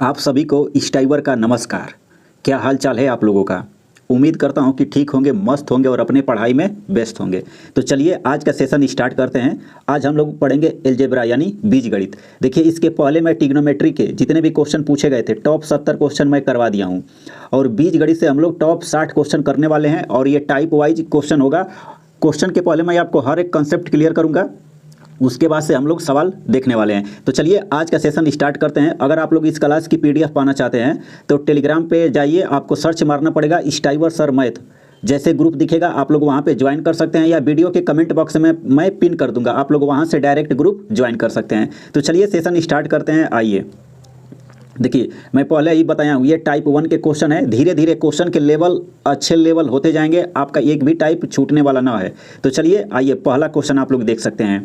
आप सभी को इस टाइवर का नमस्कार। क्या हाल चाल है आप लोगों का। उम्मीद करता हूं कि ठीक होंगे, मस्त होंगे और अपने पढ़ाई में व्यस्त होंगे। तो चलिए आज का सेशन स्टार्ट करते हैं। आज हम लोग पढ़ेंगे अलजेब्रा यानी बीजगणित। देखिए इसके पहले मैं ट्रिग्नोमेट्री के जितने भी क्वेश्चन पूछे गए थे टॉप 70 क्वेश्चन मैं करवा दिया हूँ और बीजगणित से हम लोग टॉप 60 क्वेश्चन करने वाले हैं और ये टाइप वाइज क्वेश्चन होगा। क्वेश्चन के पहले मैं आपको हर एक कंसेप्ट क्लियर करूँगा, उसके बाद से हम लोग सवाल देखने वाले हैं। तो चलिए आज का सेशन स्टार्ट करते हैं। अगर आप लोग इस क्लास की पीडीएफ पाना चाहते हैं तो टेलीग्राम पे जाइए, आपको सर्च मारना पड़ेगा स्टाइवर सर मैथ, जैसे ग्रुप दिखेगा आप लोग वहां पे ज्वाइन कर सकते हैं या वीडियो के कमेंट बॉक्स में मैं पिन कर दूंगा, आप लोग वहां से डायरेक्ट ग्रुप ज्वाइन कर सकते हैं। तो चलिए सेशन स्टार्ट करते हैं। आइए देखिए मैं पहले ही बताया हूँ ये टाइप 1 के क्वेश्चन है। धीरे धीरे क्वेश्चन के लेवल अच्छे लेवल होते जाएंगे, आपका एक भी टाइप छूटने वाला ना है। तो चलिए आइए पहला क्वेश्चन आप लोग देख सकते हैं।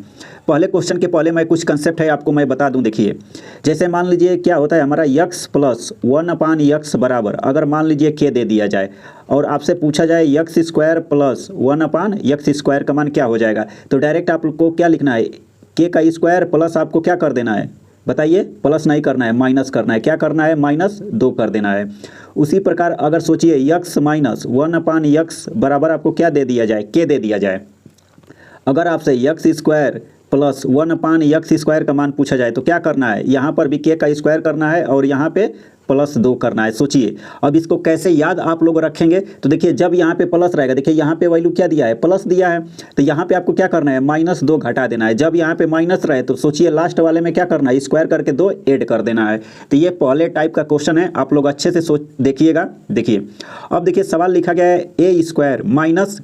पहले क्वेश्चन के पहले मैं कुछ कंसेप्ट है आपको मैं बता दूं। देखिए जैसे मान लीजिए क्या होता है हमारा x प्लस 1/x बराबर, अगर मान लीजिए k दे दिया जाए और आपसे पूछा जाए x square plus 1/x square का मान क्या हो जाएगा, तो डायरेक्ट आप लोग को क्या लिखना है, k का स्क्वायर प्लस आपको क्या कर देना है, बताइए, प्लस नहीं करना है, माइनस करना है। क्या करना है, -2 कर देना है। उसी प्रकार अगर सोचिए x माइनस 1/x बराबर आपको क्या दे दिया जाए, k दे दिया जाए। अगर आपसे x square plus 1/x square का मान पूछा जाए तो क्या करना है, यहाँ पर भी k का स्क्वायर करना है और यहाँ पे +2 करना है। सोचिए अब इसको कैसे याद आप लोग रखेंगे। तो देखिए जब यहाँ पे प्लस रहेगा, देखिए यहाँ पे वैल्यू क्या दिया है, प्लस दिया है, तो यहाँ पे आपको क्या करना है, -2 घटा देना है। जब यहाँ पे माइनस रहे तो सोचिए लास्ट वाले में क्या करना है, स्क्वायर करके 2 ऐड कर देना है। तो ये पहले टाइप का क्वेश्चन है, आप लोग अच्छे से सोच देखिएगा। देखिए अब देखिए सवाल लिखा गया है a square minus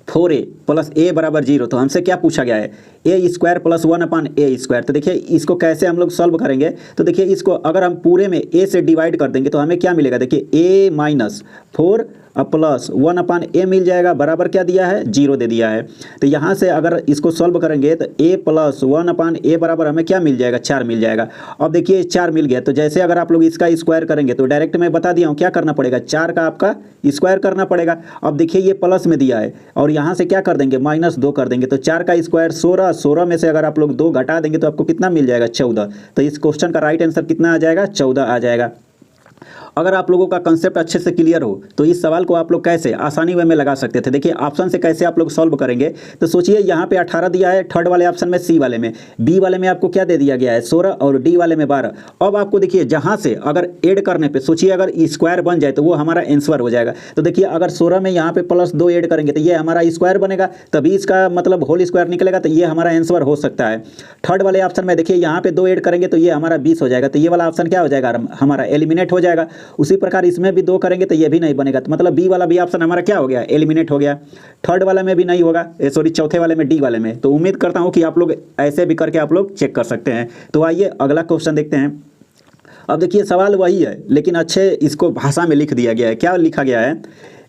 4a plus a बराबर 0। तो हमसे क्या पूछा गया है, a square plus 1/a square. तो देखिए इसको कैसे हम लोग सॉल्व करेंगे, तो देखिए इसको अगर हम पूरे में a से डिवाइड कर देंगे तो हमें क्या मिलेगा, देखिए a माइनस 4 प्लस 1/a मिल जाएगा, बराबर क्या दिया है, 0 दे दिया है। तो यहाँ से अगर इसको सॉल्व करेंगे तो a प्लस 1/a बराबर हमें क्या मिल जाएगा, 4 मिल जाएगा। अब देखिए 4 मिल गया, तो जैसे अगर आप लोग इसका स्क्वायर करेंगे तो डायरेक्ट मैं बता दिया हूँ क्या करना पड़ेगा, 4 का आपका स्क्वायर करना पड़ेगा। अब देखिए ये प्लस में दिया है और यहाँ से क्या कर देंगे, -2 कर देंगे। तो 4 का स्क्वायर 16 में से अगर आप लोग 2 घटा देंगे तो आपको कितना मिल जाएगा, 14। तो इस क्वेश्चन का राइट आंसर कितना आ जाएगा, 14 आ जाएगा। अगर आप लोगों का कंसेप्ट अच्छे से क्लियर हो तो इस सवाल को आप लोग कैसे आसानी वे में लगा सकते थे। देखिए ऑप्शन से कैसे आप लोग सॉल्व करेंगे, तो सोचिए यहाँ पे 18 दिया है थर्ड वाले ऑप्शन में, सी वाले में, बी वाले में आपको क्या दे दिया गया है 16 और डी वाले में 12। अब आपको देखिए जहाँ से अगर ऐड करने पे सोचिए अगर स्क्वायर बन जाए तो वो हमारा आंसर हो जाएगा। तो देखिए अगर 16 में यहाँ पे +2 ऐड करेंगे तो ये हमारा स्क्वायर बनेगा, तभी इसका मतलब होल स्क्वायर निकलेगा, तो ये हमारा आंसर हो सकता है। थर्ड वाले ऑप्शन में देखिए यहाँ पे 2 ऐड करेंगे तो ये हमारा 20 हो जाएगा, तो ये वाला ऑप्शन क्या हो जाएगा, हमारा एलिमिनेट हो जाएगा। उसी प्रकार इसमें भी 2 करेंगे तो ये भी नहीं बनेगा, तो मतलब बी वाला भी ऑप्शन हमारा क्या हो गया, एलिमिनेट हो गया। थर्ड वाला में भी नहीं होगा, सॉरी चौथे वाले में, डी वाले में। तो उम्मीद करता हूं कि आप लोग ऐसे भी करके आप लोग चेक कर सकते हैं। तो आइए अगला क्वेश्चन देखते हैं। अब देखिए सवाल वही है लेकिन अच्छे इसको भाषा में लिख दिया गया है। क्या लिखा गया है,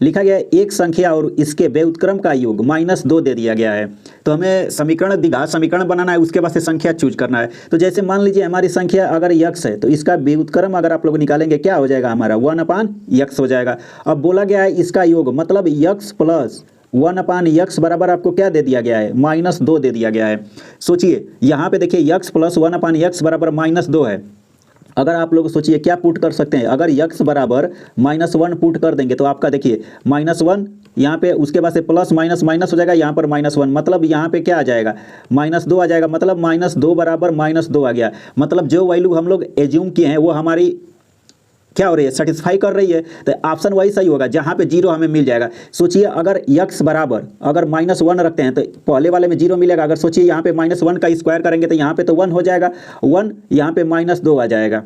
लिखा गया है एक संख्या और इसके व्युत्क्रम का योग -2 दे दिया गया है। तो हमें समीकरण द्विघात समीकरण बनाना है, उसके बाद से संख्या चूज करना है। तो जैसे मान लीजिए हमारी संख्या अगर x है तो इसका व्युत्क्रम अगर आप लोग निकालेंगे क्या हो जाएगा, हमारा 1/x हो जाएगा। अब बोला गया है इसका योग मतलब x प्लस 1/x बराबर आपको क्या दे दिया गया है, -2 दे दिया गया है। सोचिए यहाँ पे देखिए x प्लस 1/x बराबर -2 है। अगर आप लोग सोचिए क्या पुट कर सकते हैं, अगर x बराबर -1 पुट कर देंगे तो आपका देखिए -1 यहाँ पे, उसके बाद से प्लस माइनस माइनस हो जाएगा, यहाँ पर -1 मतलब यहाँ पे क्या आ जाएगा, -2 आ जाएगा। मतलब -2 बराबर -2 आ गया। मतलब जो वैल्यू हम लोग एज्यूम किए हैं वो हमारी क्या हो रही है, सेटिस्फाई कर रही है। तो ऑप्शन वही सही होगा जहाँ पे 0 हमें मिल जाएगा। सोचिए अगर x बराबर अगर -1 रखते हैं तो पहले वाले में 0 मिलेगा। अगर सोचिए यहाँ पे -1 का स्क्वायर करेंगे तो यहाँ पे तो 1 हो जाएगा, 1 यहाँ पे -2 आ जाएगा।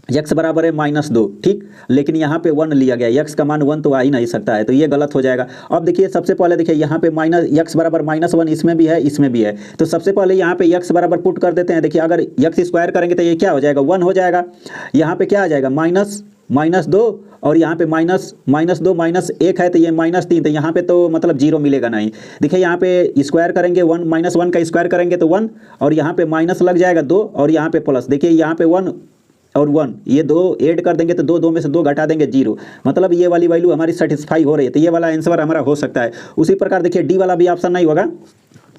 x बराबर है -2, ठीक, लेकिन यहाँ पे 1 लिया गया, x का मान 1 तो आ ही नहीं सकता है, तो ये गलत हो जाएगा। अब देखिए सबसे पहले देखिए यहाँ पे x बराबर -1 इसमें भी है इसमें भी है, तो सबसे पहले यहाँ पे x बराबर पुट कर देते हैं। देखिए अगर x स्क्वायर करेंगे तो ये क्या हो जाएगा, 1 हो जाएगा। यहाँ पे क्या आ जाएगा, -2 और यहाँ पे -2 -1 है तो ये -3, तो यहाँ पे तो मतलब 0 मिलेगा नहीं। देखिए यहाँ पे स्क्वायर करेंगे 1 -1 का स्क्वायर करेंगे तो 1 और यहाँ पे माइनस लग जाएगा 2 और यहाँ पे प्लस। देखिए यहाँ पे 1 और 1 ये 2 ऐड कर देंगे तो 2 में से 2 घटा देंगे 0, मतलब ये वाली वैल्यू हमारी सेटिस्फाई हो रही है, तो ये वाला आंसर हमारा हो सकता है। उसी प्रकार देखिए डी वाला भी ऑप्शन नहीं होगा,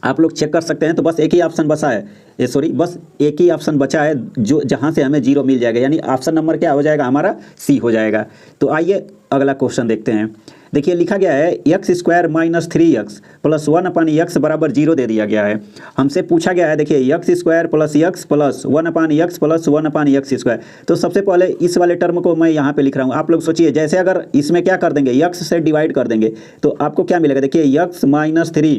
आप लोग चेक कर सकते हैं। तो बस एक ही ऑप्शन बचा है, बस एक ही ऑप्शन बचा है जो जहाँ से हमें 0 मिल जाएगा, यानी ऑप्शन नंबर क्या हो जाएगा हमारा, सी हो जाएगा। तो आइए अगला क्वेश्चन देखते हैं। देखिए लिखा गया है x square minus 3x plus 1/x बराबर 0 दे दिया गया है। हमसे पूछा गया है, देखिए X square plus x plus 1/x plus 1/x square. तो सबसे पहले इस वाले टर्म को मैं यहाँ पे लिख रहा हूँ। आप लोग सोचिए, जैसे अगर इसमें क्या कर देंगे, x से डिवाइड कर देंगे तो आपको क्या मिलेगा, देखिए x माइनस 3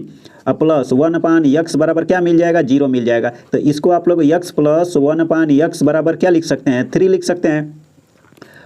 प्लस 1/x बराबर क्या मिल जाएगा, 0 मिल जाएगा। तो इसको आप लोग x प्लस 1/x बराबर क्या लिख सकते हैं, 3 लिख सकते हैं।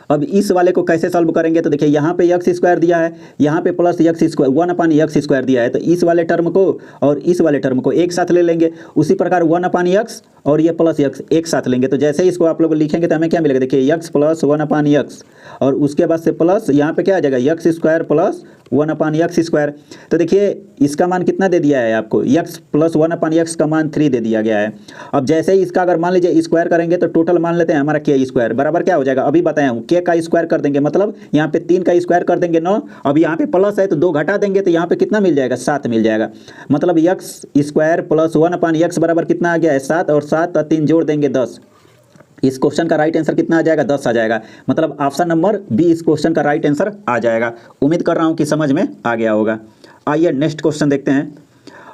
अब इस वाले को कैसे सॉल्व करेंगे, तो देखिए यहाँ पे एक्स स्क्वायर दिया है, यहाँ पे plus x square 1/x square दिया है। तो इस वाले टर्म को और इस वाले टर्म को एक साथ ले लेंगे। उसी प्रकार 1/x और ये प्लस एक्स एक साथ लेंगे। तो जैसे इसको आप लोग लिखेंगे तो हमें क्या मिलेगा, देखिए एक्स प्लस 1/x और उसके बाद से प्लस यहाँ पे क्या आ जाएगा, x square plus 1/x square. तो देखिए इसका मान कितना दे दिया है आपको, x प्लस 1/x का मान 3 दे दिया गया है। अब जैसे ही इसका अगर मान लीजिए स्क्वायर करेंगे तो टोटल मान लेते हैं हमारा k स्क्वायर बराबर क्या हो जाएगा, अभी बताया हूँ, k का स्क्वायर कर देंगे मतलब यहाँ पे 3 का स्क्वायर कर देंगे 9। अब यहाँ पे प्लस है तो 2 घटा देंगे तो यहाँ पे कितना मिल जाएगा, 7 मिल जाएगा। मतलब x स्क्वायर प्लस 1/x बराबर कितना आ गया है, 7, और 7 और 3 जोड़ देंगे 10। इस क्वेश्चन का राइट आंसर कितना आ जाएगा, 10 आ जाएगा। मतलब ऑप्शन नंबर बी इस क्वेश्चन का राइट आंसर आ जाएगा। उम्मीद कर रहा हूँ कि समझ में आ गया होगा। आइए नेक्स्ट क्वेश्चन देखते हैं।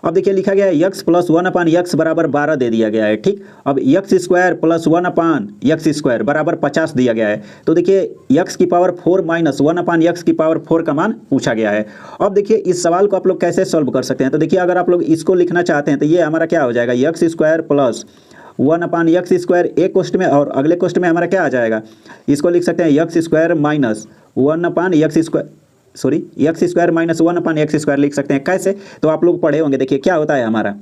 अब देखिए लिखा गया है x प्लस 1/x बराबर 12 दे दिया गया है, ठीक। अब x square plus 1/x square बराबर 50 दिया गया है। तो देखिए x की पावर 4 माइनस 1/x की पावर 4 का मान पूछा गया है। अब देखिए इस सवाल को आप लोग कैसे सॉल्व कर सकते हैं। तो देखिए अगर आप लोग इसको लिखना चाहते हैं तो ये हमारा क्या हो जाएगा, x square plus 1/x square एक क्वेश्चन में, और अगले क्वेश्चन में हमारा क्या आ जाएगा, इसको लिख सकते हैं x square minus 1/x square, x square minus 1/x square लिख सकते हैं। कैसे, तो आप लोग पढ़े होंगे। देखिए क्या होता है हमारा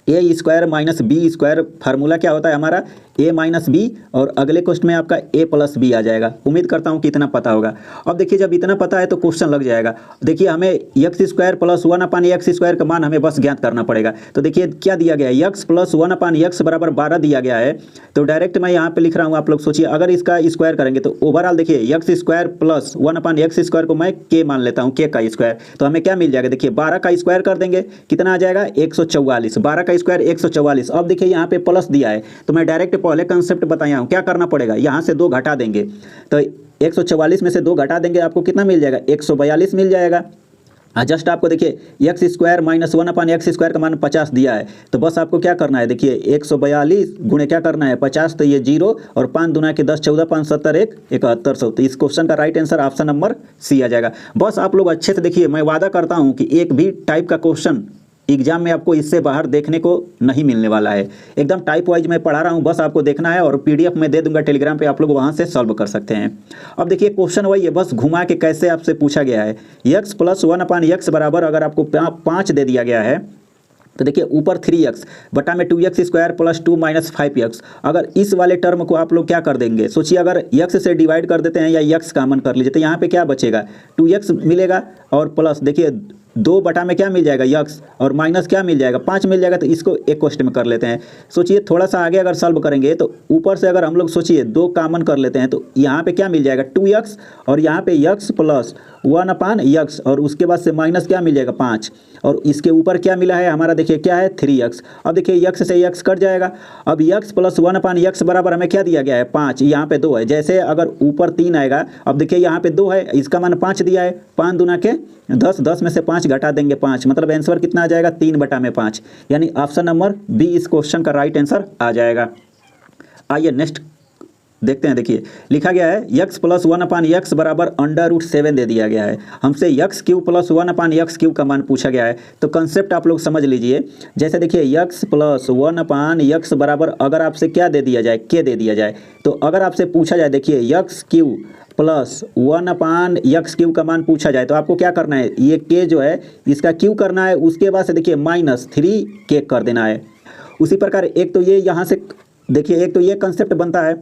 A square minus B square, formula क्या होता है हमारा ए माइनस बी, और अगले क्वेश्चन में आपका ए प्लस बी आ जाएगा। उम्मीद करता हूँ कि इतना पता होगा। अब देखिए जब इतना पता है तो क्वेश्चन लग जाएगा। देखिए हमें x square plus 1/x square का मान हमें बस ज्ञात करना पड़ेगा। तो देखिए क्या दिया गया है, एक्स प्लस 1/x बराबर 12 दिया गया है। तो डायरेक्ट मैं यहाँ पे लिख रहा हूँ, आप लोग सोचिए अगर इसका स्क्वायर करेंगे तो ओवरऑल देखिए X square plus 1/x square को मैं के मान लेता हूँ, के का स्क्वायर। तो हमें क्या मिल जाएगा, देखिए 12 का स्क्वायर कर देंगे कितना आ जाएगा, 144। 12 का स्क्वायर 144। अब देखिए यहाँ पे प्लस दिया है तो मैं डायरेक्ट पहले कंसेप्ट बताया हूँ, क्या करना पड़ेगा, यहाँ से 2 घटा देंगे। तो 144 में से 2 घटा देंगे, आपको कितना मिल जाएगा, 142 मिल जाएगा। जस्ट आपको देखिए X square minus 1/x square का मान 50 दिया है। तो बस आपको क्या करना है, देखिए 142 गुणे क्या करना है 50, तो ये 0 और 5 दूना के 10, 14, 5, 70, 1, 7100। तो इस क्वेश्चन का right answer option number C आ जाएगा। बस आप लोग अच्छे से देखिए, मैं वादा करता हूँ कि एक भी टाइप का क्वेश्चन एग्जाम में आपको इससे बाहर देखने को नहीं मिलने वाला है। एकदम टाइप वाइज मैं पढ़ा रहा हूँ, बस आपको देखना है, और पीडीएफ में दे दूंगा टेलीग्राम पे, आप लोग वहाँ से सॉल्व कर सकते हैं। अब देखिए क्वेश्चन वही है, बस घुमा के कैसे आपसे पूछा गया है। x प्लस 1/x बराबर अगर आपको 5 दे दिया गया है तो देखिए ऊपर 3x बटा में 2x square plus 2 minus 5x। अगर इस वाले टर्म को आप लोग क्या कर देंगे, सोचिए अगर x से डिवाइड कर देते हैं या x कॉमन कर लीजिए तो यहाँ पे क्या बचेगा, 2x मिलेगा और प्लस देखिए 2 बटा में क्या मिल जाएगा x, और माइनस क्या मिल जाएगा 5 मिल जाएगा। तो इसको एक क्वेश्चन में कर लेते हैं। सोचिए थोड़ा सा आगे अगर सॉल्व करेंगे तो ऊपर से अगर हम लोग सोचिए 2 कॉमन कर लेते हैं तो यहाँ पे क्या मिल जाएगा 2x, और यहाँ पे x प्लस 1/x, और उसके बाद से माइनस क्या मिल जाएगा 5, और इसके ऊपर क्या मिला है हमारा, देखिए क्या है 3x। अब देखिए x से x कट जाएगा। अब x प्लस 1/x बराबर हमें क्या दिया गया है 5, यहाँ पे 2 है। जैसे अगर ऊपर 3 आएगा, अब देखिए यहाँ पे 2 है, इसका मान 5 दिया है, 5 दूना के 10, 10 में से 5 घटा देंगे 5, मतलब आंसर कितना आ जाएगा 3 बटा में 5, यानी ऑप्शन नंबर बी इस क्वेश्चन का राइट आंसर आ जाएगा। आइए नेक्स्ट देखते हैं। देखिए लिखा गया है x प्लस 1/x बराबर √7 दे दिया गया है। हमसे x cube plus 1/x cube का मान पूछा गया है। तो कंसेप्ट आप लोग समझ लीजिए। जैसे देखिए x प्लस 1/x बराबर अगर आपसे क्या दे दिया जाए, k दे दिया जाए, तो अगर आपसे पूछा जाए देखिए x cube plus 1/x cube का मान पूछा जाए तो आपको क्या करना है, ये k जो है इसका क्यूब करना है, उसके बाद से देखिए माइनस 3k कर देना है। उसी प्रकार एक तो ये यहाँ से देखिए, एक तो ये कंसेप्ट बनता है।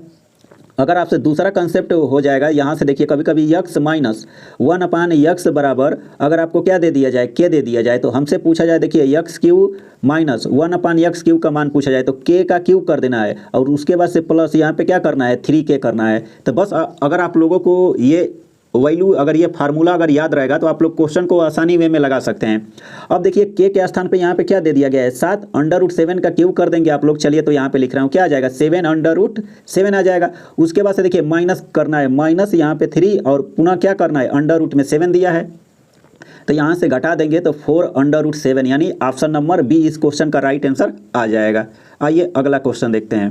अगर आपसे दूसरा कंसेप्ट हो जाएगा यहाँ से, देखिए कभी कभी x माइनस 1/x बराबर अगर आपको क्या दे दिया जाए, k दे दिया जाए, तो हमसे पूछा जाए देखिए x cube minus 1/x cube का मान पूछा जाए तो k का क्यूब कर देना है, और उसके बाद से प्लस यहाँ पे क्या करना है 3k करना है। तो बस अगर आप लोगों को ये वैल्यू अगर ये फार्मूला अगर याद रहेगा तो आप लोग क्वेश्चन को आसानी वे में लगा सकते हैं। अब देखिए के स्थान पे यहाँ पे क्या दे दिया गया है 7 √7 का क्यूब कर देंगे आप लोग। चलिए तो यहाँ पे लिख रहा हूँ क्या आ जाएगा 7 √7 आ जाएगा। उसके बाद से देखिए माइनस करना है, माइनस यहाँ पे 3 और पुनः क्या करना है अंडर में 7 दिया है तो यहाँ से घटा देंगे तो 4 √7 यानी ऑप्शन नंबर बी इस क्वेश्चन का राइट आंसर आ जाएगा। आइए अगला क्वेश्चन देखते हैं।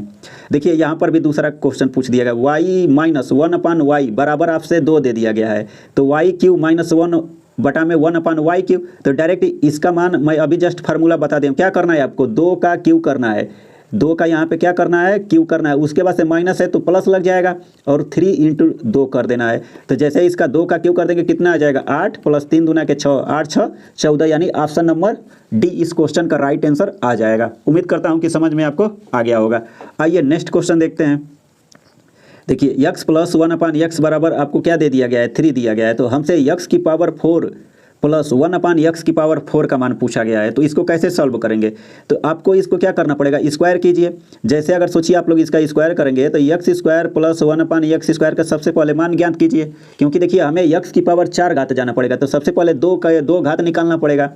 देखिए यहाँ पर भी दूसरा क्वेश्चन पूछ दिया गया y - 1/y बराबर आपसे 2 दे दिया गया है तो y³ - 1 बटा में 1/y³। तो डायरेक्ट इसका मान मैं अभी जस्ट फार्मूला बता दें। क्या करना है आपको 2 का क्यू करना है, 2 का यहाँ पे क्या करना है क्यू करना है। उसके बाद से माइनस है तो प्लस लग जाएगा और 3 × 2 कर देना है। तो जैसे इसका 2 का क्यू कर देंगे कितना आ जाएगा 8 + 3 दूना के 6 8 6 14 यानी ऑप्शन नंबर डी इस क्वेश्चन का राइट आंसर आ जाएगा। उम्मीद करता हूँ कि समझ में आपको आ गया होगा। आइए नेक्स्ट क्वेश्चन देखते हैं। देखिए x + 1/x बराबर आपको क्या दे दिया गया है 3 दिया गया है। तो हमसे x⁴ + 1/x⁴ का मान पूछा गया है तो इसको कैसे सॉल्व करेंगे। तो आपको इसको क्या करना पड़ेगा स्क्वायर कीजिए। जैसे अगर सोचिए आप लोग इसका स्क्वायर करेंगे तो x² + 1/x² का सबसे पहले मान ज्ञात कीजिए, क्योंकि देखिए हमें x⁴ घात जाना पड़ेगा तो सबसे पहले 2 घात निकालना पड़ेगा।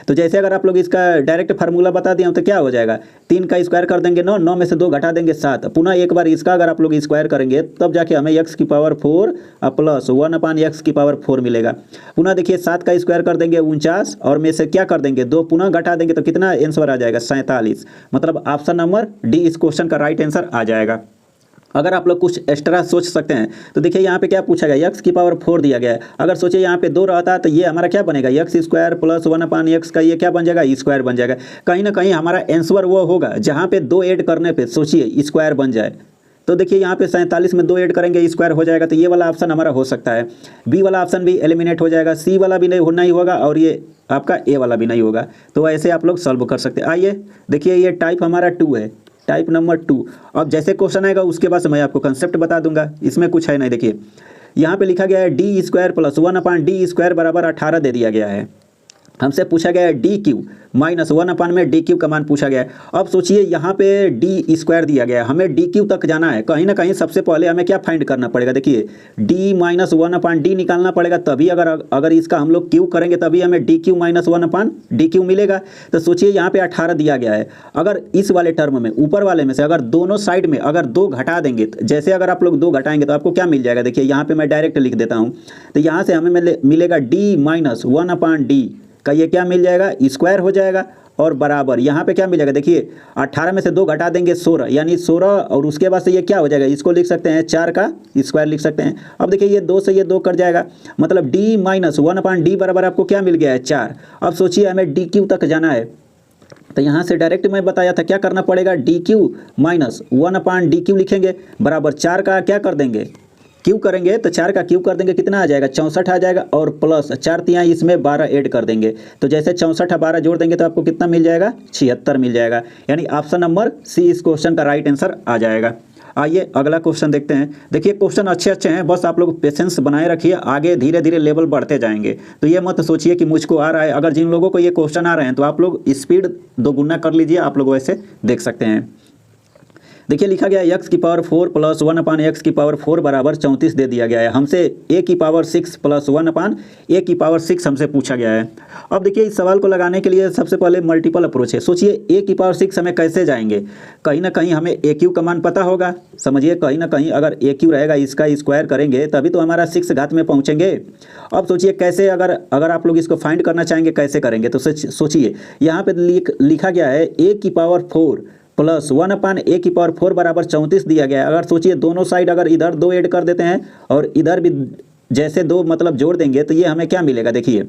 तो जैसे अगर आप लोग इसका डायरेक्ट फार्मूला बता दिया तो क्या हो जाएगा 3 का स्क्वायर कर देंगे 9, 9 में से 2 घटा देंगे 7, पुनः एक बार इसका अगर आप लोग स्क्वायर करेंगे तब जाके हमें x⁴ + 1/x⁴ मिलेगा। पुनः देखिए 7 का स्क्वायर कर देंगे 49 और में से क्या कर देंगे 2 पुनः घटा देंगे तो कितना आंसर आ जाएगा 47। मतलब ऑप्शन नंबर डी इस क्वेश्चन का राइट आंसर आ जाएगा। अगर आप लोग कुछ एक्स्ट्रा सोच सकते हैं तो देखिए यहाँ पे क्या पूछा गया x⁴ दिया गया है। अगर सोचिए यहाँ पे 2 रहता तो ये हमारा क्या बनेगा x² + 1/x का ये क्या बन जाएगा स्क्वायर बन जाएगा। कहीं ना कहीं हमारा आंसर वो होगा जहाँ पे 2 ऐड करने पे सोचिए स्क्वायर बन जाए। तो देखिए यहाँ पे 47 में 2 ऐड करेंगे स्क्वायर हो जाएगा तो ये वाला ऑप्शन हमारा हो सकता है। बी वाला ऑप्शन भी एलिमिनेट हो जाएगा, सी वाला भी नहीं होगा और ये आपका ए वाला भी नहीं होगा। तो ऐसे आप लोग सॉल्व कर सकते हैं। आइए देखिए ये टाइप हमारा 2 है, टाइप नंबर 2। अब जैसे क्वेश्चन आएगा उसके बाद मैं आपको कंसेप्ट बता दूंगा, इसमें कुछ है नहीं। देखिए यहाँ पे लिखा गया है d² + 1/d² बराबर 18 दे दिया गया है। हमसे पूछा गया है d³ - 1/d³ का मान पूछा गया है। अब सोचिए यहाँ पे d² दिया गया है, हमें d³ तक जाना है। कहीं ना कहीं सबसे पहले हमें क्या फाइंड करना पड़ेगा देखिए d - 1/d निकालना पड़ेगा, तभी अगर इसका हम लोग क्यू करेंगे तभी हमें d³ - 1/d³ मिलेगा। तो सोचिए यहाँ पे 18 दिया गया है। अगर इस वाले टर्म में ऊपर वाले में से अगर दोनों साइड में अगर 2 घटा देंगे जैसे अगर आप लोग 2 घटाएंगे तो आपको क्या मिल जाएगा। देखिए यहाँ पे मैं डायरेक्ट लिख देता हूँ तो यहाँ से हमें मिलेगा d - 1/d का ये क्या मिल जाएगा स्क्वायर हो जाएगा और बराबर यहाँ पे क्या मिल जाएगा। देखिए 18 में से 2 घटा देंगे 16 यानी 16 और उसके बाद से ये क्या हो जाएगा इसको लिख सकते हैं 4 का स्क्वायर लिख सकते हैं। अब देखिए ये 2 से ये 2 कट जाएगा, मतलब d - 1/d बराबर आपको क्या मिल गया है 4। अब सोचिए हमें d³ तक जाना है तो यहाँ से डायरेक्ट मैं बताया था क्या करना पड़ेगा d³ - 1/d³ लिखेंगे बराबर 4 का क्या कर देंगे क्यू करेंगे तो 4 का क्यू कर देंगे कितना आ जाएगा 64 आ जाएगा और प्लस 4 तिहाई इसमें 12 ऐड कर देंगे तो जैसे 64 और 12 जोड़ देंगे तो आपको कितना मिल जाएगा 76 मिल जाएगा। यानी ऑप्शन नंबर सी इस क्वेश्चन का राइट आंसर आ जाएगा। आइए अगला क्वेश्चन देखते हैं। देखिए क्वेश्चन अच्छे हैं, बस आप लोग पेशेंस बनाए रखिए, आगे धीरे धीरे लेवल बढ़ते जाएंगे। तो ये मत सोचिए कि मुझको आ रहा है, अगर जिन लोगों को ये क्वेश्चन आ रहे हैं तो आप लोग स्पीड 2 गुना कर लीजिए, आप लोग वैसे देख सकते हैं। देखिए लिखा गया है x⁴ + 1/x⁴ बराबर 34 दे दिया गया है। हमसे a⁴ + 1/a⁴ हमसे पूछा गया है। अब देखिए इस सवाल को लगाने के लिए सबसे पहले मल्टीपल अप्रोच है। सोचिए a⁴ हमें कैसे जाएंगे, कहीं ना कहीं हमें a³ का मान पता होगा। समझिए कहीं ना कहीं अगर a³ रहेगा इसका स्क्वायर करेंगे तभी तो हमारा 6 घात में पहुँचेंगे। अब सोचिए कैसे अगर आप लोग इसको फाइंड करना चाहेंगे कैसे करेंगे। तो सोचिए यहाँ पे लिखा गया है a⁴ + 1/a⁴ बराबर 34 दिया गया है। अगर सोचिए दोनों साइड अगर इधर 2 ऐड कर देते हैं और इधर भी जैसे 2 मतलब जोड़ देंगे तो ये हमें क्या मिलेगा। देखिए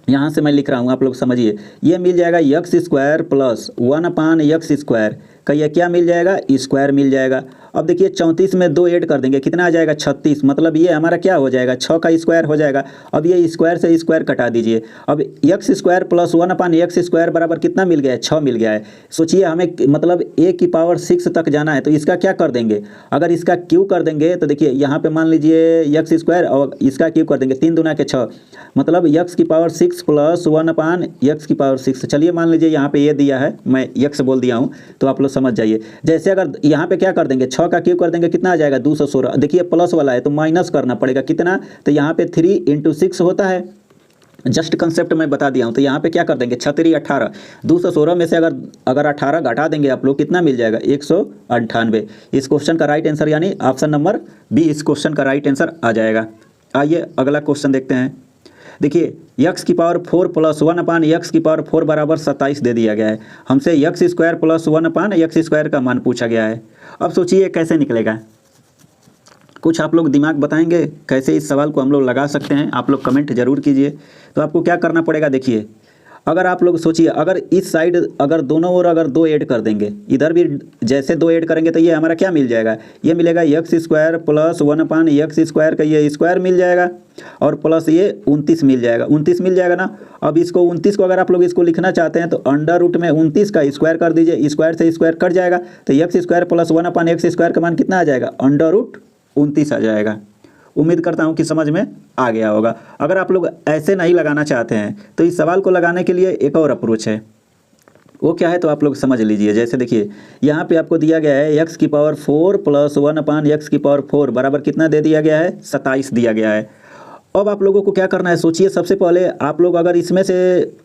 यहाँ से मैं लिख रहा हूँ, आप लोग समझिए, ये मिल जाएगा x² + 1/x² का ये क्या मिल जाएगा स्क्वायर मिल जाएगा। अब देखिए 34 में 2 ऐड कर देंगे कितना आ जाएगा 36, मतलब ये हमारा क्या हो जाएगा 6 का स्क्वायर हो जाएगा। अब ये स्क्वायर से स्क्वायर कटा दीजिए। अब x² + 1/x² बराबर कितना मिल गया है 6 मिल गया है। सोचिए हमें मतलब a⁶ तक जाना है तो इसका क्या कर देंगे, अगर इसका क्यू कर देंगे तो देखिए यहाँ पे मान लीजिए x² और इसका क्यू कर देंगे 3 दूना के 6, मतलब x⁶ + 1/x⁶। चलिए मान लीजिए यहाँ पे ये दिया है, मैं x बोल दिया हूँ तो आप लोग समझ जाइए। जैसे अगर यहाँ पे क्या कर देंगे, 6 का क्यूब कर देंगे, कितना आ जाएगा 216। देखिए प्लस वाला है तो माइनस करना पड़ेगा कितना, तो यहाँ पे 3 × 6 होता है। जस्ट कंसेप्ट मैं बता दिया हूँ। तो यहाँ पे क्या कर देंगे, 6×3 = 18। 216 में से अगर 18 घटा देंगे आप लोग, कितना मिल जाएगा 198। इस क्वेश्चन का राइट आंसर यानी ऑप्शन नंबर बी इस क्वेश्चन का राइट आंसर आ जाएगा। आइए अगला क्वेश्चन देखते हैं। देखिए x⁴ + 1/x⁴ बराबर 27 दे दिया गया है। हमसे x² + 1/x² का मान पूछा गया है। अब सोचिए कैसे निकलेगा, कुछ आप लोग दिमाग बताएंगे कैसे इस सवाल को हम लोग लगा सकते हैं, आप लोग कमेंट जरूर कीजिए। तो आपको क्या करना पड़ेगा, देखिए अगर आप लोग सोचिए, अगर इस साइड अगर दोनों ओर अगर 2 ऐड कर देंगे, इधर भी जैसे 2 ऐड करेंगे तो ये हमारा क्या मिल जाएगा, ये मिलेगा x² + 1/x² का ये स्क्वायर मिल जाएगा और प्लस ये 29 मिल जाएगा। 29 मिल जाएगा ना। अब इसको 29 को अगर आप लोग इसको लिखना चाहते हैं तो अंडर रूट में 29 का स्क्वायर कर दीजिए, स्क्वायर से स्क्वायर कट जाएगा तो x² + 1/x² का मान कितना आ जाएगा, अंडर रूट 29 आ जाएगा। उम्मीद करता हूँ कि समझ में आ गया होगा। अगर आप लोग ऐसे नहीं लगाना चाहते हैं तो इस सवाल को लगाने के लिए एक और अप्रोच है, वो क्या है तो आप लोग समझ लीजिए। जैसे देखिए यहाँ पे आपको दिया गया है x⁴ + 1/x⁴ बराबर कितना दे दिया गया है, 27 दिया गया है। अब आप लोगों को क्या करना है, सोचिए सबसे पहले आप लोग अगर इसमें से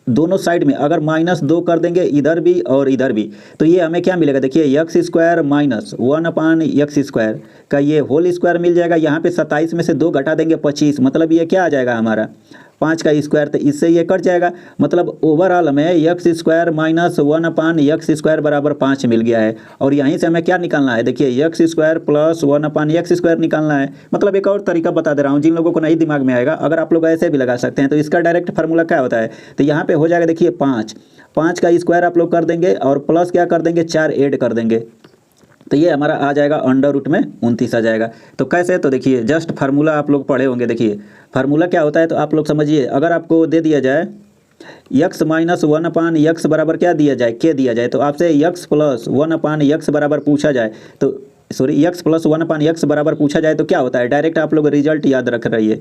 दोनों साइड में अगर -2 कर देंगे, इधर भी और इधर भी, तो ये हमें क्या मिलेगा, देखिए x² - 1/x² का ये होल स्क्वायर मिल जाएगा। यहाँ पे 27 में से 2 घटा देंगे 25, मतलब ये क्या आ जाएगा हमारा 5 का स्क्वायर, तो इससे ये कट जाएगा। मतलब ओवरऑल हमें x² - 1/x² बराबर 5 मिल गया है। और यहीं से हमें क्या निकालना है, देखिए x² + 1/x² निकालना है। मतलब एक और तरीका बता दे रहा हूँ, जिन लोगों को नहीं दिमाग में आएगा, अगर आप लोग ऐसे भी लगा सकते हैं तो इसका डायरेक्ट फार्मूला क्या होता है, तो यहाँ पे हो जाएगा देखिए 5 का स्क्वायर आप लोग कर देंगे और प्लस क्या कर देंगे 4 ऐड कर देंगे, तो ये हमारा आ जाएगा अंडर रूट में 29 आ जाएगा। तो कैसे, तो देखिए जस्ट फार्मूला आप लोग पढ़े होंगे। देखिए फार्मूला क्या होता है तो आप लोग समझिए। अगर आपको दे दिया जाए x - 1/x बराबर क्या दिया जाए, k दिया जाए, तो आपसे x + 1/x बराबर पूछा जाए तो x + 1/x बराबर पूछा जाए तो क्या होता है, डायरेक्ट आप लोग रिजल्ट याद रख रहिए।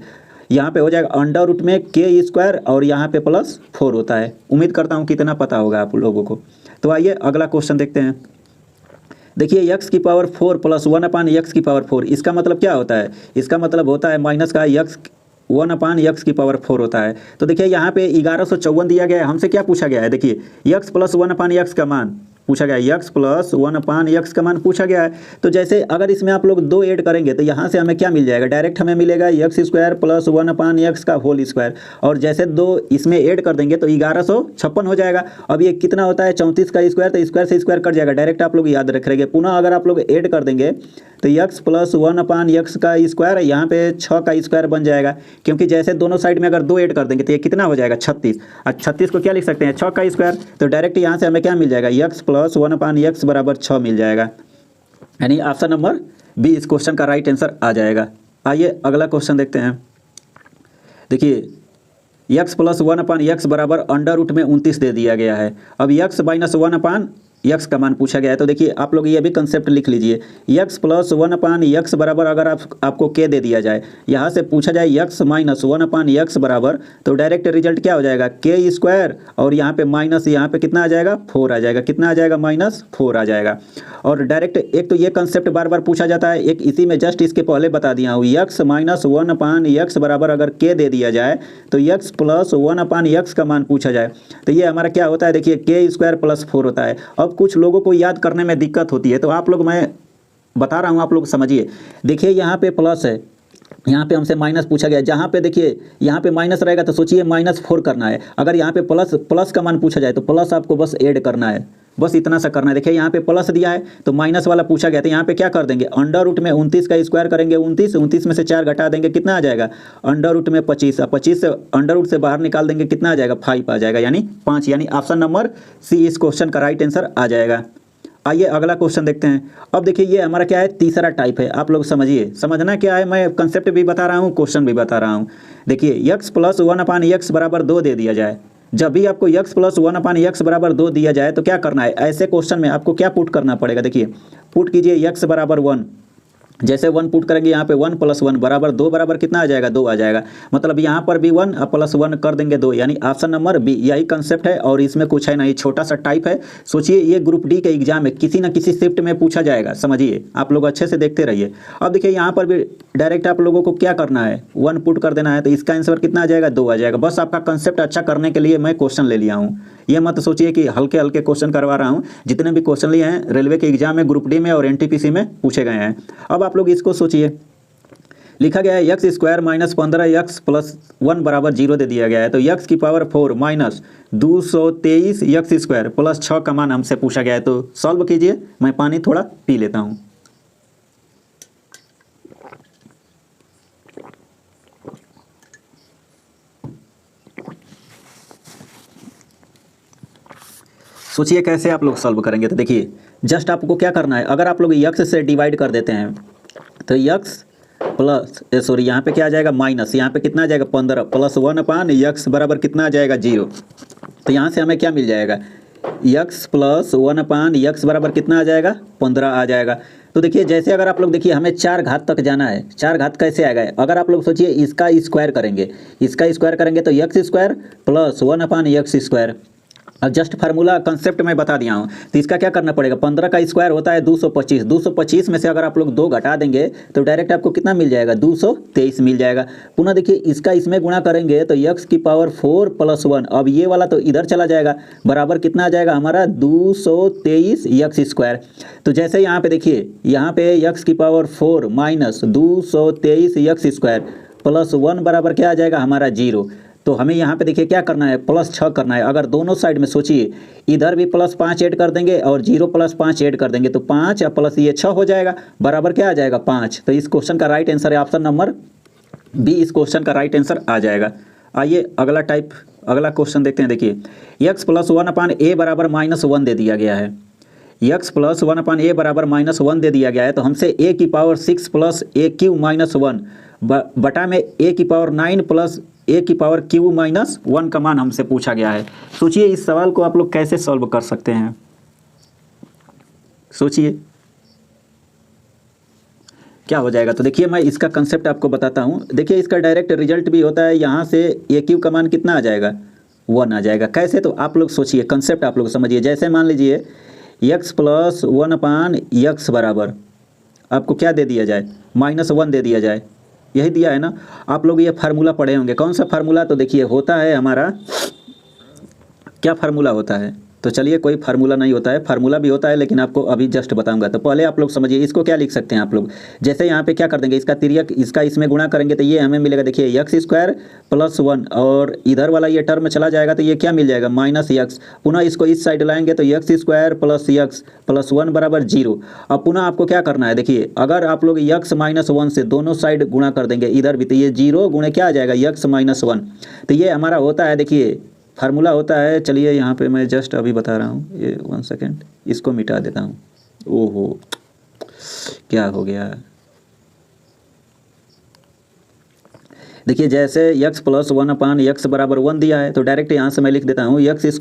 यहाँ पे हो जाएगा अंडर रूट में k² और यहाँ पे +4 होता है। उम्मीद करता हूँ कितना पता होगा आप लोगों को। तो आइए अगला क्वेश्चन देखते हैं। देखिए x⁴ + 1/x⁴, इसका मतलब क्या होता है, इसका मतलब होता है माइनस का x 1/x⁴ होता है। तो देखिए यहाँ पे 1154 दिया गया है। हमसे क्या पूछा गया है, देखिए x + 1/x का मान पूछा गया है, x + 1/x का मान पूछा गया है। तो जैसे अगर इसमें आप लोग 2 ऐड करेंगे तो यहाँ से हमें क्या मिल जाएगा, डायरेक्ट हमें मिलेगा x² + 1/x का होल स्क्वायर, और जैसे 2 इसमें ऐड कर देंगे तो 1156 हो जाएगा। अब ये कितना होता है 34 का स्क्वायर, तो स्क्वायर से स्क्वायर कट जाएगा, डायरेक्ट आप लोग याद रखेंगे। पुनः अगर आप लोग ऐड कर देंगे तो x + 1/x का स्क्वायर, यहाँ पे 6 का स्क्वायर बन जाएगा, क्योंकि जैसे दोनों साइड में अगर 2 ऐड कर देंगे तो ये कितना हो जाएगा 36। और 36 को क्या लिख सकते हैं 6 का स्क्वायर, तो डायरेक्ट यहाँ से हमें क्या मिल जाएगा x + 1/x बराबर 6 मिल जाएगा, यानी ऑप्शन नंबर बी इस क्वेश्चन का राइट आंसर आ जाएगा। आइए अगला क्वेश्चन देखते हैं। देखिए x + 1/x बराबर अंडर रूट में 29 दे दिया गया है। अब x - 1/x का मान पूछा गया है। तो देखिए आप लोग ये भी कंसेप्ट लिख लीजिए, x + 1/x बराबर अगर आपको k दे दिया जाए, यहाँ से पूछा जाए x - 1/x बराबर, तो डायरेक्ट रिजल्ट क्या हो जाएगा k² और यहाँ पे माइनस, यहाँ पे कितना आ जाएगा 4 आ जाएगा, कितना आ जाएगा -4 आ जाएगा। और डायरेक्ट एक तो ये कंसेप्ट बार बार पूछा जाता है, एक इसी में जस्ट इसके पहले बता दिया हूँ, x - 1/x बराबर अगर k दे दिया जाए तो x + 1/x का मान पूछा जाए तो ये हमारा क्या होता है, देखिए k² + 4 होता है। अब कुछ लोगों को याद करने में दिक्कत होती है, तो आप लोग, मैं बता रहा हूँ आप लोग समझिए। देखिए यहाँ पे प्लस है, यहाँ पे हमसे माइनस पूछा गया, जहाँ पे देखिए यहाँ पे माइनस रहेगा तो सोचिए -4 करना है। अगर यहाँ पे प्लस का मान पूछा जाए तो प्लस आपको बस ऐड करना है, बस इतना सा करना है। देखिए यहाँ पे प्लस दिया है तो माइनस वाला पूछा गया, तो यहाँ पे क्या कर देंगे अंडर रूट में 29 का स्क्वायर करेंगे, 29 में से 4 घटा देंगे, कितना आ जाएगा अंडर रूट में 25, 25 से अंडर रूट से बाहर निकाल देंगे, कितना आ जाएगा 5 आ जाएगा, यानी 5, यानी ऑप्शन नंबर सी इस क्वेश्चन का राइट आंसर आ जाएगा। आइए अगला क्वेश्चन देखते हैं। अब देखिए ये हमारा क्या है, तीसरा टाइप है। आप लोग समझिए, समझना क्या है, मैं कंसेप्ट भी बता रहा हूँ, क्वेश्चन भी बता रहा हूँ। देखिए x + 1/x बराबर 2 दे दिया जाए, जब भी आपको x + 1/x बराबर 2 दिया जाए तो क्या करना है, ऐसे क्वेश्चन में आपको क्या पुट करना पड़ेगा, देखिए पुट कीजिए x = 1, जैसे 1 पुट करेंगे यहाँ पे 1 + 1 बराबर 2 बराबर कितना आ जाएगा 2 आ जाएगा। मतलब यहाँ पर भी 1 + 1 कर देंगे 2, यानी ऑप्शन नंबर बी यही कंसेप्ट है और इसमें कुछ है नहीं, छोटा सा टाइप है। सोचिए ये ग्रुप डी के एग्जाम में किसी न किसी शिफ्ट में पूछा जाएगा, समझिए आप लोग अच्छे से देखते रहिए। अब देखिए यहाँ पर भी डायरेक्ट आप लोगों को क्या करना है 1 पुट कर देना है, तो इसका आंसर कितना आ जाएगा 2 आ जाएगा। बस आपका कंसेप्ट अच्छा करने के लिए मैं क्वेश्चन ले लिया हूँ, ये मत सोचिए कि हल्के हल्के क्वेश्चन करवा रहा हूँ। जितने भी क्वेश्चन लिए हैं रेलवे के एग्जाम में ग्रुप डी में और एनटीपीसी में पूछे गए हैं। अब आप लोग इसको सोचिए, लिखा गया है x² - 15x + 1 बराबर 0 दे दिया गया है। तो x की पावर 4 माइनस 223 x² + 6 का मान हमसे पूछा गया है। तो सॉल्व कीजिए, मैं पानी थोड़ा पी लेता हूँ। सोचिए कैसे आप लोग सॉल्व करेंगे। तो देखिए जस्ट आपको क्या करना है, अगर आप लोग x से डिवाइड कर देते हैं तो x प्लस सॉरी यहाँ पे क्या आ जाएगा माइनस, यहाँ पे कितना आ जाएगा 15 + 1/x बराबर कितना आ जाएगा 0। तो यहाँ से हमें क्या मिल जाएगा x + 1/x बराबर कितना आ जाएगा 15 आ जाएगा। तो देखिए जैसे अगर आप लोग देखिए हमें 4 घात तक जाना है, 4 घात कैसे आएगा, अगर आप लोग सोचिए इसका स्क्वायर करेंगे, इसका स्क्वायर करेंगे तो x² + 1/x²। अब जस्ट फार्मूला कंसेप्ट मैं बता दिया हूँ। तो इसका क्या करना पड़ेगा, 15 का स्क्वायर होता है 225, 225 में से अगर आप लोग 2 घटा देंगे तो डायरेक्ट आपको कितना मिल जाएगा 223 मिल जाएगा। पुनः देखिए इसका इसमें गुणा करेंगे तो x की पावर 4 + 1, अब ये वाला तो इधर चला जाएगा, बराबर कितना आ जाएगा हमारा 223 x²। तो जैसे यहाँ पे देखिए यहाँ पे x की पावर 4 माइनस 223 x² + 1 बराबर क्या आ जाएगा हमारा 0। तो हमें यहाँ पे देखिए क्या करना है +6 करना है। अगर दोनों साइड में सोचिए इधर भी +5 ऐड कर देंगे और 0 + 5 ऐड कर देंगे तो 5 प्लस ये 6 हो जाएगा, बराबर क्या आ जाएगा 5। तो इस क्वेश्चन का राइट आंसर है ऑप्शन नंबर बी, इस क्वेश्चन का राइट आंसर आ जाएगा। आइए अगला क्वेश्चन देखते हैं। देखिए x + 1/a बराबर -1 दे दिया गया है, x + 1/a बराबर -1 दे दिया गया है। तो हमसे a की पावर 6 + a³ - 1 बटा में a की पावर 9 + a की पावर q - 1 का मान हमसे पूछा गया है। सोचिए इस सवाल को आप लोग कैसे सॉल्व कर सकते हैं, सोचिए क्या हो जाएगा। तो देखिए मैं इसका कंसेप्ट आपको बताता हूँ। देखिए इसका डायरेक्ट रिजल्ट भी होता है, यहाँ से a³ का मान कितना आ जाएगा 1 आ जाएगा। कैसे, तो आप लोग सोचिए कंसेप्ट आप लोग समझिए। जैसे मान लीजिए x + 1/x बराबर आपको क्या दे दिया जाए -1 दे दिया जाए, यही दिया है ना। आप लोग ये फार्मूला पढ़े होंगे, कौन सा फार्मूला, तो देखिए होता है हमारा क्या फार्मूला होता है। तो चलिए कोई फार्मूला नहीं होता है, फार्मूला भी होता है लेकिन आपको अभी जस्ट बताऊंगा। तो पहले आप लोग समझिए इसको क्या लिख सकते हैं आप लोग। जैसे यहाँ पे क्या कर देंगे, इसका तिर्यक इसका इसमें गुणा करेंगे तो ये हमें मिलेगा देखिए x² + 1 और इधर वाला ये टर्म चला जाएगा तो ये क्या मिल जाएगा -x। पुनः इसको इस साइड लाएंगे तो x² + x + 1 बराबर 0। अब पुनः आपको क्या करना है, देखिए अगर आप लोग x - 1 से दोनों साइड गुणा कर देंगे इधर भी तो ये 0 गुणे क्या आ जाएगा x - 1। तो ये हमारा होता है देखिए फार्मूला होता है। चलिए यहाँ पे मैं जस्ट अभी बता रहा हूँ, ये 1 सेकेंड इसको मिटा देता हूँ। ओहो क्या हो गया, देखिए जैसे x + 1/x बराबर 1 दिया है तो डायरेक्ट यहाँ से मैं लिख देता हूँ x² +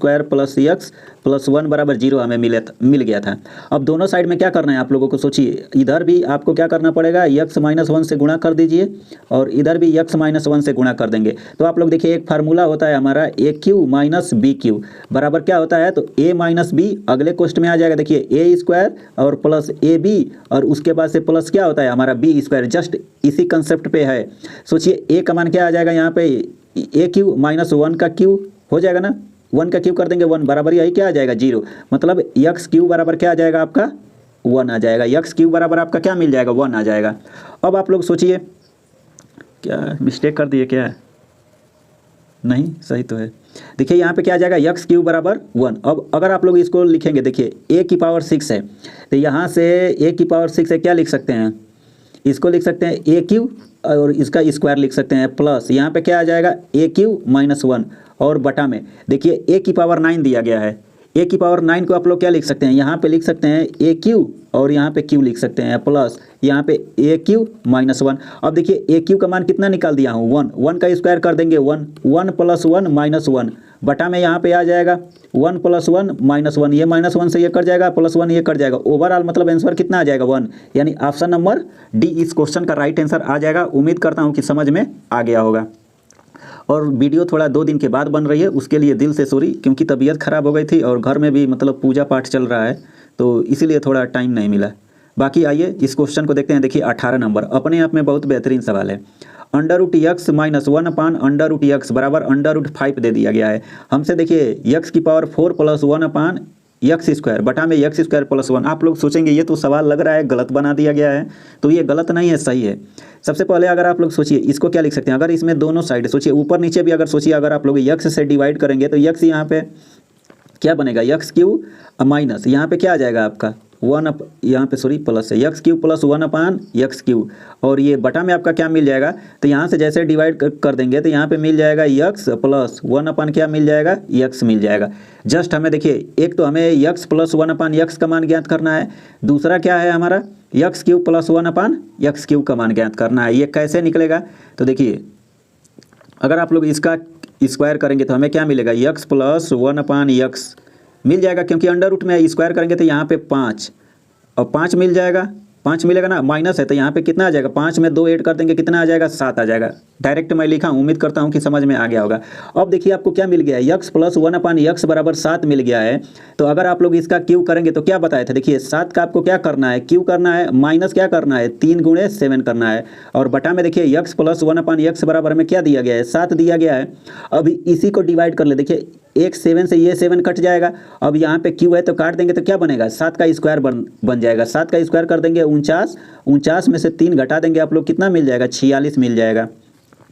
x + 1 बराबर 0 हमें मिल गया था। अब दोनों साइड में क्या करना है आप लोगों को, सोचिए इधर भी आपको क्या करना पड़ेगा x - 1 से गुणा कर दीजिए और इधर भी x - 1 से गुणा कर देंगे। तो आप लोग देखिए एक फार्मूला होता है हमारा a³ - b³ बराबर क्या होता है, तो a - b अगले क्वेश्चन में आ जाएगा। देखिए a² और प्लस ab और उसके बाद से प्लस क्या होता है हमारा b², जस्ट इसी कंसेप्ट पे है। सोचिए a का मान क्या आ जाएगा यहाँ पे a³ - 1 का क्यू हो जाएगा ना, 1 का क्यू कर देंगे 1 बराबर यही क्या आ जाएगा 0। मतलब x³ बराबर क्या आ जाएगा आपका 1 आ जाएगा, x³ बराबर आपका क्या मिल जाएगा 1 आ जाएगा। अब आप लोग सोचिए क्या मिस्टेक कर दिए क्या, नहीं सही तो है। देखिए यहाँ पे क्या आ जाएगा x³ बराबर 1। अब अगर आप लोग इसको लिखेंगे देखिए a की पावर 6 है तो यहाँ से a की पावर 6 है क्या लिख सकते हैं, इसको लिख सकते हैं a³ और इसका स्क्वायर लिख सकते हैं प्लस यहाँ पे क्या आ जाएगा a³ - 1 और बटा में देखिए a की पावर 9 दिया गया है, ए की पावर 9 को आप लोग क्या लिख सकते हैं, यहाँ पे लिख सकते हैं ए क्यू और यहाँ पे क्यू लिख सकते हैं प्लस यहाँ पे ए क्यू माइनस 1। अब देखिए ए क्यू का मान कितना निकाल दिया हूँ 1, 1 का स्क्वायर कर देंगे 1, 1 प्लस 1 माइनस 1 बटा में यहाँ पे आ जाएगा 1 प्लस 1 माइनस 1, ये माइनस 1 से ये कट जाएगा, प्लस 1 ये कट जाएगा, ओवरऑल मतलब आंसर कितना आ जाएगा 1, यानी ऑप्शन नंबर डी इस क्वेश्चन का राइट आंसर आ जाएगा। उम्मीद करता हूँ कि समझ में आ गया होगा। और वीडियो थोड़ा 2 दिन के बाद बन रही है, उसके लिए दिल से सॉरी, क्योंकि तबीयत ख़राब हो गई थी और घर में भी मतलब पूजा पाठ चल रहा है, तो इसीलिए थोड़ा टाइम नहीं मिला। बाकी आइए इस क्वेश्चन को देखते हैं। देखिए 18 नंबर अपने आप में बहुत बेहतरीन सवाल है। Under root X minus 1 upon under root X बराबर अंडर रूट 5 दे दिया गया है। हमसे देखिए एक्स की power 4 plus 1 upon X square बटा में एक्स स्क्वायर प्लस 1। आप लोग सोचेंगे ये तो सवाल लग रहा है गलत बना दिया गया है, तो ये गलत नहीं है, सही है। सबसे पहले अगर आप लोग सोचिए इसको क्या लिख सकते हैं, अगर इसमें दोनों साइड सोचिए ऊपर नीचे भी अगर सोचिए, अगर आप लोग एक्स से डिवाइड करेंगे तो एक्स यहाँ पे क्या बनेगा एक्स क्यू माइनस यहाँ पे क्या आ जाएगा आपका 1 अप यहाँ पे सॉरी प्लस है x Q plus 1 upon x Q, और ये बटा में आपका क्या मिल जाएगा, तो यहाँ से जैसे डिवाइड कर देंगे तो यहाँ पे मिल जाएगा एक्स प्लस 1 अपान क्या मिल जाएगा एक्स मिल जाएगा। जस्ट हमें देखिए एक तो हमें एक्स प्लस 1 अपान एक्स का मान ज्ञात करना है, दूसरा क्या है हमारा x Q plus 1 upon x Q का मान ज्ञात करना है। ये कैसे निकलेगा, तो देखिए अगर आप लोग इसका स्क्वायर करेंगे तो हमें क्या मिलेगा एक्स प्लस 1 अपान एक्स मिल जाएगा, क्योंकि अंडर रूट में स्क्वायर करेंगे तो यहाँ पे 5 और 5 मिल जाएगा, 5 मिलेगा ना, माइनस है तो यहाँ पे कितना आ जाएगा, 5 में 2 ऐड कर देंगे कितना आ जाएगा 7 आ जाएगा। डायरेक्ट मैं लिखा हूँ, उम्मीद करता हूँ कि समझ में आ गया होगा। अब देखिए आपको क्या मिल गया है एक्स प्लस 1 अपान एक्स बराबर 7 मिल गया है। तो अगर आप लोग इसका क्यू करेंगे तो क्या बताए थे, देखिए 7 का आपको क्या करना है क्यू करना है, माइनस क्या करना है 3 गुणे 7 करना है, और बटा में देखिए एक्स प्लस 1 अपान एक्स बराबर में क्या दिया गया है 7 दिया गया है। अब इसी को डिवाइड कर ले, देखिए एक 7 से ये 7 कट जाएगा, अब यहाँ पे क्यू है तो काट देंगे तो क्या बनेगा 7 का स्क्वायर बन जाएगा, 7 का स्क्वायर कर देंगे 49, 49 में से 3 घटा देंगे आप लोग कितना मिल जाएगा 46 मिल जाएगा।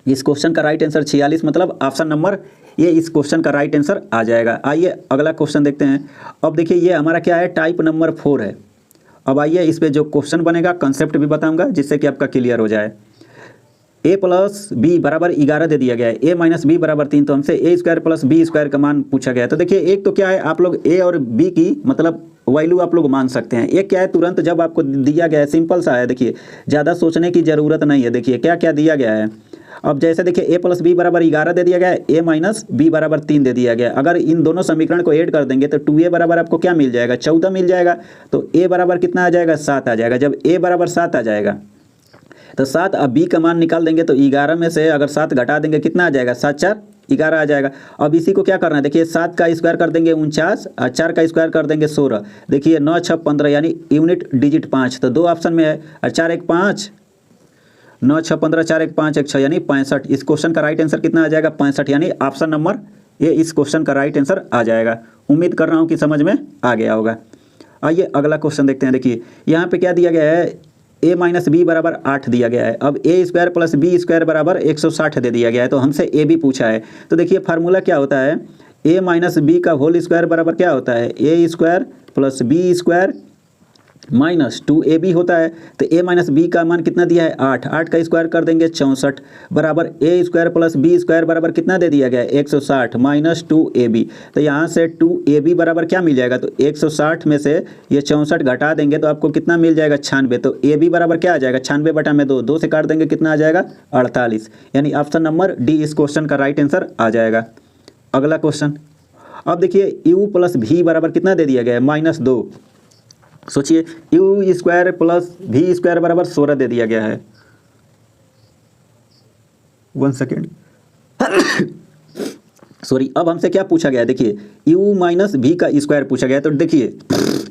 इस क्वेश्चन का राइट आंसर 46 मतलब ऑप्शन नंबर ये इस क्वेश्चन का राइट आंसर आ जाएगा। आइए अगला क्वेश्चन देखते हैं। अब देखिए ये हमारा क्या है टाइप नंबर 4 है। अब आइए इस पे जो क्वेश्चन बनेगा कंसेप्ट भी बताऊंगा जिससे कि आपका क्लियर हो जाए। ए प्लस बी बराबर 11 दे दिया गया है, ए माइनस बी बराबर 3, तो हमसे ए स्क्वायर प्लस बी स्क्वायर का मान पूछा गया है। तो देखिए एक तो क्या है आप लोग ए और बी की मतलब वैल्यू आप लोग मान सकते हैं। एक क्या है तुरंत जब आपको दिया गया है सिंपल सा है, देखिए ज़्यादा सोचने की ज़रूरत नहीं है। देखिए क्या क्या दिया गया है, अब जैसे देखिए ए प्लस बी बराबर 11 दे दिया गया है, ए माइनस बी बराबर 3 दे दिया गया है। अगर इन दोनों समीकरण को ऐड कर देंगे तो 2a बराबर आपको क्या मिल जाएगा 14 मिल जाएगा। तो a बराबर कितना आ जाएगा 7 आ जाएगा। जब a बराबर 7 आ जाएगा तो 7, अब b का मान निकाल देंगे तो 11 में से अगर 7 घटा देंगे कितना आ जाएगा 7 4 11 आ जाएगा। अब इसी को क्या करना है, देखिए 7 का स्क्वायर कर देंगे 49 और 4 का स्क्वायर कर देंगे 16। देखिए 9 6 15 यानी यूनिट डिजिट 5, तो 2 ऑप्शन में है और 4 1 5, 9 6 15 4 1 5 1 6 यानी 65। इस क्वेश्चन का राइट आंसर कितना आ जाएगा 65, यानी ऑप्शन नंबर ये इस क्वेश्चन का राइट आंसर आ जाएगा। उम्मीद कर रहा हूँ कि समझ में आ गया होगा। आइए अगला क्वेश्चन देखते हैं। देखिए यहाँ पे क्या दिया गया है a माइनस बी बराबर 8 दिया गया है। अब a square plus B square बराबर 160 दे दिया गया है, तो हमसे a भी पूछा है। तो देखिए फार्मूला क्या होता है a माइनस बी का होल स्क्वायर बराबर क्या होता है a square plus B square minus 2ab होता है। तो a माइनस बी का मान कितना दिया है 8, 8 का स्क्वायर कर देंगे 64 बराबर a square plus B square बराबर कितना दे दिया गया है 160 माइनस 2ab। तो यहाँ से 2ab बराबर क्या मिल जाएगा, तो 160 में से ये 64 घटा देंगे तो आपको कितना मिल जाएगा 96। तो ab बराबर क्या आ जाएगा 96 बटा में 2, 2 से काट देंगे कितना आ जाएगा 48, यानी ऑप्शन नंबर डी इस क्वेश्चन का राइट आंसर आ जाएगा। अगला क्वेश्चन, अब देखिए u प्लस भी बराबर कितना दे दिया गया है -2। सोचिए यू स्क्वायर प्लस भी स्क्वायर बराबर 16 दे दिया गया है। 1 सेकेंड सॉरी। अब हमसे क्या पूछा गया है, देखिए u माइनस भी का स्क्वायर पूछा गया है। तो देखिए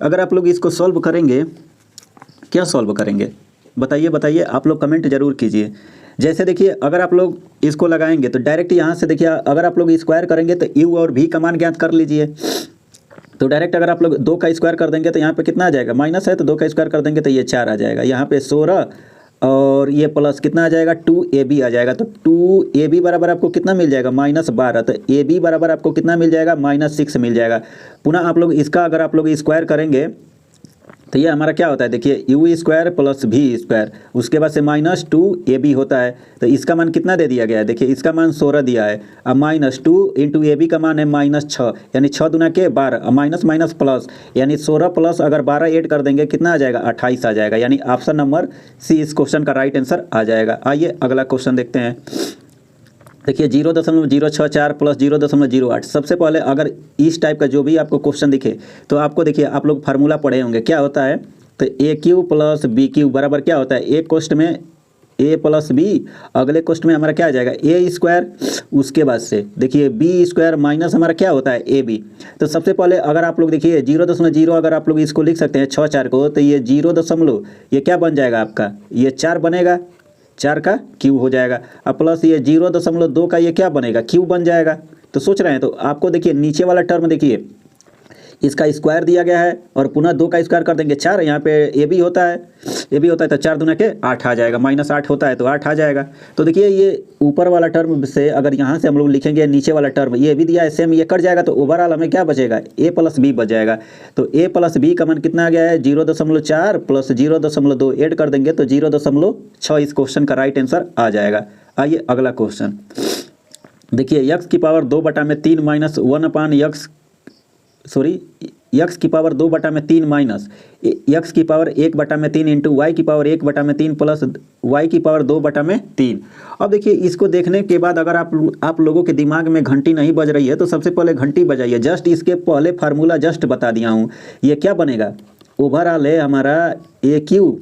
अगर आप लोग इसको सॉल्व करेंगे, क्या सॉल्व करेंगे बताइए बताइए, आप लोग कमेंट जरूर कीजिए। जैसे देखिए अगर आप लोग इसको लगाएंगे तो डायरेक्ट यहाँ से देखिए अगर आप लोग स्क्वायर करेंगे तो u और v का मान ज्ञात कर लीजिए। तो डायरेक्ट अगर आप लोग 2 का स्क्वायर कर देंगे तो यहाँ पे कितना आ जाएगा, माइनस है तो 2 का स्क्वायर कर देंगे तो ये 4 आ जाएगा। यहाँ पे 16 और ये प्लस कितना आ जाएगा 2ab आ जाएगा। तो 2ab बराबर आपको कितना मिल जाएगा -12। तो ab बराबर आपको कितना मिल जाएगा -6 मिल जाएगा। पुनः आप लोग इसका अगर आप लोग स्क्वायर करेंगे तो ये हमारा क्या होता है, देखिए यू स्क्वायर प्लस भी स्क्वायर, उसके बाद से माइनस 2ab होता है। तो इसका मान कितना दे दिया गया है, देखिए इसका मान 16 दिया है। अब -2 इंटू ab का मान है -6, यानी 6 दूना के 12, माइनस माइनस प्लस, यानी 16 प्लस अगर 12 ऐड कर देंगे कितना आ जाएगा, 28 आ जाएगा। यानी ऑप्शन नंबर सी इस क्वेश्चन का राइट आंसर आ जाएगा। आइए अगला क्वेश्चन देखते हैं। देखिए 0.064 प्लस 0.08। सबसे पहले अगर इस टाइप का जो भी आपको क्वेश्चन दिखे तो आपको देखिए, आप लोग फार्मूला पढ़े होंगे, क्या होता है, तो ए क्यू प्लस बी क्यू बराबर क्या होता है, एक क्वेश्चन में ए प्लस बी, अगले क्वेश्चन में हमारा क्या आ जाएगा ए स्क्वायर, उसके बाद से देखिए बी स्क्वायर माइनस हमारा क्या होता है ए बी। तो सबसे पहले अगर आप लोग देखिए 0.0 अगर आप लोग इसको लिख सकते हैं 6 4 को, तो ये 0. ये क्या बन जाएगा आपका, ये 4 बनेगा, 4 का क्यूब हो जाएगा। अब प्लस ये 0.2 का ये क्या बनेगा, क्यूब बन जाएगा। तो सोच रहे हैं, तो आपको देखिए नीचे वाला टर्म देखिए, इसका स्क्वायर दिया गया है और पुनः 2 का स्क्वायर कर देंगे 4, यहाँ पे ए भी होता है, तो 4 दूना के 8 आ जाएगा, -8 होता है तो 8 आ जाएगा। तो देखिए ये ऊपर वाला टर्म से अगर यहाँ से हम लोग लिखेंगे नीचे वाला टर्म, ये भी दिया है सेम, ये कट जाएगा, तो ओवरऑल हमें क्या बचेगा, ए प्लस बी बच जाएगा। तो ए प्लस बी का मान कितना आ गया है, 0.4 प्लस 0.2 ऐड कर देंगे तो 0.6 इस क्वेश्चन का राइट आंसर आ जाएगा। आइए अगला क्वेश्चन देखिए, x की power 2/3 minus 1/x, sorry x की पावर 2/3 माइनस x की पावर 1/3 इंटू y की पावर 1/3 प्लस y की पावर 2/3। अब देखिए इसको देखने के बाद अगर आप लोगों के दिमाग में घंटी नहीं बज रही है तो सबसे पहले घंटी बजाइए। जस्ट इसके पहले फार्मूला जस्ट बता दिया हूँ। ये क्या बनेगा, ओवरऑल है हमारा ए क्यू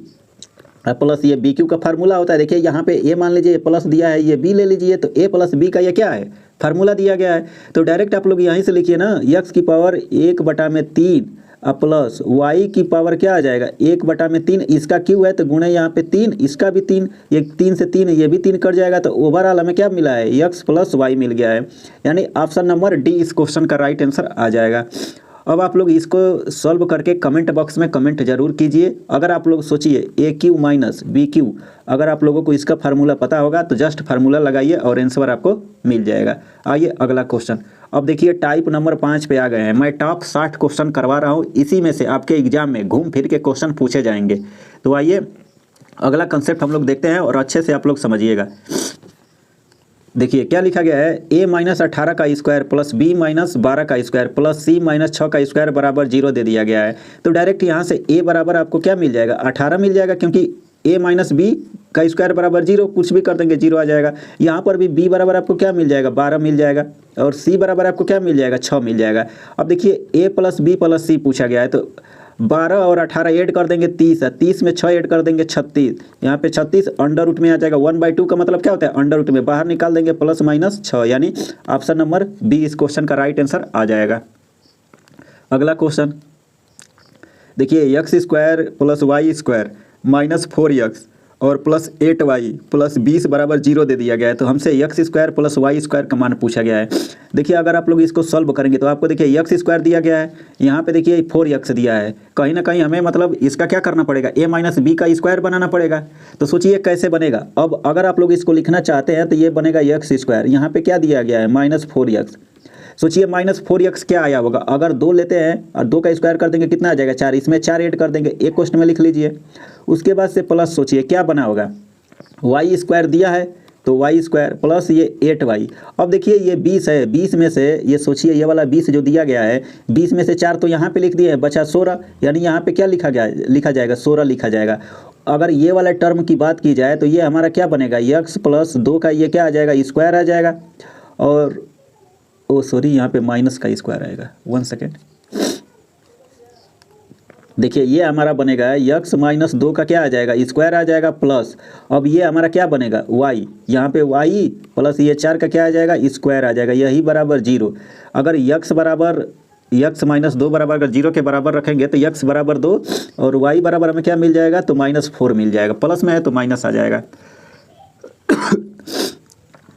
प्लस ये बी क्यू का फार्मूला होता है। देखिए यहाँ पे ए मान लीजिए प्लस दिया है, ये बी ले लीजिए, तो ए प्लस बी का ये क्या है, फार्मूला दिया गया है। तो डायरेक्ट आप लोग यहीं से लिखिए ना, x की पावर 1/3 प्लस y की पावर क्या आ जाएगा 1/3, इसका क्यू है तो गुणे यहाँ पे 3, इसका भी 3, ये 3 से 3 ये भी 3 कट जाएगा। तो ओवरऑल हमें क्या मिला है, x प्लस y मिल गया है। यानी ऑप्शन नंबर डी इस क्वेश्चन का राइट आंसर आ जाएगा। अब आप लोग इसको सॉल्व करके कमेंट बॉक्स में कमेंट जरूर कीजिए। अगर आप लोग सोचिए ए क्यू माइनस बी क्यू, अगर आप लोगों को इसका फार्मूला पता होगा तो जस्ट फार्मूला लगाइए और आंसर आपको मिल जाएगा। आइए अगला क्वेश्चन। अब देखिए टाइप नंबर 5 पे आ गए हैं। मैं टॉप 60 क्वेश्चन करवा रहा हूँ, इसी में से आपके एग्जाम में घूम फिर के क्वेश्चन पूछे जाएंगे। तो आइए अगला कंसेप्ट हम लोग देखते हैं और अच्छे से आप लोग समझिएगा। देखिए क्या लिखा गया है, a माइनस 18 का स्क्वायर प्लस b माइनस 12 का स्क्वायर प्लस c माइनस 6 का स्क्वायर बराबर 0 दे दिया गया है। तो डायरेक्ट यहाँ से a बराबर आपको क्या मिल जाएगा, 18 मिल जाएगा, क्योंकि a माइनस बी का स्क्वायर बराबर 0, कुछ भी कर देंगे 0 आ जाएगा। यहाँ पर भी b बराबर आपको क्या मिल जाएगा, 12 मिल जाएगा, और c बराबर आपको क्या मिल जाएगा, 6 मिल जाएगा। अब देखिए a प्लस बी प्लस सी पूछा गया है, तो 12 और 18 ऐड कर देंगे 30 है, 30 में 6 ऐड कर देंगे 36, यहाँ पे 36 अंडर रूट में आ जाएगा। 1/2 का मतलब क्या होता है, अंडर रूट में बाहर निकाल देंगे प्लस माइनस 6, यानी ऑप्शन नंबर बी इस क्वेश्चन का राइट आंसर आ जाएगा। अगला क्वेश्चन देखिए, X square plus Y square minus 4x और प्लस 8y प्लस 20 बराबर 0 दे दिया गया है। तो हमसे X square plus Y square का मान पूछा गया है। देखिए अगर आप लोग इसको सॉल्व करेंगे तो आपको देखिए एक्स स्क्वायर दिया गया है, यहाँ पे देखिए 4x दिया है, कहीं ना कहीं हमें मतलब इसका क्या करना पड़ेगा, a माइनस बी का स्क्वायर बनाना पड़ेगा। तो सोचिए कैसे बनेगा। अब अगर आप लोग इसको लिखना चाहते हैं तो ये बनेगा एक्स स्क्वायर, यहाँ पे क्या दिया गया है -4x। सोचिए -4x क्या आया होगा, अगर 2 लेते हैं और 2 का स्क्वायर कर देंगे कितना आ जाएगा 4, इसमें 4 ऐड कर देंगे, एक क्वेश्चन में लिख लीजिए। उसके बाद से प्लस सोचिए क्या बना होगा, वाई स्क्वायर दिया है तो वाई स्क्वायर प्लस ये 8y। अब देखिए ये 20 है, 20 में से ये सोचिए ये वाला 20 जो दिया गया है, 20 में से 4 तो यहाँ पे लिख दिए, बचा 16, यानी यहाँ पे क्या लिखा जाएगा 16 लिखा जाएगा। अगर ये वाला टर्म की बात की जाए तो ये हमारा क्या बनेगा, x प्लस 2 का ये क्या आ जाएगा स्क्वायर आ जाएगा, और ओ सॉरी यहाँ पे माइनस का स्क्वायर आएगा, 1 सेकेंड। देखिए ये हमारा बनेगा x माइनस 2 का क्या आ जाएगा स्क्वायर आ जाएगा प्लस, अब ये हमारा क्या बनेगा y, यहाँ पे y प्लस ये 4 का क्या आ जाएगा स्क्वायर आ जाएगा, यही बराबर 0। अगर x माइनस 2 बराबर अगर 0 के बराबर रखेंगे तो x बराबर 2 और y बराबर हमें क्या मिल जाएगा, तो -4 मिल जाएगा, प्लस में है तो माइनस आ जाएगा।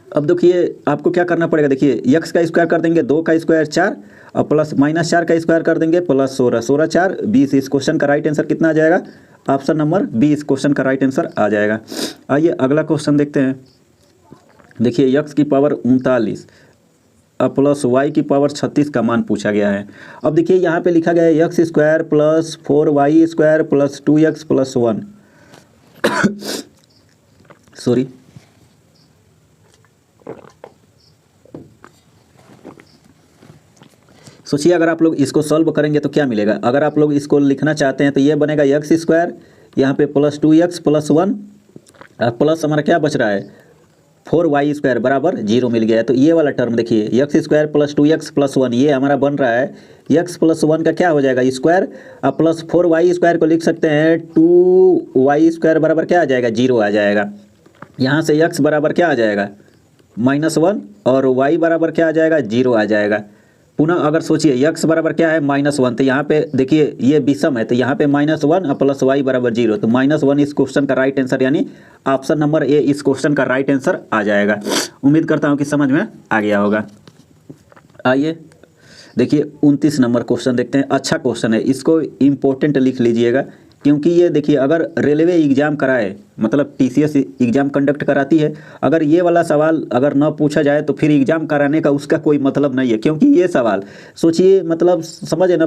अब देखिए आपको क्या करना पड़ेगा, देखिए x का स्क्वायर कर देंगे 2 का स्क्वायर 4 और प्लस -4 का स्क्वायर कर देंगे प्लस 16, 16 4 20। इस क्वेश्चन का राइट आंसर कितना आ जाएगा, ऑप्शन नंबर बी इस क्वेश्चन का राइट आंसर आ जाएगा। आइए अगला क्वेश्चन देखते हैं। देखिए x की पावर 39 प्लस वाई की पावर 36 का मान पूछा गया है। अब देखिए यहाँ पे लिखा गया है x square plus 4y square plus 2x plus 1 sorry, सोचिए अगर आप लोग इसको सॉल्व करेंगे तो क्या मिलेगा। अगर आप लोग इसको लिखना चाहते हैं तो ये बनेगा एक्स स्क्वायर, यहाँ पे प्लस 2x प्लस 1 प्लस हमारा क्या बच रहा है 4y स्क्वायर बराबर 0 मिल गया है। तो ये वाला टर्म देखिए X square plus 2x plus 1 ये हमारा बन रहा है x प्लस 1 का क्या हो जाएगा स्क्वायर, अब प्लस 4y स्क्वायर को लिख सकते हैं 2y स्क्वायर बराबर क्या आ जाएगा 0 आ जाएगा। यहाँ से x बराबर क्या आ जाएगा -1 और y बराबर क्या आ जाएगा 0 आ जाएगा। पुनः अगर सोचिए x बराबर क्या है -1, तो यहाँ पे देखिए ये विषम है तो यहाँ पे -1 और प्लस y बराबर 0, तो -1 इस क्वेश्चन का राइट आंसर यानी ऑप्शन नंबर ए इस क्वेश्चन का राइट आंसर आ जाएगा। उम्मीद करता हूँ कि समझ में आ गया होगा। आइए देखिए 29 नंबर क्वेश्चन देखते हैं। अच्छा क्वेश्चन है, इसको इम्पोर्टेंट लिख लीजिएगा क्योंकि ये देखिए अगर रेलवे एग्ज़ाम कराए मतलब टीसीएस एग्ज़ाम कंडक्ट कराती है, अगर ये वाला सवाल अगर न पूछा जाए तो फिर एग्ज़ाम कराने का उसका कोई मतलब नहीं है। क्योंकि ये सवाल सोचिए मतलब समझे ना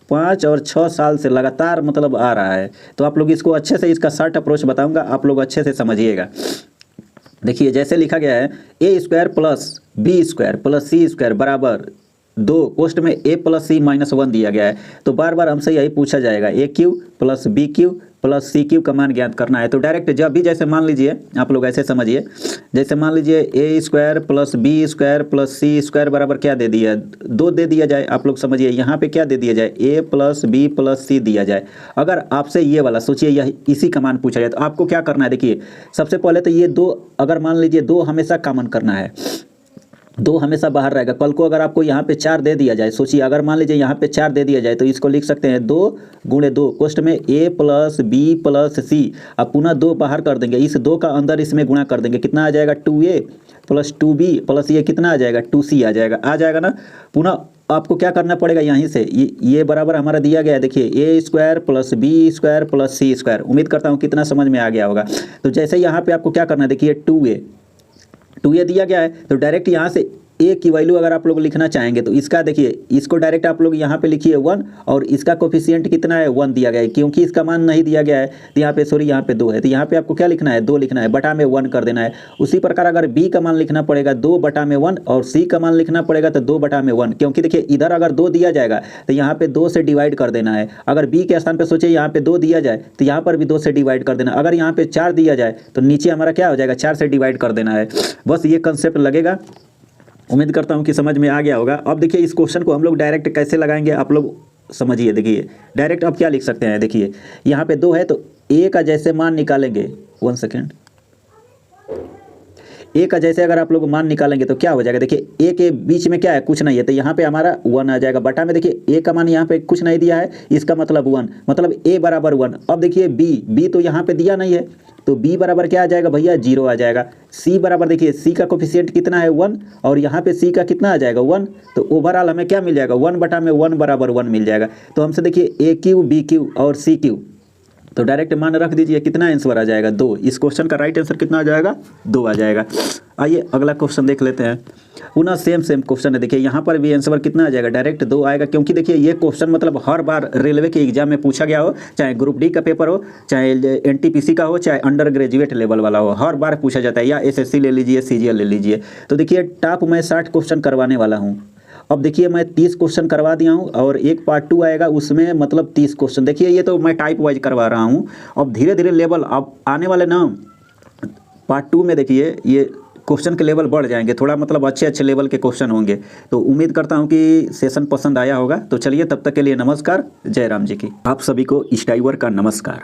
5 और 6 साल से लगातार मतलब आ रहा है, तो आप लोग इसको अच्छे से इसका शॉर्ट अप्रोच बताऊंगा, आप लोग अच्छे से समझिएगा। देखिए जैसे लिखा गया है A square plus B square plus C square बराबर 2, पोस्ट में a प्लस सी -1 दिया गया है, तो बार बार हमसे यही पूछा जाएगा A cube plus B cube plus C cube का मान ज्ञात करना है। तो डायरेक्ट जब भी जैसे मान लीजिए आप लोग ऐसे समझिए, जैसे मान लीजिए A square plus B square plus C square बराबर क्या दे दिया 2 दे दिया जाए। आप लोग समझिए यहाँ पे क्या दे दिया जाए ए प्लस बी प्लस सी दिया जाए। अगर आपसे ये वाला सोचिए यह इसी का मान पूछा जाए तो आपको क्या करना है। देखिए सबसे पहले तो ये 2 अगर मान लीजिए 2 हमेशा कॉमन करना है, 2 हमेशा बाहर रहेगा। कल को अगर आपको यहाँ पे 4 दे दिया जाए, सोचिए अगर मान लीजिए यहाँ पे 4 दे दिया जाए तो इसको लिख सकते हैं 2 गुणे 2 कोष्ठ में a प्लस बी प्लस सी, अब पुनः 2 बाहर कर देंगे, इस 2 का अंदर इसमें गुणा कर देंगे, कितना आ जाएगा 2a प्लस 2b प्लस ये कितना आ जाएगा 2c आ जाएगा ना। पुनः आपको क्या करना पड़ेगा यहीं से ये बराबर हमारा दिया गया है, देखिए A square plus B square plus C square. उम्मीद करता हूँ कितना समझ में आ गया होगा। तो जैसे यहाँ पे आपको क्या करना है, देखिए 2a दिया गया है तो डायरेक्ट यहाँ से ए की वैल्यू अगर आप लोग लिखना चाहेंगे तो इसका देखिए इसको डायरेक्ट आप लोग यहाँ पे लिखिए 1 और इसका कोफिशिएंट कितना है 1 दिया गया है। क्योंकि इसका मान नहीं दिया गया है तो यहाँ पे सॉरी यहाँ पे 2 है, तो यहाँ पे आपको क्या लिखना है 2 लिखना है, बटा में 1 कर देना है। उसी प्रकार अगर बी का मान लिखना पड़ेगा 2 बटा में 1 और सी का मान लिखना पड़ेगा तो 2 बटा में 1। क्योंकि देखिए इधर अगर 2 दिया जाएगा तो यहाँ पे 2 से डिवाइड कर देना है। अगर बी के स्थान पर सोचिए यहाँ पे 2 दिया जाए तो यहाँ पर भी 2 से डिवाइड कर देना। अगर यहाँ पे 4 दिया जाए तो नीचे हमारा क्या हो जाएगा 4 से डिवाइड कर देना है। बस ये कंसेप्ट लगेगा। उम्मीद करता हूँ कि समझ में आ गया होगा। अब देखिए इस क्वेश्चन को हम लोग डायरेक्ट कैसे लगाएंगे आप लोग समझिए। देखिए डायरेक्ट अब क्या लिख सकते हैं, देखिए यहाँ पे 2 है तो a का जैसे मान निकालेंगे, 1 सेकेंड, a का जैसे अगर आप लोग मान निकालेंगे तो क्या हो जाएगा, देखिए a के बीच में क्या है कुछ नहीं है तो यहाँ पे हमारा 1 आ जाएगा। बटा में देखिए a का मान यहाँ पे कुछ नहीं दिया है, इसका मतलब 1, मतलब a बराबर 1। अब देखिए b तो यहाँ पे दिया नहीं है तो b बराबर क्या आ जाएगा भैया 0 आ जाएगा। c बराबर देखिए c का कोफिशिएंट कितना है 1 और यहाँ पे c का कितना आ जाएगा 1, तो ओवरऑल हमें क्या मिल जाएगा 1 बटा में 1 बराबर 1 मिल जाएगा। तो हमसे देखिए a क्यू बी क्यू और सी क्यू तो डायरेक्ट मान रख दीजिए, कितना आंसर आ जाएगा 2। इस क्वेश्चन का राइट आंसर कितना आ जाएगा 2 आ जाएगा। आइए अगला क्वेश्चन देख लेते हैं। पुनः सेम क्वेश्चन है, देखिए यहाँ पर भी आंसर कितना आ जाएगा डायरेक्ट 2 आएगा। क्योंकि देखिए ये क्वेश्चन मतलब हर बार रेलवे के एग्जाम में पूछा गया हो, चाहे ग्रुप डी का पेपर हो, चाहे एनटीपीसी का हो, चाहे अंडर ग्रेजुएट लेवल वाला हो, हर बार पूछा जाता है। या एसएससी ले लीजिए, सीजीएल ले लीजिए। तो देखिए टॉप मैं 60 क्वेश्चन करवाने वाला हूँ। अब देखिए मैं 30 क्वेश्चन करवा दिया हूँ और एक पार्ट 2 आएगा उसमें मतलब 30 क्वेश्चन। देखिए ये तो मैं टाइप वाइज करवा रहा हूँ। अब धीरे धीरे लेवल अब आने वाले ना पार्ट 2 में देखिए ये क्वेश्चन के लेवल बढ़ जाएंगे, थोड़ा मतलब अच्छे लेवल के क्वेश्चन होंगे। तो उम्मीद करता हूँ कि सेशन पसंद आया होगा। तो चलिए तब तक के लिए नमस्कार, जय राम जी की। आप सभी को इस टाइवर का नमस्कार।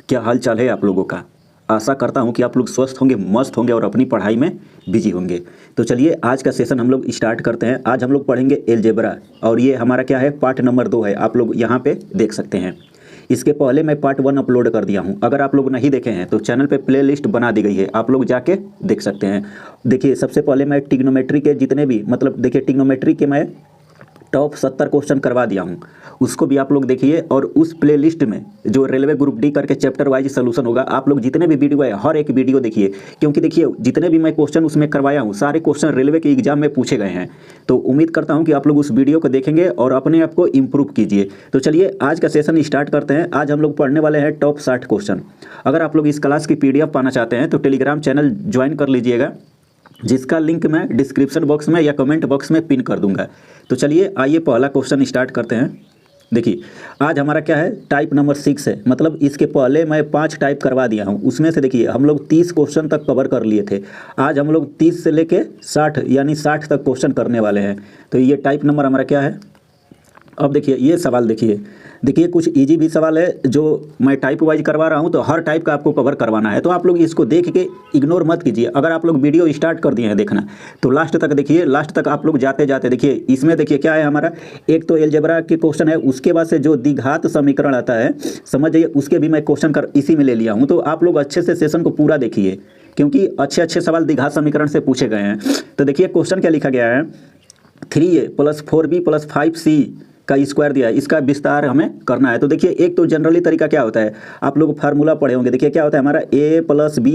क्या हाल चाल है आप लोगों का? आशा करता हूं कि आप लोग स्वस्थ होंगे, मस्त होंगे और अपनी पढ़ाई में बिजी होंगे। तो चलिए आज का सेशन हम लोग स्टार्ट करते हैं। आज हम लोग पढ़ेंगे एलजेब्रा और ये हमारा क्या है पार्ट नंबर 2 है। आप लोग यहाँ पे देख सकते हैं। इसके पहले मैं पार्ट 1 अपलोड कर दिया हूँ। अगर आप लोग नहीं देखे हैं तो चैनल पे प्लेलिस्ट बना दी गई है, आप लोग जाके देख सकते हैं। देखिए सबसे पहले मैं टिग्नोमेट्री के जितने भी मतलब देखिए टिग्नोमेट्री के मैं टॉप 70 क्वेश्चन करवा दिया हूँ, उसको भी आप लोग देखिए। और उस प्लेलिस्ट में जो रेलवे ग्रुप डी करके चैप्टर वाइज सोल्यूशन होगा, आप लोग जितने भी वीडियो है हर एक वीडियो देखिए, क्योंकि देखिए जितने भी मैं क्वेश्चन उसमें करवाया हूँ सारे क्वेश्चन रेलवे के एग्जाम में पूछे गए हैं। तो उम्मीद करता हूँ कि आप लोग उस वीडियो को देखेंगे और अपने आप को इम्प्रूव कीजिए। तो चलिए आज का सेशन स्टार्ट करते हैं। आज हम लोग पढ़ने वाले हैं टॉप 60 क्वेश्चन। अगर आप लोग इस क्लास की PDF पाना चाहते हैं तो टेलीग्राम चैनल ज्वाइन कर लीजिएगा, जिसका लिंक मैं डिस्क्रिप्शन बॉक्स में या कमेंट बॉक्स में पिन कर दूंगा। तो चलिए आइए पहला क्वेश्चन स्टार्ट करते हैं। देखिए आज हमारा क्या है, टाइप नंबर 6 है, मतलब इसके पहले मैं 5 टाइप करवा दिया हूँ। उसमें से देखिए हम लोग 30 क्वेश्चन तक कवर कर लिए थे। आज हम लोग 30 से लेके 60 यानी 60 तक क्वेश्चन करने वाले हैं। तो ये टाइप नंबर हमारा क्या है। अब देखिए ये सवाल देखिए कुछ इजी भी सवाल है जो मैं टाइप वाइज करवा रहा हूँ, तो हर टाइप का आपको कवर करवाना है। तो आप लोग इसको देख के इग्नोर मत कीजिए। अगर आप लोग वीडियो स्टार्ट कर दिए हैं देखना तो लास्ट तक देखिए, लास्ट तक आप लोग जाते जाते देखिए इसमें देखिए क्या है हमारा, एक तो एलजेब्रा के क्वेश्चन है, उसके बाद से जो द्विघात समीकरण आता है समझ जाइए, उसके भी मैं क्वेश्चन कर इसी में ले लिया हूँ। तो आप लोग अच्छे से सेशन को पूरा देखिए, क्योंकि अच्छे सवाल द्विघात समीकरण से पूछे गए हैं। तो देखिए क्वेश्चन क्या लिखा गया है, 3a + 4b + 5c का स्क्वायर दिया है, इसका विस्तार हमें करना है। तो देखिए एक तो जनरली तरीका क्या होता है, आप लोग फार्मूला पढ़े होंगे। देखिए क्या होता है हमारा, a + b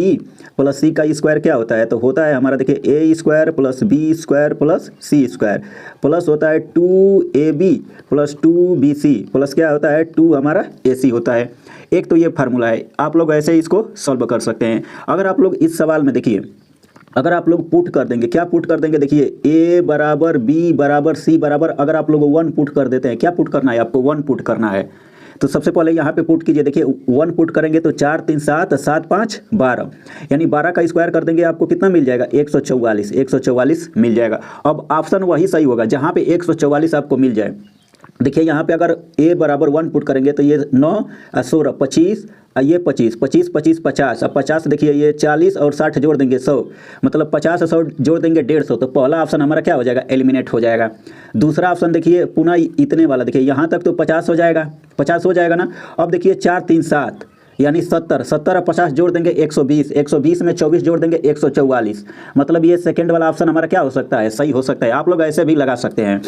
+ c का स्क्वायर क्या होता है, तो होता है हमारा देखिए a² + b² + c² प्लस होता है 2ab + 2bc प्लस क्या होता है 2 हमारा ac होता है। एक तो ये फार्मूला है, आप लोग ऐसे इसको सॉल्व कर सकते हैं। अगर आप लोग इस सवाल में देखिए, अगर आप लोग पुट कर देंगे, क्या पुट कर देंगे, देखिए a = b = c = अगर आप लोग 1 पुट कर देते हैं, क्या पुट करना है आपको, 1 पुट करना है। तो सबसे पहले यहाँ पे पुट कीजिए। देखिए 1 पुट करेंगे तो 4 3 7 7 5 12, यानी 12 का स्क्वायर कर देंगे, आपको कितना मिल जाएगा 144 मिल जाएगा। अब ऑप्शन वही सही होगा जहाँ पे 144 आपको मिल जाए। देखिए यहाँ पे अगर a = 1 पुट करेंगे तो ये 9 16 25, ये 25 25 25 50, अब 50 देखिए ये 40 और 60 जोड़ देंगे 100, मतलब 50 और 100 जोड़ देंगे 150। तो पहला ऑप्शन हमारा क्या हो जाएगा, एलिमिनेट हो जाएगा। दूसरा ऑप्शन देखिए पुनः इतने वाला, देखिए यहाँ तक तो 50 हो जाएगा, 50 हो जाएगा ना। अब देखिए 4 3 7 यानी 70 70 और 50 जोड़ देंगे 120, 120 में 24 जोड़ देंगे 144, मतलब ये सेकेंड वाला ऑप्शन हमारा क्या हो सकता है, सही हो सकता है। आप लोग ऐसे भी लगा सकते हैं।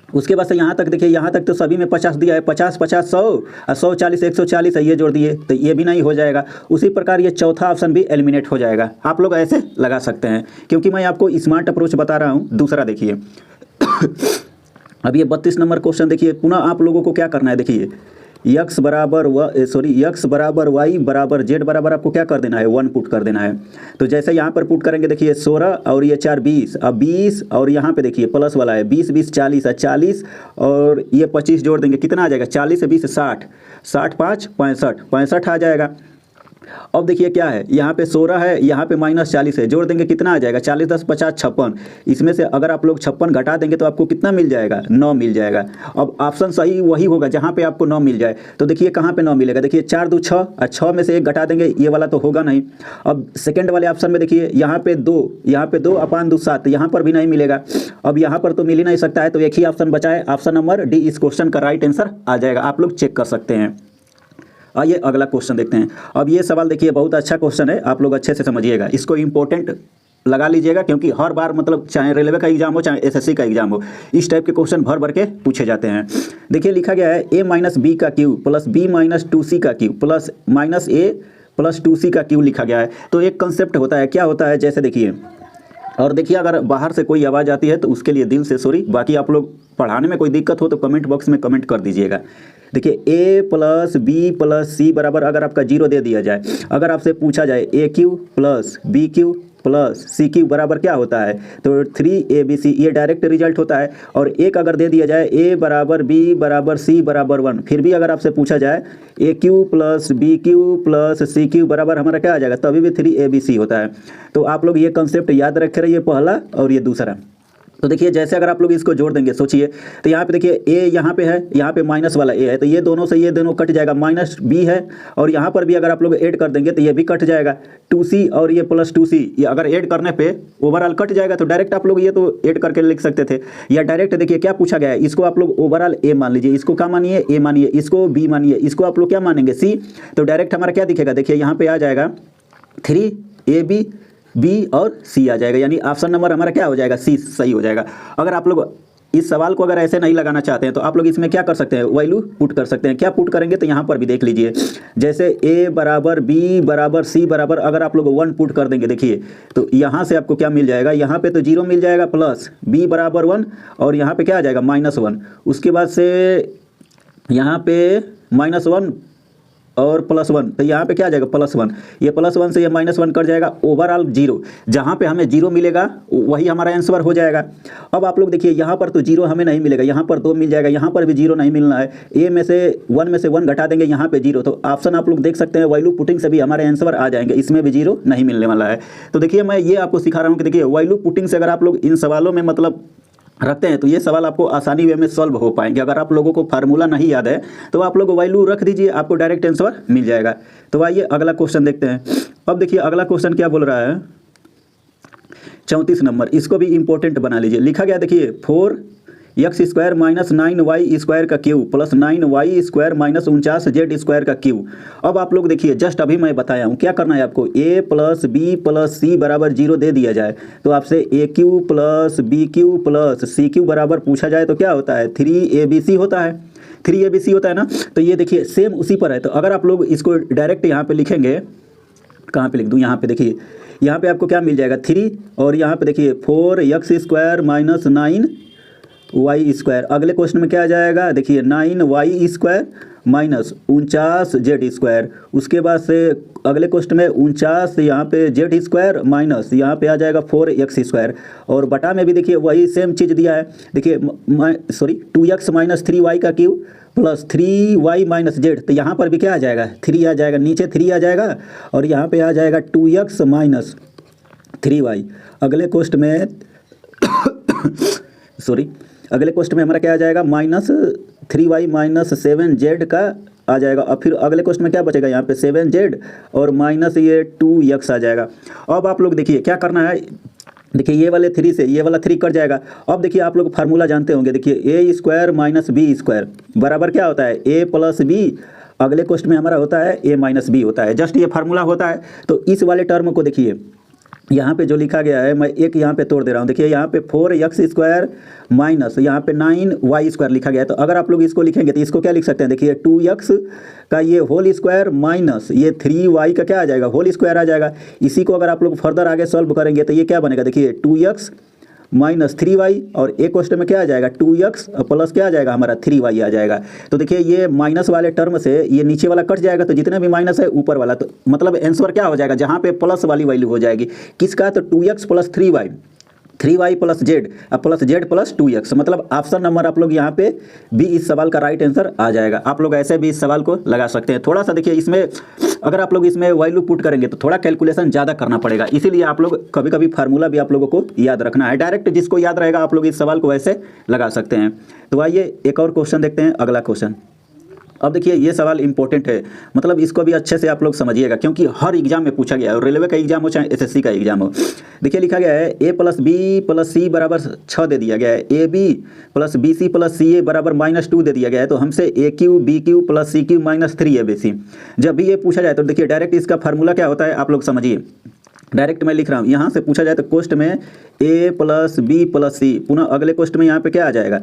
उसके बाद से यहाँ तक देखिए, यहाँ तक तो सभी में 50 दिया है, 50 50 100 और 100 40 140 है, ये जोड़ दिए तो ये भी नहीं हो जाएगा। उसी प्रकार ये चौथा ऑप्शन भी एलिमिनेट हो जाएगा। आप लोग ऐसे लगा सकते हैं, क्योंकि मैं आपको स्मार्ट अप्रोच बता रहा हूँ। दूसरा देखिए अब ये 32 नंबर क्वेश्चन देखिए, पुनः आप लोगों को क्या करना है, देखिए x = y = z बराबर आपको क्या कर देना है, 1 पुट कर देना है। तो जैसे यहाँ पर पुट करेंगे देखिए 16 और ये 4 20, अब 20 और यहाँ पे देखिए प्लस वाला है 20 20 40 है, 40 और ये 25 जोड़ देंगे, कितना आ जाएगा 40 से 20 60, 60 5 65 65 आ जाएगा। अब देखिए क्या है, यहाँ पे 16 है, यहाँ पे -40 है, जोड़ देंगे कितना आ जाएगा 40 10 50 56। इसमें से अगर आप लोग 56 घटा देंगे तो आपको कितना मिल जाएगा, 9 मिल जाएगा। अब ऑप्शन सही वही होगा जहाँ पे आपको 9 मिल जाए। तो देखिए कहाँ पे 9 मिलेगा, देखिए 4 2 6 और 6 में से 1 घटा देंगे, ये वाला तो होगा नहीं। अब सेकेंड वाले ऑप्शन में देखिए यहाँ पे 2 / 2 7, यहाँ पर भी नहीं मिलेगा। अब यहाँ पर तो मिल ही नहीं सकता है, तो एक ही ऑप्शन बचा है, ऑप्शन नंबर डी इस क्वेश्चन का राइट आंसर आ जाएगा। आप लोग चेक कर सकते हैं। आइए अगला क्वेश्चन देखते हैं। अब ये सवाल देखिए बहुत अच्छा क्वेश्चन है, आप लोग अच्छे से समझिएगा, इसको इंपॉर्टेंट लगा लीजिएगा, क्योंकि हर बार मतलब चाहे रेलवे का एग्जाम हो चाहे SSC का एग्जाम हो, इस टाइप के क्वेश्चन भर के पूछे जाते हैं। देखिए लिखा गया है a - b का क्यूब प्लस b - 2c का क्यूब प्लस -a + 2c का क्यूब लिखा गया है। तो एक कंसेप्ट होता है, क्या होता है, जैसे देखिए, और देखिए अगर बाहर से कोई आवाज़ आती है तो उसके लिए दिल से सॉरी। बाकी आप लोग पढ़ाने में कोई दिक्कत हो तो कमेंट बॉक्स में कमेंट कर दीजिएगा। देखिए a + b + c बराबर अगर आपका 0 दे दिया जाए, अगर आपसे पूछा जाए a³ + b³ + c³ बराबर क्या होता है, तो 3abc, ये डायरेक्ट रिजल्ट होता है। और एक अगर दे दिया जाए a = b = c = 1, फिर भी अगर आपसे पूछा जाए a³ + b³ + c³ बराबर हमारा क्या आ जाएगा, तभी भी 3abc होता है। तो आप लोग ये कंसेप्ट याद रखे रहिए, पहला और ये दूसरा। तो देखिए जैसे अगर आप लोग इसको जोड़ देंगे, सोचिए तो यहाँ पे देखिए a यहाँ पे है, यहाँ पे माइनस वाला a है, तो ये दोनों से ये दोनों कट जाएगा, -b है, और यहाँ पर भी अगर आप लोग ऐड कर देंगे तो ये भी कट जाएगा, 2c और ये +2c, ये अगर ऐड करने पे ओवरऑल कट जाएगा। तो डायरेक्ट आप लोग ये तो ऐड करके लिख सकते थे, या डायरेक्ट देखिए क्या पूछा गया है, इसको आप लोग ओवरऑल a मान लीजिए, इसको क्या मानिए a मानिए, इसको b मानिए, इसको आप लोग क्या मानेंगे c। तो डायरेक्ट हमारा क्या दिखेगा, देखिए यहाँ पे आ जाएगा 3ab b और c आ जाएगा, यानी ऑप्शन नंबर हमारा क्या हो जाएगा, सी सही हो जाएगा। अगर आप लोग इस सवाल को अगर ऐसे नहीं लगाना चाहते हैं तो आप लोग इसमें क्या कर सकते हैं, वैल्यू पुट कर सकते हैं। क्या पुट करेंगे तो यहाँ पर भी देख लीजिए, जैसे a बराबर b बराबर c बराबर अगर आप लोग 1 पुट कर देंगे, देखिए तो यहाँ से आपको क्या मिल जाएगा, यहाँ पे तो 0 मिल जाएगा प्लस b बराबर 1 और यहाँ पे क्या आ जाएगा -1, उसके बाद से यहाँ पे -1 और +1, तो यहाँ पे क्या आ जाएगा +1, ये +1 से ये -1 कट जाएगा, ओवरऑल 0। जहाँ पे हमें 0 मिलेगा वही हमारा आंसर हो जाएगा। अब आप लोग देखिए यहाँ पर तो 0 हमें नहीं मिलेगा, यहाँ पर 2 मिल जाएगा, यहाँ पर भी 0 नहीं मिलना है, ए में से 1 घटा देंगे, यहाँ पे 0, तो ऑप्शन आप लोग देख सकते हैं वैल्यू पुटिंग से भी हमारे आंसर आ जाएंगे, इसमें भी 0 नहीं मिलने वाला है। तो देखिए मैं ये आपको सिखा रहा हूँ कि देखिए वैल्यू पुटिंग से अगर आप लोग इन सवालों में मतलब रखते हैं तो ये सवाल आपको आसानी वे में सॉल्व हो पाएंगे। अगर आप लोगों को फार्मूला नहीं याद है तो आप लोग वैल्यू रख दीजिए, आपको डायरेक्ट आंसर मिल जाएगा। तो आइए अगला क्वेश्चन देखते हैं। अब देखिए अगला क्वेश्चन क्या बोल रहा है, 34 नंबर, इसको भी इंपॉर्टेंट बना लीजिए। लिखा गया देखिए 4x² - 9y² का क्यूब प्लस 9y² - 49z² का क्यूब। अब आप लोग देखिए जस्ट अभी मैं बताया हूँ क्या करना है आपको, a + b + c बराबर 0 दे दिया जाए तो आपसे a³ + b³ + c³ बराबर पूछा जाए तो क्या होता है, 3abc होता है, 3abc होता है ना। तो ये देखिए सेम उसी पर है। तो अगर आप लोग इसको डायरेक्ट यहाँ पे लिखेंगे, कहाँ पे लिख दूँ, यहाँ पे देखिए, यहाँ पे आपको क्या मिल जाएगा 3 और यहाँ पे देखिए 4x² - 9y²। अगले क्वेश्चन में क्या आ जाएगा, देखिए 9y² - 49z²। उसके बाद से अगले क्वेश्चन में 49 यहाँ पे z² माइनस यहाँ पे आ जाएगा 4x²। और बटा में भी देखिए वही सेम चीज़ दिया है, देखिए 2x - 3y का क्यूब प्लस 3y - z। तो यहाँ पर भी क्या आ जाएगा, 3 आ जाएगा, नीचे 3 आ जाएगा और यहाँ पे आ जाएगा 2x - 3y। अगले क्वेश्चन में अगले क्वेश्चन में हमारा क्या आ जाएगा, -3y - 7z का आ जाएगा। और फिर अगले क्वेश्चन में क्या बचेगा, यहाँ पे 7z और माइनस ये 2x आ जाएगा। अब आप लोग देखिए क्या करना है, देखिए ये वाले 3 से ये वाला 3 कट जाएगा। अब देखिए आप लोग फार्मूला जानते होंगे, देखिए a² - b² बराबर क्या होता है, a + b। अगले क्वेश्चन में हमारा होता है a - b होता है, जस्ट ये फार्मूला होता है। तो इस वाले टर्म को देखिए यहाँ पे जो लिखा गया है, मैं एक यहाँ पे तोड़ दे रहा हूँ, देखिए यहाँ पे 4x² माइनस यहाँ पे 9y² लिखा गया है। तो अगर आप लोग इसको लिखेंगे तो इसको क्या लिख सकते हैं, देखिए 2x का ये होल स्क्वायर माइनस ये 3y का क्या आ जाएगा, होल स्क्वायर आ जाएगा। इसी को अगर आप लोग फर्दर आगे सॉल्व करेंगे तो ये क्या बनेगा, देखिए 2x - 3y और एक क्वेश्चन में क्या आ जाएगा 2x प्लस क्या आ जाएगा हमारा 3y आ जाएगा। तो देखिए ये माइनस वाले टर्म से ये नीचे वाला कट जाएगा, तो जितने भी माइनस है ऊपर वाला, तो मतलब आंसर क्या हो जाएगा, जहाँ पे प्लस वाली वैल्यू हो जाएगी किसका, तो 2x + 3y + z plus z + 2x। मतलब ऑप्शन नंबर आप लोग यहाँ पे भी इस सवाल का राइट आंसर आ जाएगा। आप लोग ऐसे भी इस सवाल को लगा सकते हैं। थोड़ा सा देखिए इसमें अगर आप लोग इसमें वैल्यू पुट करेंगे तो थोड़ा कैलकुलेशन ज़्यादा करना पड़ेगा, इसीलिए आप लोग कभी कभी फार्मूला भी आप लोगों को याद रखना है। डायरेक्ट जिसको याद रहेगा आप लोग इस सवाल को ऐसे लगा सकते हैं। तो आइए एक और क्वेश्चन देखते हैं, अगला क्वेश्चन। अब देखिए ये सवाल इंपॉर्टेंट है, मतलब इसको भी अच्छे से आप लोग समझिएगा क्योंकि हर एग्जाम में पूछा गया है, रेलवे का एग्जाम हो चाहे एसएससी का एग्जाम हो। देखिए लिखा गया है a + b + c बराबर 6 दे दिया गया है, ab + bc + ca बराबर -2 दे दिया गया है। तो हमसे a³ b³ + c³ - 3abc। जब भी ये पूछा जाए तो देखिए डायरेक्ट इसका फार्मूला क्या होता है आप लोग समझिए। डायरेक्ट मैं लिख रहा हूँ, यहाँ से पूछा जाए तो क्वेश्चन में a + b + c, पुनः अगले क्वेश्चन में यहाँ पे क्या आ जाएगा, a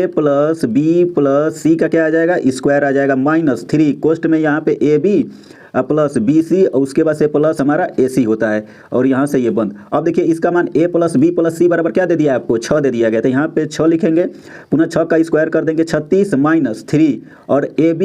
+ b + c का क्या आ जाएगा, स्क्वायर आ जाएगा -3। क्वेश्चन में यहाँ पे ab प्लस bc और उसके बाद से प्लस हमारा ac होता है और यहाँ से ये बंद। अब देखिए इसका मान a + b + c बराबर क्या दे दिया है आपको, 6 दे दिया गया। तो यहाँ पे 6 लिखेंगे, पुनः 6 का स्क्वायर कर देंगे 36 -3 और ab